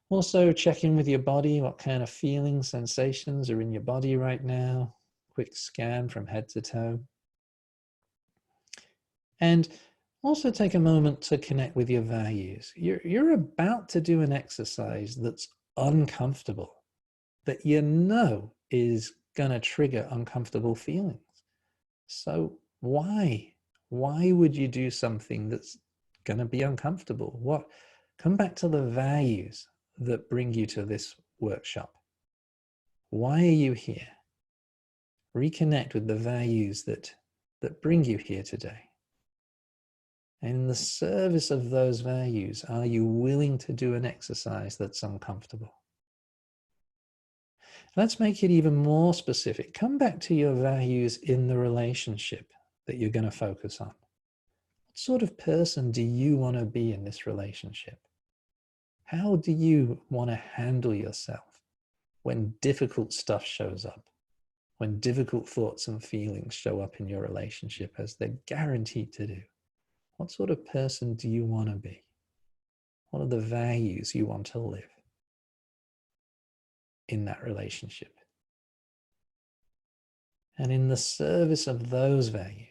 S1: Also, check in with your body. What kind of feelings, sensations are in your body right now? Quick scan from head to toe. And also take a moment to connect with your values. You're about to do an exercise that's uncomfortable, that you know is going to trigger uncomfortable feelings. So why? Why would you do something that's going to be uncomfortable? Come back to the values that bring you to this workshop. Why are you here? Reconnect with the values that bring you here today. And in the service of those values, are you willing to do an exercise that's uncomfortable? Let's make it even more specific. Come back to your values in the relationship that you're going to focus on. What sort of person do you want to be in this relationship? How do you want to handle yourself when difficult stuff shows up? When difficult thoughts and feelings show up in your relationship, as they're guaranteed to do? What sort of person do you want to be? What are the values you want to live in that relationship? And in the service of those values,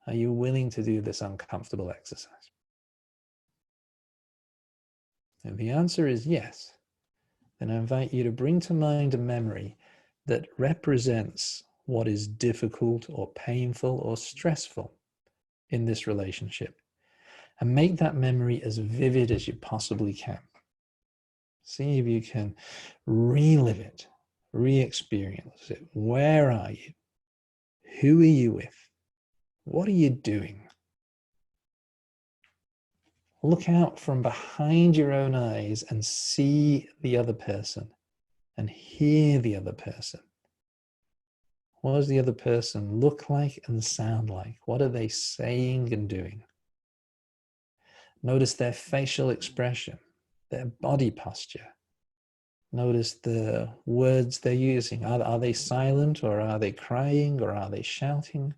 S1: are you willing to do this uncomfortable exercise? If the answer is yes, then I invite you to bring to mind a memory that represents what is difficult or painful or stressful in this relationship, and make that memory as vivid as you possibly can. See if you can relive it, re-experience it. Where are you? Who are you with? What are you doing? Look out from behind your own eyes and see the other person and hear the other person. What does the other person look like and sound like? What are they saying and doing? Notice their facial expression, their body posture. Notice the words they're using. Are they silent, or are they crying, or are they shouting?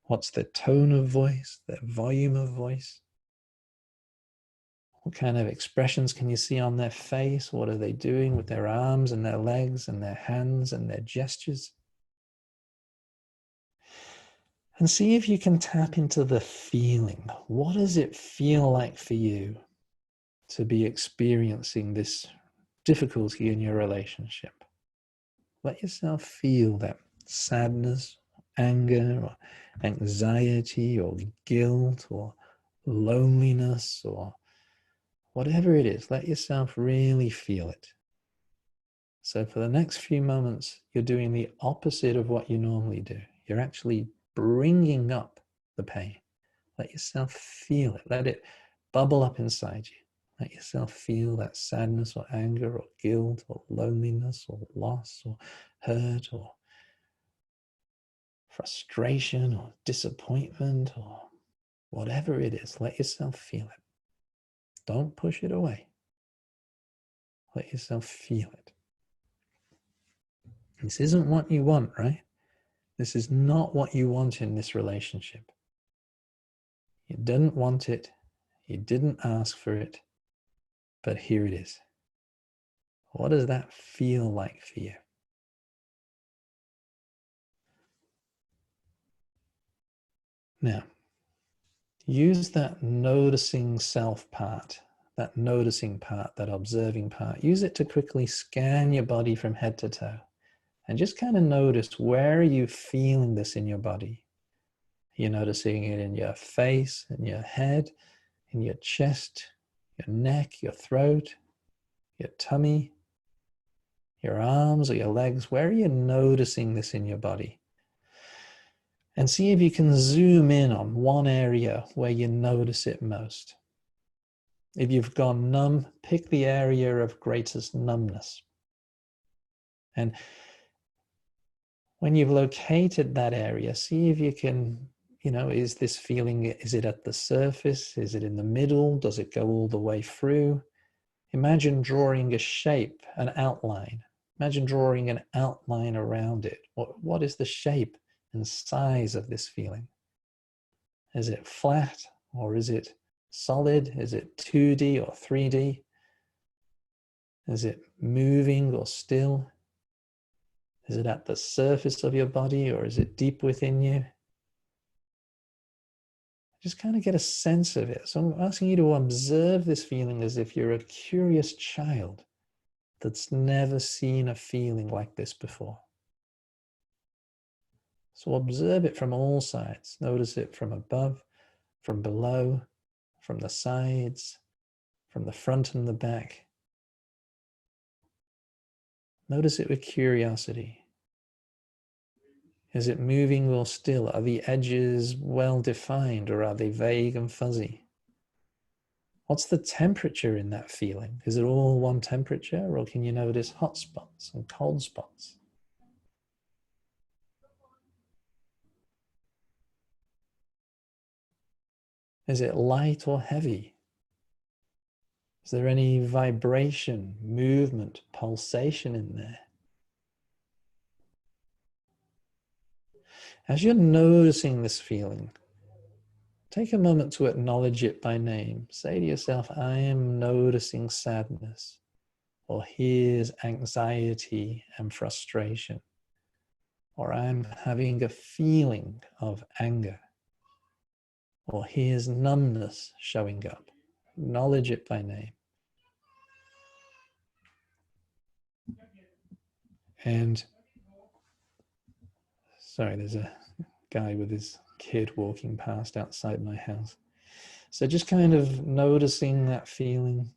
S1: What's their tone of voice, their volume of voice? What kind of expressions can you see on their face? What are they doing with their arms and their legs and their hands and their gestures? And see if you can tap into the feeling. What does it feel like for you to be experiencing this difficulty in your relationship? Let yourself feel that sadness, anger, or anxiety, or guilt, or loneliness, or whatever it is. Let yourself really feel it. So for the next few moments, you're doing the opposite of what you normally do. You're actually bringing up the pain. Let yourself feel it. Let it bubble up inside you. Let yourself feel that sadness or anger or guilt or loneliness or loss or hurt or frustration or disappointment or whatever it is. Let yourself feel it. Don't push it away. Let yourself feel it. This isn't what you want, right? This is not what you want in this relationship. You didn't want it. You didn't ask for it. But here it is. What does that feel like for you? Now, use that noticing self part, that noticing part, that observing part. Use it to quickly scan your body from head to toe. And just kind of notice, where are you feeling this in your body? You're noticing it in your face, in your head, in your chest, your neck, your throat, your tummy, your arms or your legs. Where are you noticing this in your body? And see if you can zoom in on one area where you notice it most. If you've gone numb, pick the area of greatest numbness. And when you've located that area, see if you can, is this feeling, is it at the surface? Is it in the middle? Does it go all the way through? Imagine drawing a shape, an outline. Imagine drawing an outline around it. What is the shape and size of this feeling? Is it flat or is it solid? Is it 2D or 3D? Is it moving or still? Is it at the surface of your body or is it deep within you? Just kind of get a sense of it. So I'm asking you to observe this feeling as if you're a curious child that's never seen a feeling like this before. So observe it from all sides. Notice it from above, from below, from the sides, from the front and the back. Notice it with curiosity. Is it moving or still? Are the edges well defined or are they vague and fuzzy? What's the temperature in that feeling? Is it all one temperature or can you notice hot spots and cold spots? Is it light or heavy? Is there any vibration, movement, pulsation in there? As you're noticing this feeling, take a moment to acknowledge it by name. Say to yourself, I am noticing sadness, or here's anxiety and frustration, or I'm having a feeling of anger, or here's numbness showing up. Acknowledge it by name. And sorry, there's a guy with his kid walking past outside my house. So just kind of noticing that feeling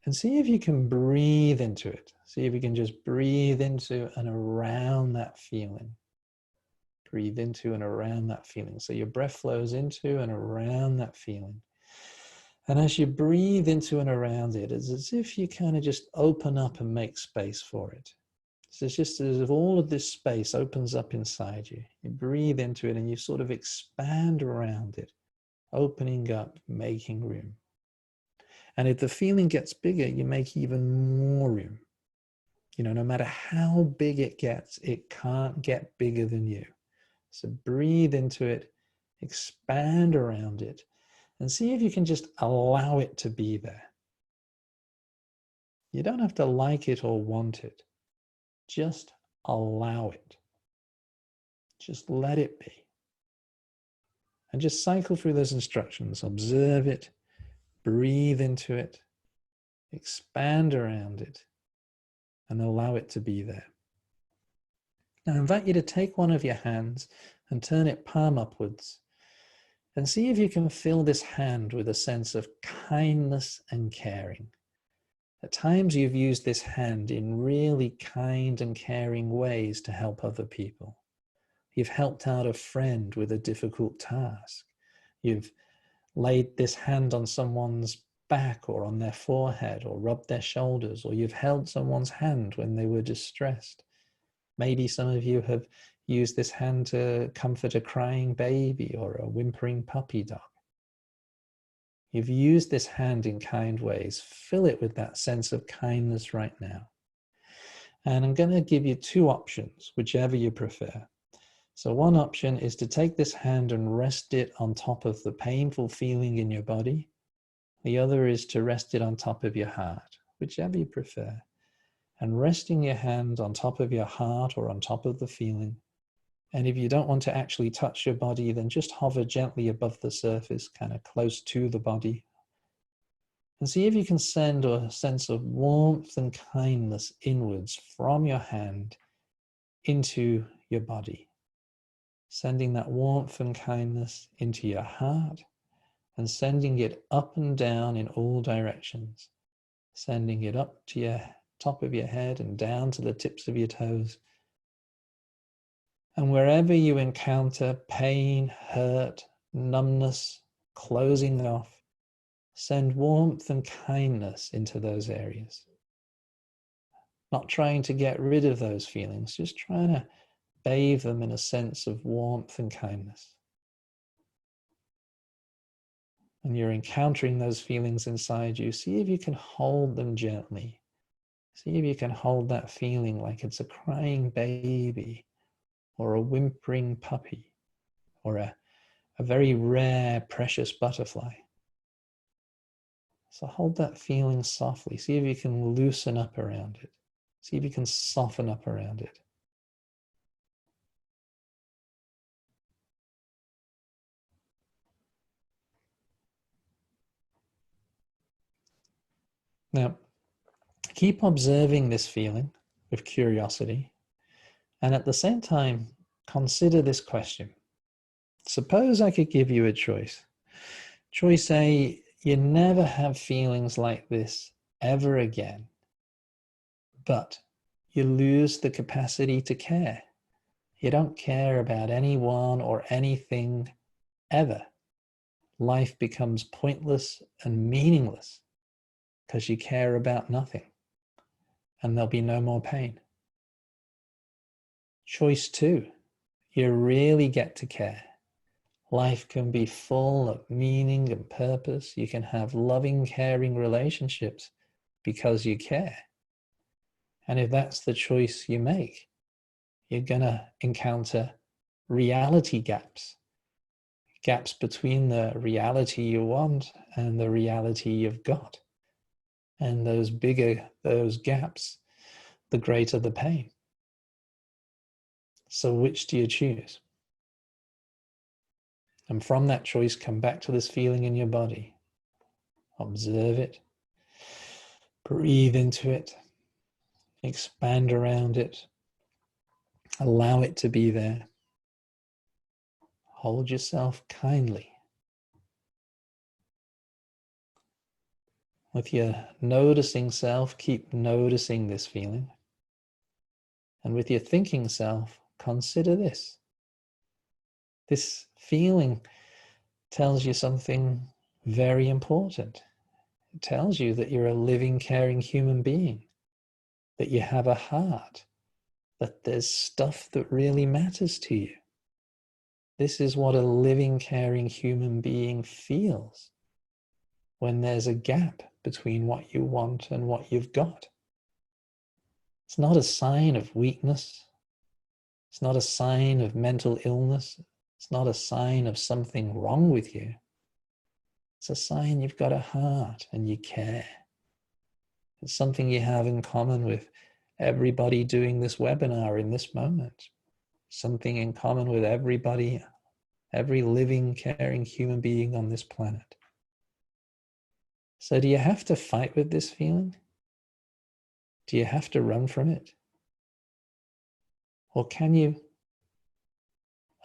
S1: and see if you can breathe into it. See if you can just breathe into and around that feeling. Breathe into and around that feeling. So your breath flows into and around that feeling. And as you breathe into and around it, it's as if you kind of just open up and make space for it. So it's just as if all of this space opens up inside you. You breathe into it and you sort of expand around it, opening up, making room. And if the feeling gets bigger, you make even more room. You know, no matter how big it gets, it can't get bigger than you. So breathe into it, expand around it, and see if you can just allow it to be there. You don't have to like it or want it. Just allow it. Just let it be. And just cycle through those instructions. Observe it, breathe into it, expand around it, and allow it to be there. Now I invite you to take one of your hands and turn it palm upwards and see if you can fill this hand with a sense of kindness and caring. At times you've used this hand in really kind and caring ways to help other people. You've helped out a friend with a difficult task. You've laid this hand on someone's back or on their forehead or rubbed their shoulders, or you've held someone's hand when they were distressed. Maybe some of you have used this hand to comfort a crying baby or a whimpering puppy dog. You've used this hand in kind ways. Fill it with that sense of kindness right now. And I'm going to give you two options, whichever you prefer. So one option is to take this hand and rest it on top of the painful feeling in your body. The other is to rest it on top of your heart, whichever you prefer. And resting your hand on top of your heart or on top of the feeling. And if you don't want to actually touch your body, then just hover gently above the surface, kind of close to the body. And see if you can send a sense of warmth and kindness inwards from your hand into your body. Sending that warmth and kindness into your heart and sending it up and down in all directions. Sending it up to your top of your head and down to the tips of your toes. And wherever you encounter pain, hurt, numbness, closing off, send warmth and kindness into those areas. Not trying to get rid of those feelings, just trying to bathe them in a sense of warmth and kindness. And you're encountering those feelings inside you, see if you can hold them gently. See if you can hold that feeling like it's a crying baby or a whimpering puppy or a a very rare, precious butterfly. So hold that feeling softly. See if you can loosen up around it. See if you can soften up around it. Now, keep observing this feeling with curiosity, and at the same time, consider this question. Suppose I could give you a choice. Choice A, you never have feelings like this ever again, but you lose the capacity to care. You don't care about anyone or anything ever. Life becomes pointless and meaningless because you care about nothing, and there'll be no more pain. Choice 2, you really get to care. Life can be full of meaning and purpose. You can have loving, caring relationships because you care. And if that's the choice you make, you're going to encounter reality gaps. Gaps between the reality you want and the reality you've got. And those bigger those gaps, the greater the pain. So which do you choose? And from that choice, come back to this feeling in your body. Observe it. Breathe into it. Expand around it. Allow it to be there. Hold yourself kindly. With your noticing self, keep noticing this feeling. And with your thinking self, consider this. This feeling tells you something very important. It tells you that you're a living, caring human being, that you have a heart, that there's stuff that really matters to you. This is what a living, caring human being feels when there's a gap between what you want and what you've got. It's not a sign of weakness. It's not a sign of mental illness. It's not a sign of something wrong with you. It's a sign you've got a heart and you care. It's something you have in common with everybody doing this webinar in this moment. Something in common with everybody, every living, caring human being on this planet. So do you have to fight with this feeling? Do you have to run from it? Or can you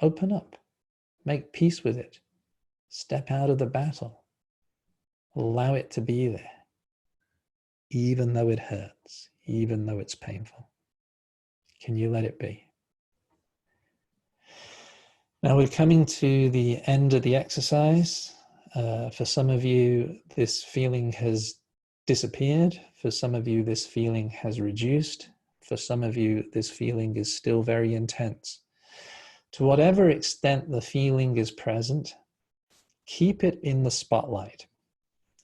S1: open up, make peace with it, step out of the battle, allow it to be there, even though it hurts, even though it's painful? Can you let it be? Now we're coming to the end of the exercise. For some of you, this feeling has disappeared. For some of you, this feeling has reduced. For some of you, this feeling is still very intense. To whatever extent the feeling is present, keep it in the spotlight.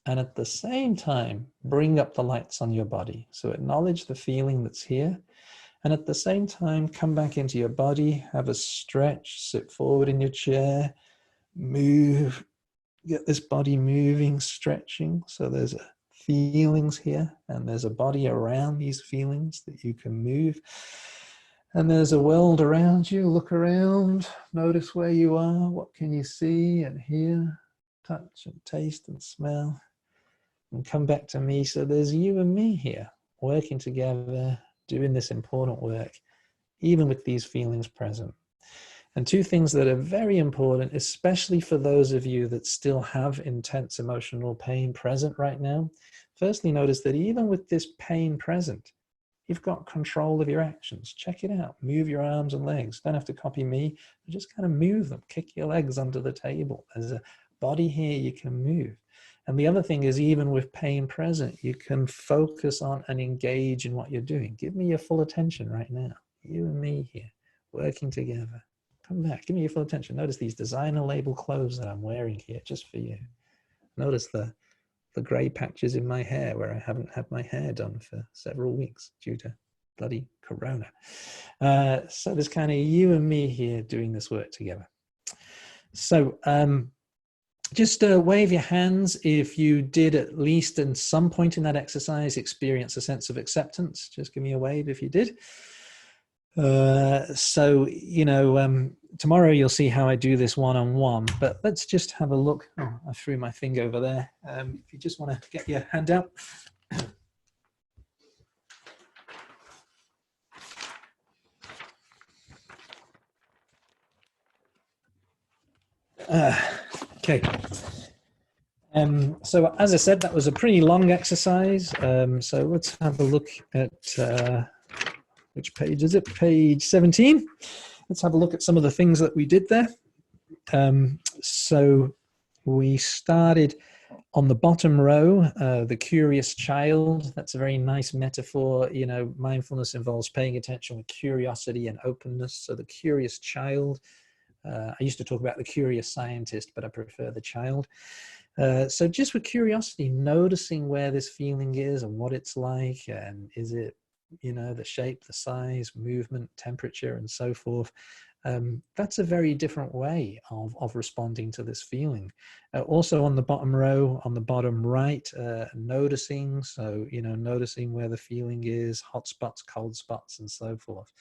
S1: And at the same time, bring up the lights on your body. So acknowledge the feeling that's here. And at the same time, come back into your body, have a stretch, sit forward in your chair, move, get this body moving, stretching. So there's feelings here, and there's a body around these feelings that you can move. And there's a world around you. Look around, notice where you are. What can you see and hear, touch and taste and smell? And come back to me. So there's you and me here, working together, doing this important work, even with these feelings present. And two things that are very important, especially for those of you that still have intense emotional pain present right now. Firstly, notice that even with this pain present, you've got control of your actions. Check it out. Move your arms and legs. Don't have to copy me. Just kind of move them. Kick your legs under the table. There's a body here you can move. And the other thing is, even with pain present, you can focus on and engage in what you're doing. Give me your full attention right now. You and me here, working together. Come back. Give me your full attention. Notice these designer label clothes that I'm wearing here just for you. Notice the gray patches in my hair where I haven't had my hair done for several weeks due to bloody corona. So there's kind of you and me here doing this work together. So just wave your hands if you did at least in some point in that exercise experience a sense of acceptance. Just give me a wave if you did. So, you know, tomorrow you'll see how I do this one-on-one, but let's just have a look. Oh, I threw my thing over there. If you just want to get your hand out. Okay. So as I said, that was a pretty long exercise. So let's have a look at which page is it? Page 17. Let's have a look at some of the things that we did there. So we started on the bottom row, the curious child. That's a very nice metaphor. You know, mindfulness involves paying attention with curiosity and openness. So the curious child. I used to talk about the curious scientist, but I prefer the child. So just with curiosity, noticing where this feeling is and what it's like, and is it, you know, the shape, the size, movement, temperature, and so forth. That's a very different way of responding to this feeling. Also on the bottom row, on the bottom right, noticing, so, you know, noticing where the feeling is, hot spots, cold spots, and so forth.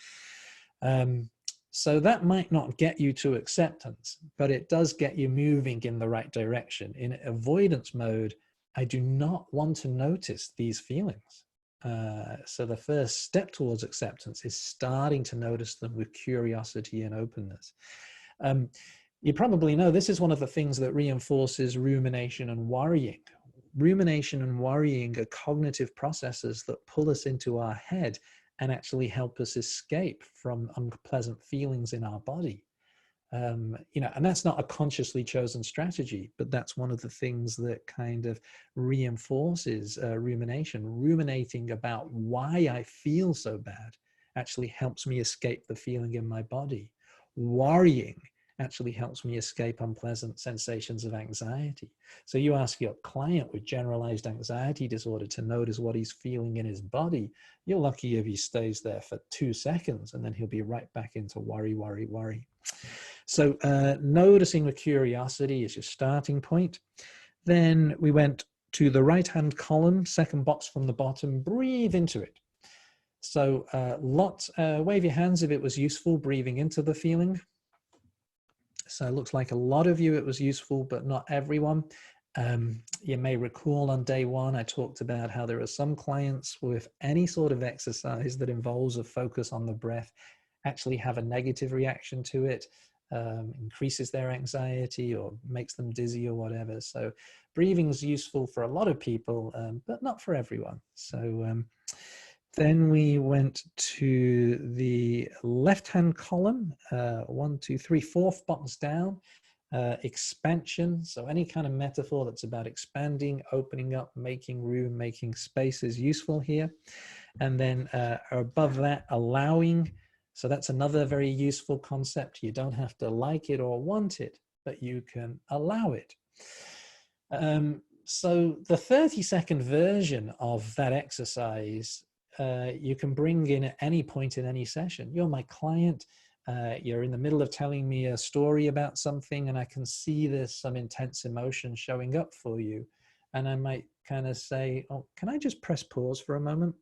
S1: So that might not get you to acceptance, but it does get you moving in the right direction. In avoidance mode, I do not want to notice these feelings. So the first step towards acceptance is starting to notice them with curiosity and openness. You probably know this is one of the things that reinforces rumination and worrying. Rumination and worrying are cognitive processes that pull us into our head and actually help us escape from unpleasant feelings in our body. You know, and that's not a consciously chosen strategy, but that's one of the things that kind of reinforces rumination. Ruminating about why I feel so bad actually helps me escape the feeling in my body. Worrying actually helps me escape unpleasant sensations of anxiety. So you ask your client with generalized anxiety disorder to notice what he's feeling in his body. You're lucky if he stays there for 2 seconds, and then he'll be right back into worry, worry, worry. So noticing with curiosity is your starting point. Then we went to the right-hand column, second box from the bottom, breathe into it. So wave your hands if it was useful, breathing into the feeling. So it looks like a lot of you it was useful, but not everyone. You may recall on day one, I talked about how there are some clients with any sort of exercise that involves a focus on the breath actually have a negative reaction to it, increases their anxiety or makes them dizzy or whatever. So breathing is useful for a lot of people, but not for everyone. So then we went to the left-hand column, 1, 2, 3, fourth box down, expansion. So any kind of metaphor that's about expanding, opening up, making room, making space is useful here. And then above that, allowing. So that's another very useful concept. You don't have to like it or want it, but you can allow it. So the 30-second version of that exercise you can bring in at any point in any session. You're my client. You're in the middle of telling me a story about something, and I can see there's some intense emotion showing up for you. And I might kind of say, oh, can I just press pause for a moment?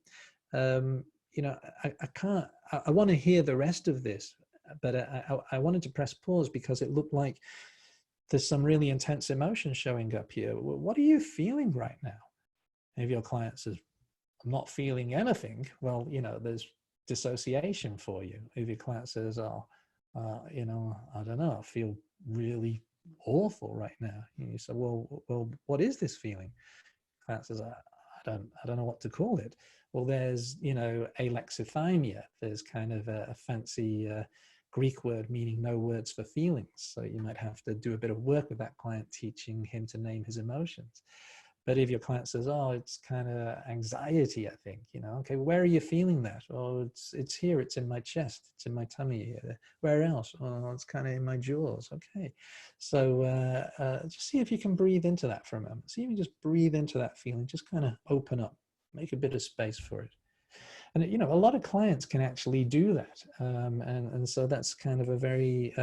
S1: You know, I want to hear the rest of this, but I wanted to press pause because it looked like there's some really intense emotion showing up here. What are you feeling right now? If your client says, I'm not feeling anything, well, you know, there's dissociation for you. If your client says, oh, you know, I don't know, I feel really awful right now. You say, well, what is this feeling? Client says, I don't know what to call it. Well, there's, you know, alexithymia. There's kind of a fancy Greek word meaning no words for feelings. So you might have to do a bit of work with that client, teaching him to name his emotions. But if your client says, oh, it's kind of anxiety, I think, you know, okay, where are you feeling that? Oh, it's here, it's in my chest, it's in my tummy. Where else? Oh, it's kind of in my jaws. Okay. So just see if you can breathe into that for a moment. See if you can just breathe into that feeling, just kind of open up, make a bit of space for it. And, you know, a lot of clients can actually do that. And so that's kind of a very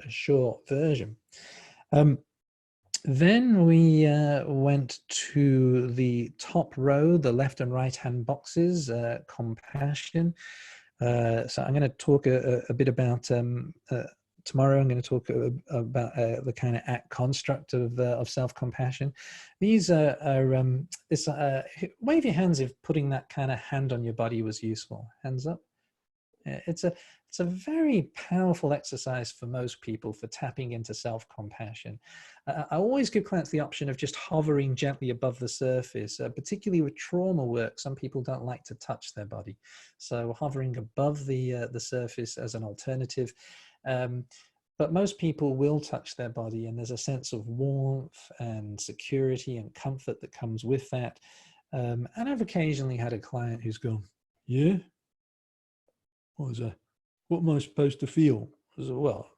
S1: short version. Then we went to the top row, the left and right hand boxes, compassion. So I'm going to talk a bit about tomorrow. I'm going to talk about the kind of ACT construct of self-compassion. These wave your hands if putting that kind of hand on your body was useful. Hands up. It's a very powerful exercise for most people for tapping into self-compassion. I always give clients the option of just hovering gently above the surface, particularly with trauma work. Some people don't like to touch their body, so hovering above the surface as an alternative. But most people will touch their body, and there's a sense of warmth and security and comfort that comes with that. And I've occasionally had a client who's gone, yeah? What am I supposed to feel? I said, well,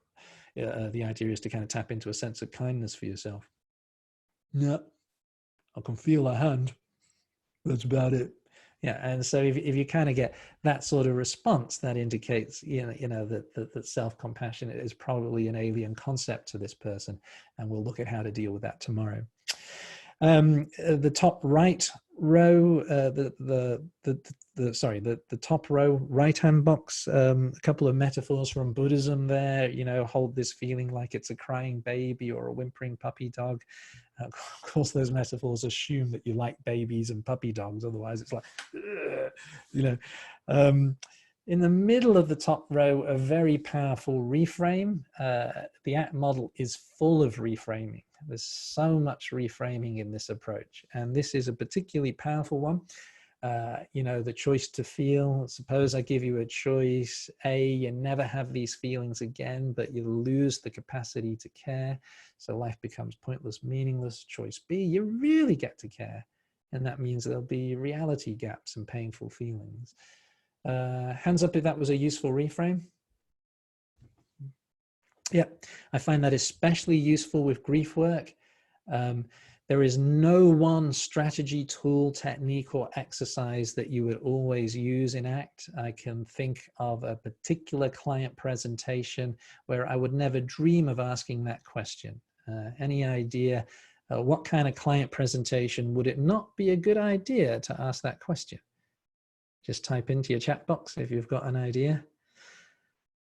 S1: the idea is to kind of tap into a sense of kindness for yourself. No, I can feel a hand. That's about it. Yeah, and so if you kind of get that sort of response, that indicates that self-compassion is probably an alien concept to this person, and we'll look at how to deal with that tomorrow. The top right row, the top row right hand box, a couple of metaphors from Buddhism there. You know, hold this feeling like it's a crying baby or a whimpering puppy dog. Of course, those metaphors assume that you like babies and puppy dogs. Otherwise, it's like, you know. In the middle of the top row, a very powerful reframe. The ACT model is full of reframing. There's so much reframing in this approach, and this is a particularly powerful one. You know, the choice to feel. Suppose I give you a choice. A, you never have these feelings again, but you lose the capacity to care. So life becomes pointless, meaningless. Choice B, you really get to care. And that means there'll be reality gaps and painful feelings. Hands up if that was a useful reframe. Yeah, I find that especially useful with grief work. There is no one strategy, tool, technique, or exercise that you would always use in ACT. I can think of a particular client presentation where I would never dream of asking that question. Any idea what kind of client presentation would it not be a good idea to ask that question? Just type into your chat box if you've got an idea.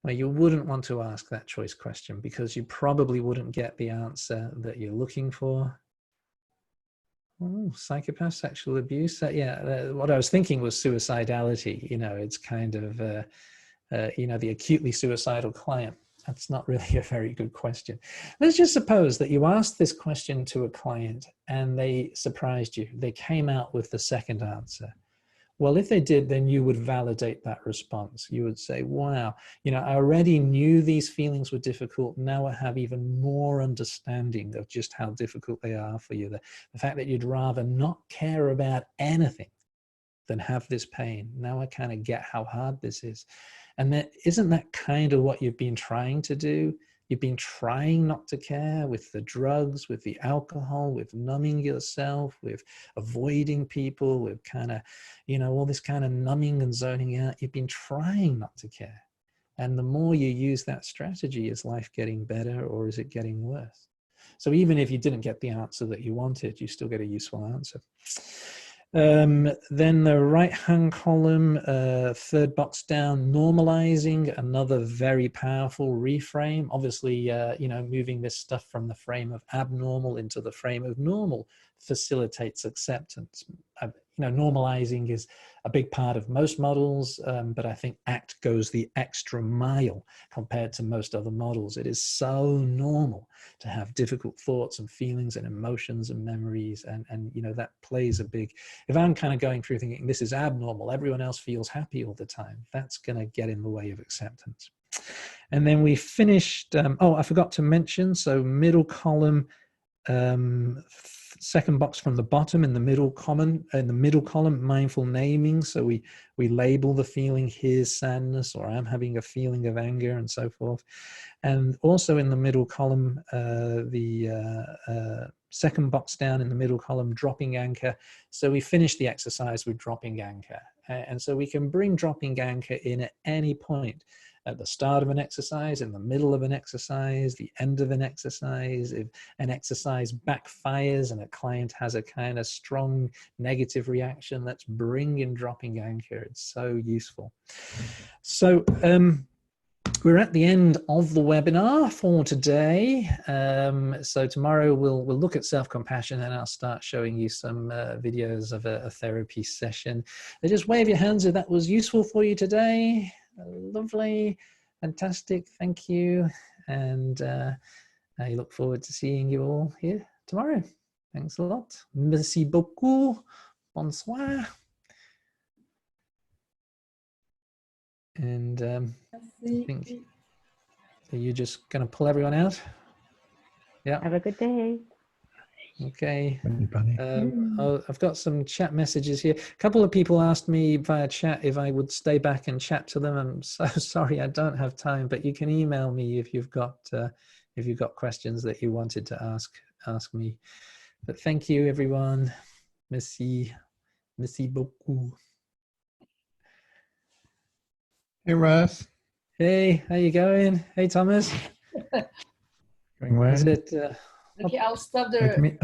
S1: Well, you wouldn't want to ask that choice question because you probably wouldn't get the answer that you're looking for. Oh, psychopath, sexual abuse. What I was thinking was suicidality. You know, it's kind of, you know, the acutely suicidal client. That's not really a very good question. Let's just suppose that you asked this question to a client and they surprised you. They came out with the second answer. Well, if they did, then you would validate that response. You would say, wow, you know, I already knew these feelings were difficult. Now I have even more understanding of just how difficult they are for you. The fact that you'd rather not care about anything than have this pain. Now I kind of get how hard this is. And isn't that kind of what you've been trying to do? You've been trying not to care with the drugs, with the alcohol, with numbing yourself, with avoiding people, with kind of, you know, all this kind of numbing and zoning out. You've been trying not to care. And the more you use that strategy, is life getting better or is it getting worse? So even if you didn't get the answer that you wanted, you still get a useful answer. Then the right-hand column, third box down, normalizing, another very powerful reframe. Obviously, you know, moving this stuff from the frame of abnormal into the frame of normal facilitates acceptance. You know, normalizing is a big part of most models, but I think ACT goes the extra mile compared to most other models. It is so normal to have difficult thoughts and feelings and emotions and memories, and you know, that plays a big, if I'm kind of going through thinking this is abnormal, everyone else feels happy all the time, that's going to get in the way of acceptance. And then we finished, oh, I forgot to mention, so middle column, second box from the bottom in the middle column, mindful naming. So we label the feeling, here's sadness, or I'm having a feeling of anger, and so forth. And also in the middle column, the second box down in the middle column, dropping anchor. So we finish the exercise with dropping anchor. And so we can bring dropping anchor in at any point, at the start of an exercise, in the middle of an exercise, the end of an exercise. If an exercise backfires and a client has a kind of strong negative reaction, let's bring in dropping anchor. It's so useful. So we're at the end of the webinar for today. So tomorrow we'll look at self-compassion, and I'll start showing you some videos of a therapy session. Just wave your hands if that was useful for you today. Lovely, fantastic, thank you. And I look forward to seeing you all here tomorrow. Thanks a lot. Merci beaucoup. Bonsoir. And I think, are you just going to pull everyone out? Yeah.
S16: Have a good day.
S1: Okay. I've got some chat messages here. A couple of people asked me via chat if I would stay back and chat to them. I'm so sorry I don't have time, but you can email me if you've got questions that you wanted to ask me. But thank you, everyone. Merci beaucoup.
S4: Hey, Russ.
S1: Hey, how you going? Hey, Thomas.
S4: Going well.
S1: Is it?
S2: Okay, I'll stop the.